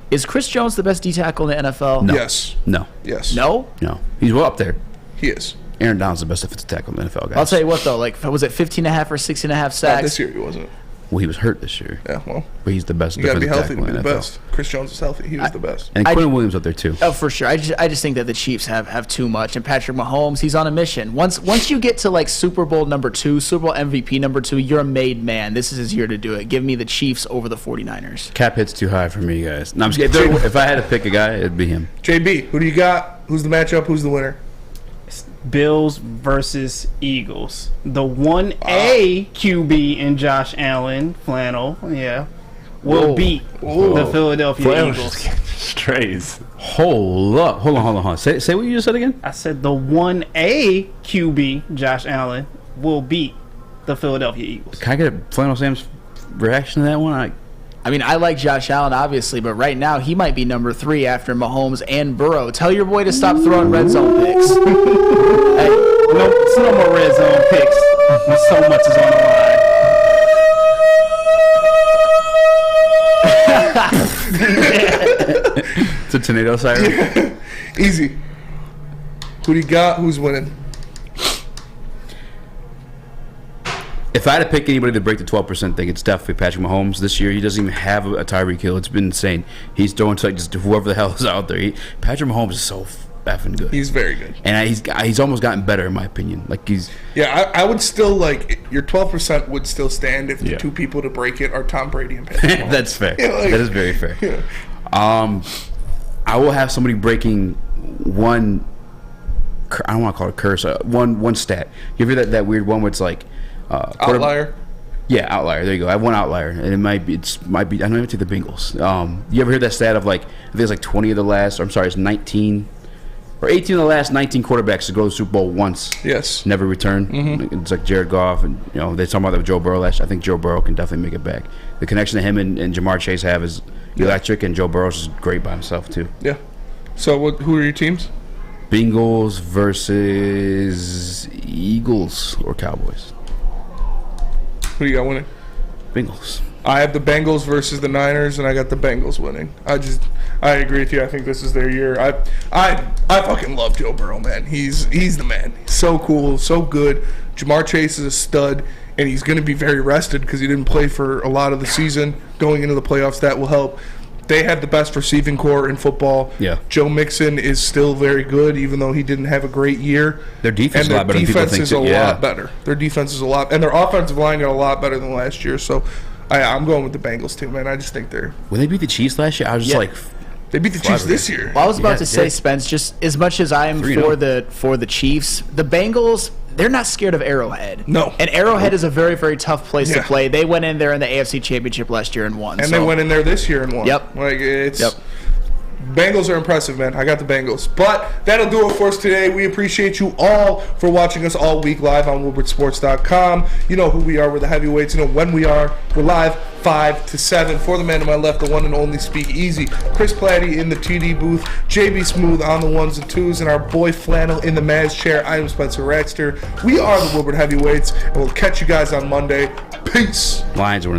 Is Chris Jones the best D tackle in the NFL? No. Yes. No. Yes. No? No. He's well up there. He is. Aaron Donald's the best defensive tackle in the NFL, guys. I'll tell you what, though. Like, was it 15.5 or 16.5 sacks? Not this year he wasn't. Well, he was hurt this year. Yeah, well. But he's the best You gotta be defensive healthy tackle to be in the the NFL. best. Chris Jones is healthy. He was the best. And Quinn Williams up there, too. Oh, for sure. I just think that the Chiefs have too much. And Patrick Mahomes, he's on a mission. Once you get to, like, Super Bowl number 2, Super Bowl MVP number 2, you're a made man. This is his year to do it. Give me the Chiefs over the 49ers. Cap hit's too high for me, guys. No, I'm just kidding. If I had to pick a guy, it'd be him. JB, who do you got? Who's the matchup? Who's the winner? Bills versus Eagles. The 1A QB in Josh Allen, Flannel, will beat the Philadelphia Eagles. Strays. Hold on. Say what you just said again? I said the 1A QB, Josh Allen, will beat the Philadelphia Eagles. Can I get a Flannel Sam's reaction to that one? I mean, I like Josh Allen, obviously, but right now he might be number 3 after Mahomes and Burrow. Tell your boy to stop throwing red zone picks. Hey, no more red zone picks when so much is on the line. tornado siren. Easy. Who do you got? Who's winning? If I had to pick anybody to break the 12% thing, it's definitely Patrick Mahomes. This year, he doesn't even have a Tyreek Hill. It's been insane. He's throwing to just whoever the hell is out there. Patrick Mahomes is so effing good. He's very good. And he's almost gotten better, in my opinion. Like he's. Yeah, I would still your 12% would still stand if the two people to break it are Tom Brady and Patrick Mahomes. That's fair. That is very fair. Yeah. I will have somebody breaking one. I don't want to call it a curse. One stat. You ever hear that weird one where it's like. Outlier? Yeah, outlier. There you go. I have one outlier, and it might be. I don't even take the Bengals. You ever hear that stat of like I think it's like 20 of the last. I'm sorry, it's 19 or 18 of the last 19 quarterbacks to go to the Super Bowl once. Yes. Never return. Mm-hmm. It's like Jared Goff, and they talking about that with Joe Burrow last. I think Joe Burrow can definitely make it back. The connection that him and Jamar Chase have is electric, and Joe Burrow is great by himself too. Yeah. So who are your teams? Bengals versus Eagles or Cowboys. Who do you got winning? Bengals. I have the Bengals versus the Niners, and I got the Bengals winning. I agree with you. I think this is their year. I fucking love Joe Burrow, man. He's the man. He's so cool, so good. Jamar Chase is a stud, and he's going to be very rested because he didn't play for a lot of the season. Going into the playoffs, that will help. They have the best receiving core in football. Yeah. Joe Mixon is still very good, even though he didn't have a great year. Their defense is a lot better than people think. Their defense is a lot better. Their defense is a lot, and their offensive line got a lot better than last year. So, I'm going with the Bengals too, man. I just think they're. When they beat the Chiefs last year, I was just like. They beat the Chiefs this year. Well, I was about to say, Spence, just as much as I am for the Chiefs, the Bengals, they're not scared of Arrowhead. No. And Arrowhead is a very, very tough place to play. They went in there in the AFC Championship last year and won. And they went in there this year and won. Yep. Yep. Bengals are impressive, man. I got the Bengals. But that'll do it for us today. We appreciate you all for watching us all week live on WoodwardSports.com. You know who we are. We're the heavyweights. You know when we are. We're live 5 to 7. For the man to my left, the one and only Speak Easy. Chris Platty in the TD booth. JB Smooth on the ones and twos. And our boy Flannel in the Maz chair. I am Spencer Raxter. We are the Woodward Heavyweights. And we'll catch you guys on Monday. Peace. Lions were in